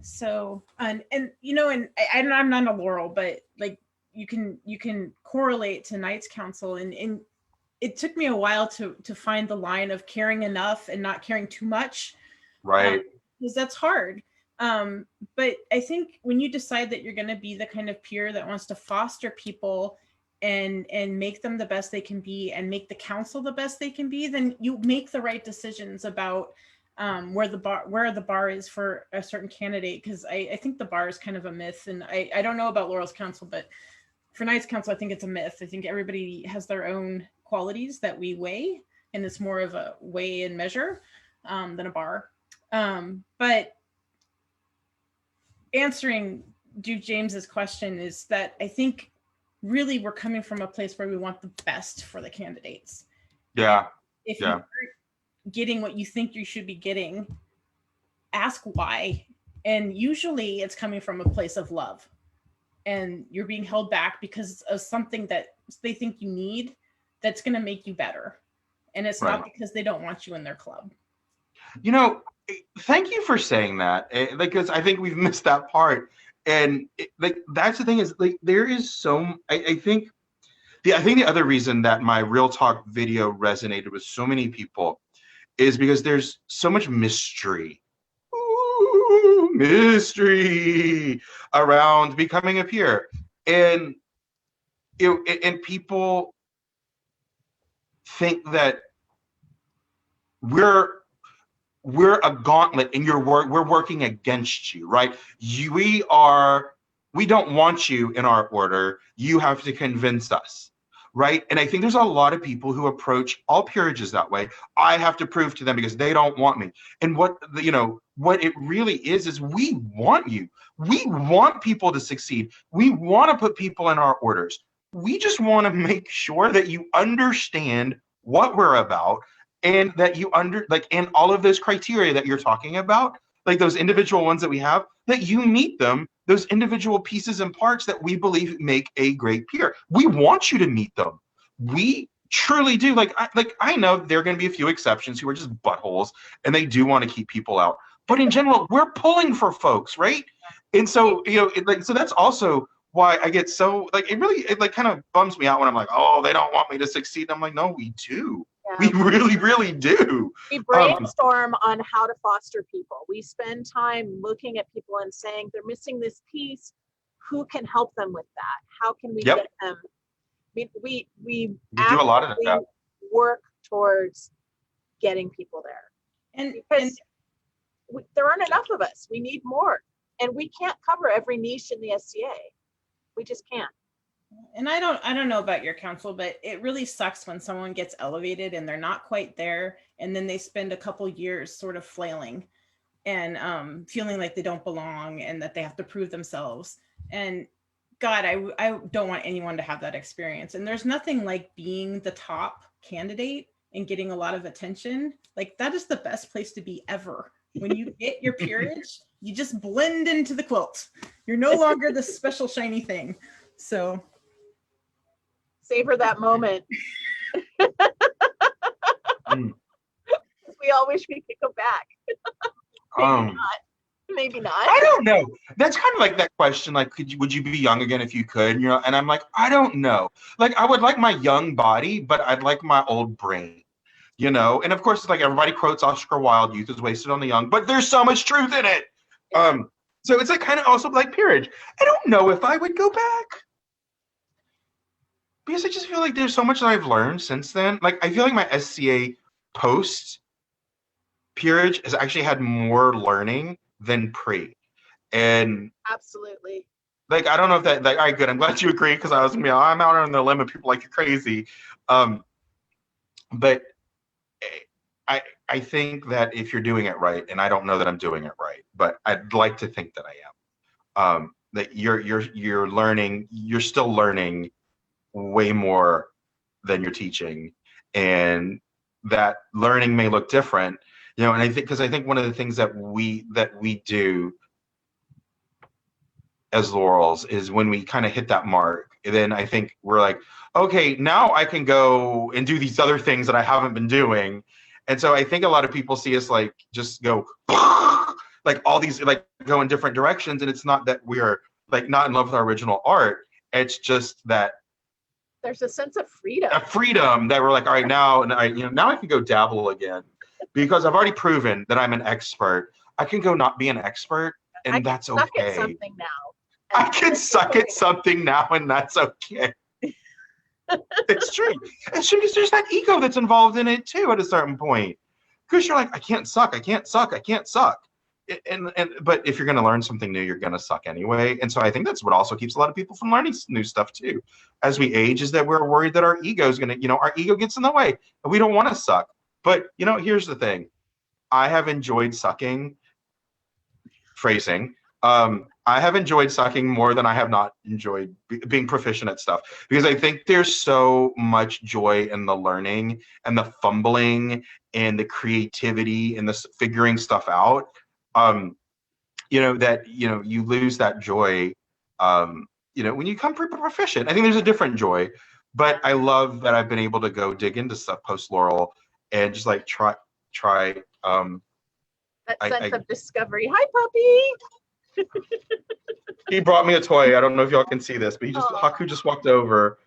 So and I'm not a Laurel, but like you can correlate to Knights Council, and it took me a while to find the line of caring enough and not caring too much, right? Because that's hard. But I think when you decide that you're going to be the kind of peer that wants to foster people and make them the best they can be and make the council the best they can be, then you make the right decisions about where the bar is for a certain candidate. Because I think the bar is kind of a myth, and I don't know about Laurel's Council, but for Knights Council, I think it's a myth. I think everybody has their own qualities that we weigh, and it's more of a weigh and measure than a bar. But answering Duke James's question is that I think really we're coming from a place where we want the best for the candidates. Yeah. If you aren't getting what you think you should be getting, ask why. And usually it's coming from a place of love. And you're being held back because of something that they think you need that's going to make you better. And it's not because they don't want you in their club. Thank you for saying that, because I think we've missed that part. And that's the thing is there is so I think the other reason that my Real Talk video resonated with so many people is because there's so much mystery around becoming a peer. And and people think that we're a gauntlet and we're working against you, right? We don't want you in our order. You have to convince us, right? And I think there's a lot of people who approach all peerages that way. I have to prove to them because they don't want me. And what it really is we want you. We want people to succeed. We want to put people in our orders. We just want to make sure that you understand what we're about, and that you and all of those criteria that you're talking about, like those individual ones that we have, that you meet them, those individual pieces and parts that we believe make a great peer. We want you to meet them. We truly do. I know there are going to be a few exceptions who are just buttholes and they do want to keep people out. But in general, we're pulling for folks, right? And so, so that's also why I get so it kind of bums me out when I'm like, oh, they don't want me to succeed. I'm like, no, we do. Yeah. We really, really do. We brainstorm on how to foster people. We spend time looking at people and saying they're missing this piece. Who can help them with that? How can we get them? We do a lot of that. Work towards getting people there. And because there aren't enough of us. We need more. And we can't cover every niche in the SCA. We just can't. And I don't know about your council, but it really sucks when someone gets elevated and they're not quite there, and then they spend a couple years sort of flailing and feeling like they don't belong and that they have to prove themselves. And God, I don't want anyone to have that experience. And there's nothing like being the top candidate and getting a lot of attention. Like, that is the best place to be ever. When you get your peerage, you just blend into the quilt. You're no longer the special shiny thing. So savor that moment. We all wish we could go back. Maybe not. I don't know. That's kind of like that question, like, would you be young again if you could? And I'm like, I don't know. Like, I would like my young body, but I'd like my old brain. And of course, it's like everybody quotes Oscar Wilde, youth is wasted on the young, but there's so much truth in it. So it's like kind of also like peerage. I don't know if I would go back, because I just feel like there's so much that I've learned since then. Like, I feel like my SCA post peerage has actually had more learning than pre. And absolutely. Like, I don't know if that, like, all right, good. I'm glad you agree, because I was gonna be, I'm out on the limb of people like you're crazy. But I think that if you're doing it right, and I don't know that I'm doing it right, but I'd like to think that I am, that you're learning, you're still learning way more than you're teaching, and that learning may look different, and I think one of the things that we do as Laurels is when we kind of hit that mark, then I think we're like, okay, now I can go and do these other things that I haven't been doing. And so I think a lot of people see us like just go like all these, like, go in different directions, and it's not that we're like not in love with our original art. It's just that there's a sense of freedom. A freedom that we're like, all right, now I can go dabble again, because I've already proven that I'm an expert. I can go not be an expert, and that's okay. I can suck at something now. I can suck at something now, and that's okay. It's true. It's true, because there's that ego that's involved in it too at a certain point. Because you're like, I can't suck. But if you're going to learn something new, you're going to suck anyway. And so I think that's what also keeps a lot of people from learning new stuff too. As we age, is that we're worried that our ego is going to, our ego gets in the way, and we don't want to suck. But here's the thing. I have enjoyed sucking. Phrasing. I have enjoyed sucking more than I have not enjoyed being proficient at stuff, because I think there's so much joy in the learning and the fumbling and the creativity and the figuring stuff out. That you lose that joy. When you come proficient, I think there's a different joy. But I love that I've been able to go dig into stuff post Laurel and just like try. That sense of discovery. Hi, puppy. He brought me a toy. I don't know if y'all can see this, but Haku just walked over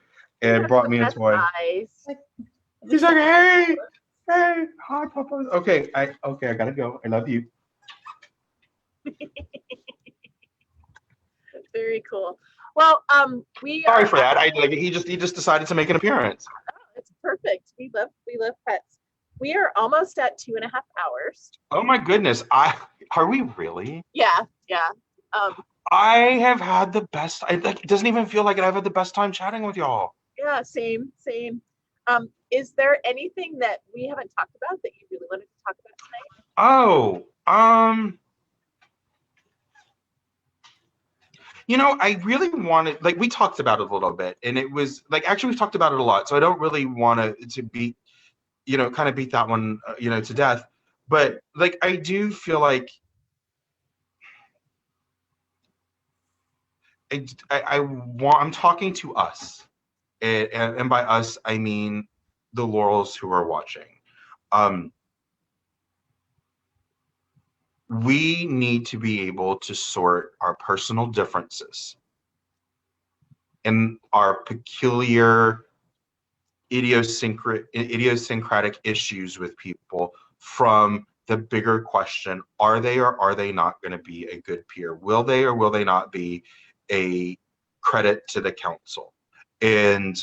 and brought me a toy. Eyes. He's like, hey, hi, Papa. Okay, I gotta go. I love you. Very cool. Well, we Sorry are. for that. He just decided to make an appearance. Oh, it's perfect. We love pets. We are almost at 2.5 hours. Oh my goodness. Are we really? Yeah. I have had the best. It doesn't even feel like it. I've had the best time chatting with y'all. Yeah, same. Is there anything that we haven't talked about that you really wanted to talk about tonight? Oh, I really wanted, like, we talked about it a little bit, and it was like, actually, we've talked about it a lot, so I don't really want to beat, kind of beat that one, to death. But like, I do feel like I'm talking to us, and by us, I mean the Laurels who are watching. We need to be able to sort our personal differences and our peculiar idiosyncratic issues with people from the bigger question: are they or are they not going to be a good peer? Will they or will they not be a credit to the council? And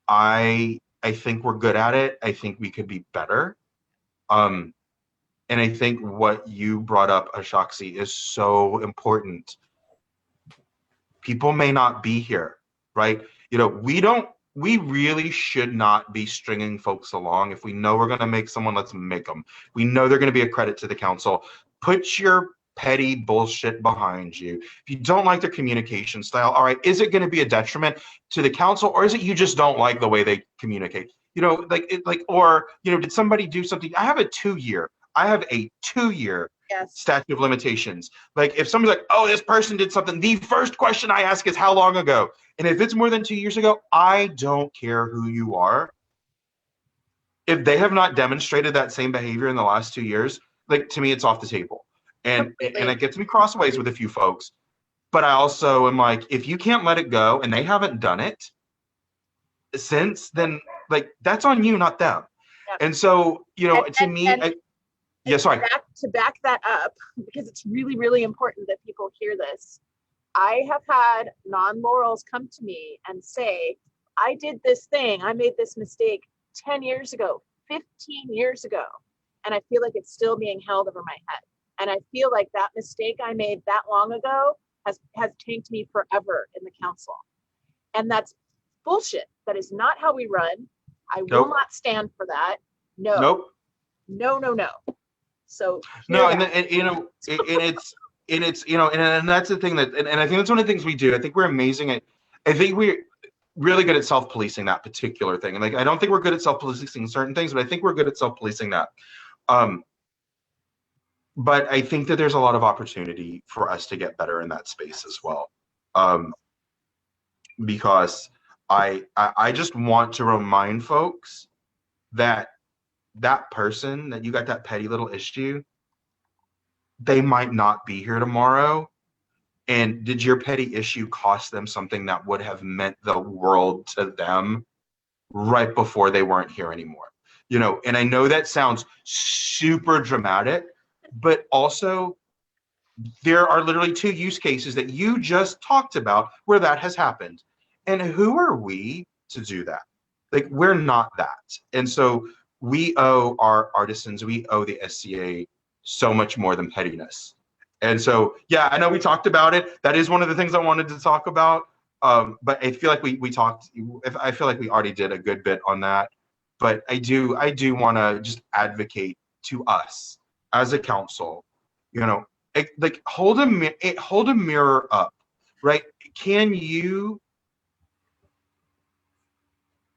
I think we're good at it. I think we could be better. And I think what you brought up, Ashaksi, is so important. People may not be here, right? We really should not be stringing folks along. If we know we're going to make someone, let's make them. We know they're going to be a credit to the council. Put your petty bullshit behind you. If you don't like their communication style, all right, is it going to be a detriment to the council, or is it you just don't like the way they communicate? Did somebody do something? I have a 2-year Yes. statute of limitations. Like, if somebody's like, oh, this person did something, the first question I ask is how long ago? And if it's more than 2 years ago, I don't care who you are. If they have not demonstrated that same behavior in the last 2 years, like, to me, it's off the table. And it gets me crossways with a few folks. But I also am like, if you can't let it go and they haven't done it since, then, like, that's on you, not them. Yep. And so, sorry. To back that up, because it's really, really important that people hear this. I have had non-Laurels come to me and say, I did this thing, I made this mistake 10 years ago, 15 years ago, and I feel like it's still being held over my head. And I feel like that mistake I made that long ago has tanked me forever in the council. And that's bullshit. That is not how we run. I will not stand for that. No. Nope. No. So and that's the thing that, and I think that's one of the things we do. I think we're amazing at, I think we're really good at self-policing that particular thing. And like, I don't think we're good at self-policing certain things, but I think we're good at self-policing that. But I think that there's a lot of opportunity for us to get better in that space as well. Because I just want to remind folks that person that you got that petty little issue, they might not be here tomorrow. And did your petty issue cost them something that would have meant the world to them right before they weren't here anymore? And I know that sounds super dramatic, but also there are literally 2 use cases that you just talked about where that has happened. And who are we to do that? Like, we're not that. And so we owe our artisans, we owe the SCA so much more than pettiness. And so, yeah, I know we talked about it. That is one of the things I wanted to talk about. But I feel like we talked, I feel like we already did a good bit on that. But I do want to just advocate to us as a council, like, hold a mirror up, right?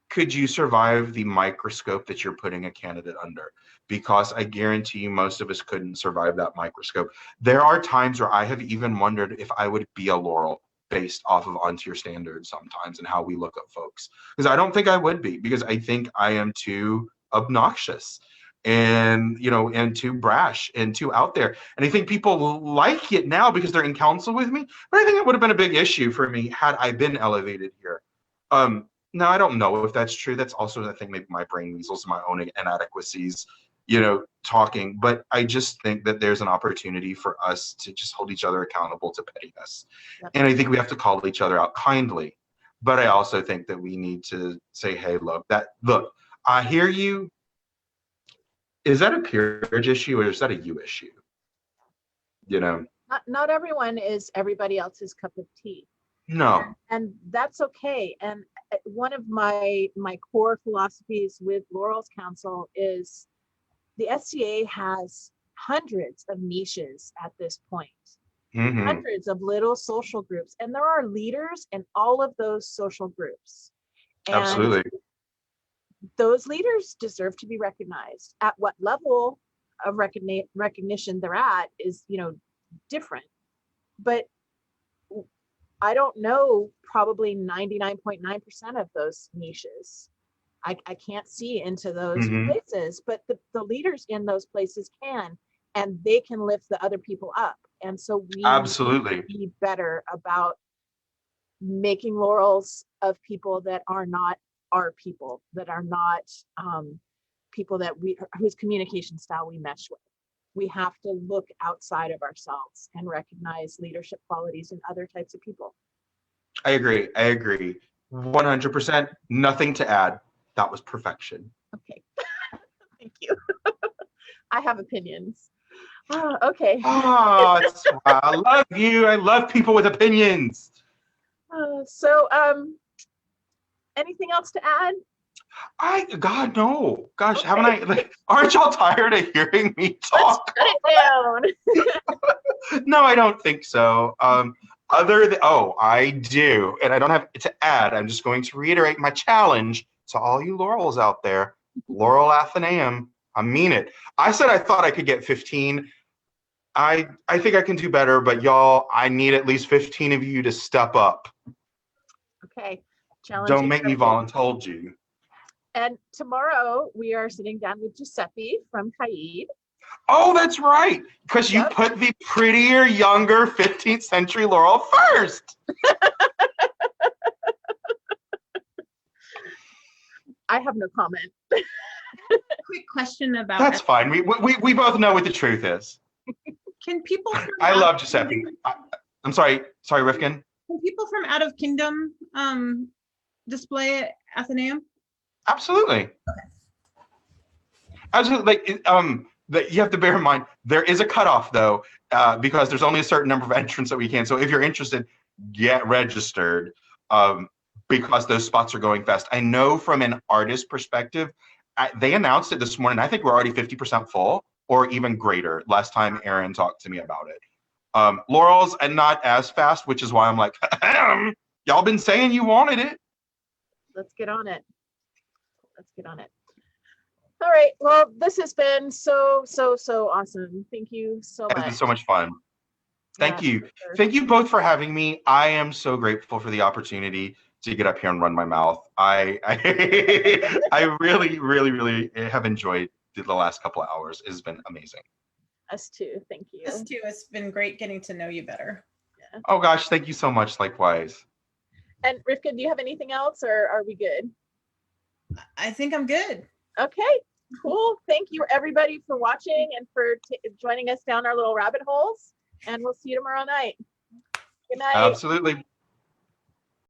Could you survive the microscope that you're putting a candidate under? Because I guarantee you most of us couldn't survive that microscope. There are times where I have even wondered if I would be a Laurel based off of on-tier standards sometimes and how we look at folks. Because I don't think I would be, because I think I am too obnoxious and too brash and too out there. And I think people like it now because they're in council with me, but I think it would have been a big issue for me had I been elevated here. Now, I don't know if that's true. That's also, I think, maybe my brain weasels, my own inadequacies, talking. But I just think that there's an opportunity for us to just hold each other accountable to pettiness. Yep. And I think we have to call each other out kindly. But I also think that we need to say, hey, look, I hear you. Is that a peerage issue or is that a you issue? Not everyone is everybody else's cup of tea. No. And that's okay. And one of my core philosophies with Laurels Council is the SCA has hundreds of niches at this point. Mm-hmm. Hundreds of little social groups, and there are leaders in all of those social groups. And absolutely. Those leaders deserve to be recognized. At what level of recognition they're at is, different. But I don't know probably 99.9% of those niches. I can't see into those mm-hmm. places, but the leaders in those places can, and they can lift the other people up. And so we absolutely need to be better about making Laurels of people that are not our people, that are not people that whose communication style we mesh with. We have to look outside of ourselves and recognize leadership qualities in other types of people. I agree. 100%. Nothing to add. That was perfection. Okay. Thank you. I have opinions. Oh, okay. I love you. I love people with opinions. So, anything else to add? God, no. Gosh, okay. Haven't I? Aren't y'all tired of hearing me talk? Let's shut it down. No, I don't think so. I do. And I don't have to add. I'm just going to reiterate my challenge to all you Laurels out there. Laurel Athenaeum. I mean it. I said I thought I could get 15. I think I can do better, but y'all, I need at least 15 of you to step up. Okay. Challenge. Don't make me voluntold you. And tomorrow we are sitting down with Giuseppe from Caid. Oh, that's right. Because you put the prettier, younger 15th century Laurel first. I have no comment. Quick question about that's fine. We both know what the truth is. Can people I love Giuseppe. I'm sorry, Rifkin. Can people from out of kingdom display at Athenaeum? Absolutely. Okay. Absolutely. You have to bear in mind there is a cutoff though, because there's only a certain number of entrants that we can. So if you're interested, get registered, because those spots are going fast. I know from an artist perspective, they announced it this morning. I think we're already 50% full or even greater. Last time Aaron talked to me about it. Laurels and not as fast, which is why I'm like, y'all been saying you wanted it. Let's get on it. All right. Well, this has been so awesome. Thank you so much. It's been so much fun. Thank you. Sure. Thank you both for having me. I am so grateful for the opportunity to get up here and run my mouth. I really, really, really have enjoyed the last couple of hours. It has been amazing. Us too. Thank you. Us too. It's been great getting to know you better. Yeah. Oh gosh, thank you so much. Likewise. And Rivka, do you have anything else, or are we good? I think I'm good. Okay, cool. Thank you everybody for watching and for joining us down our little rabbit holes. And we'll see you tomorrow night. Good night. Absolutely.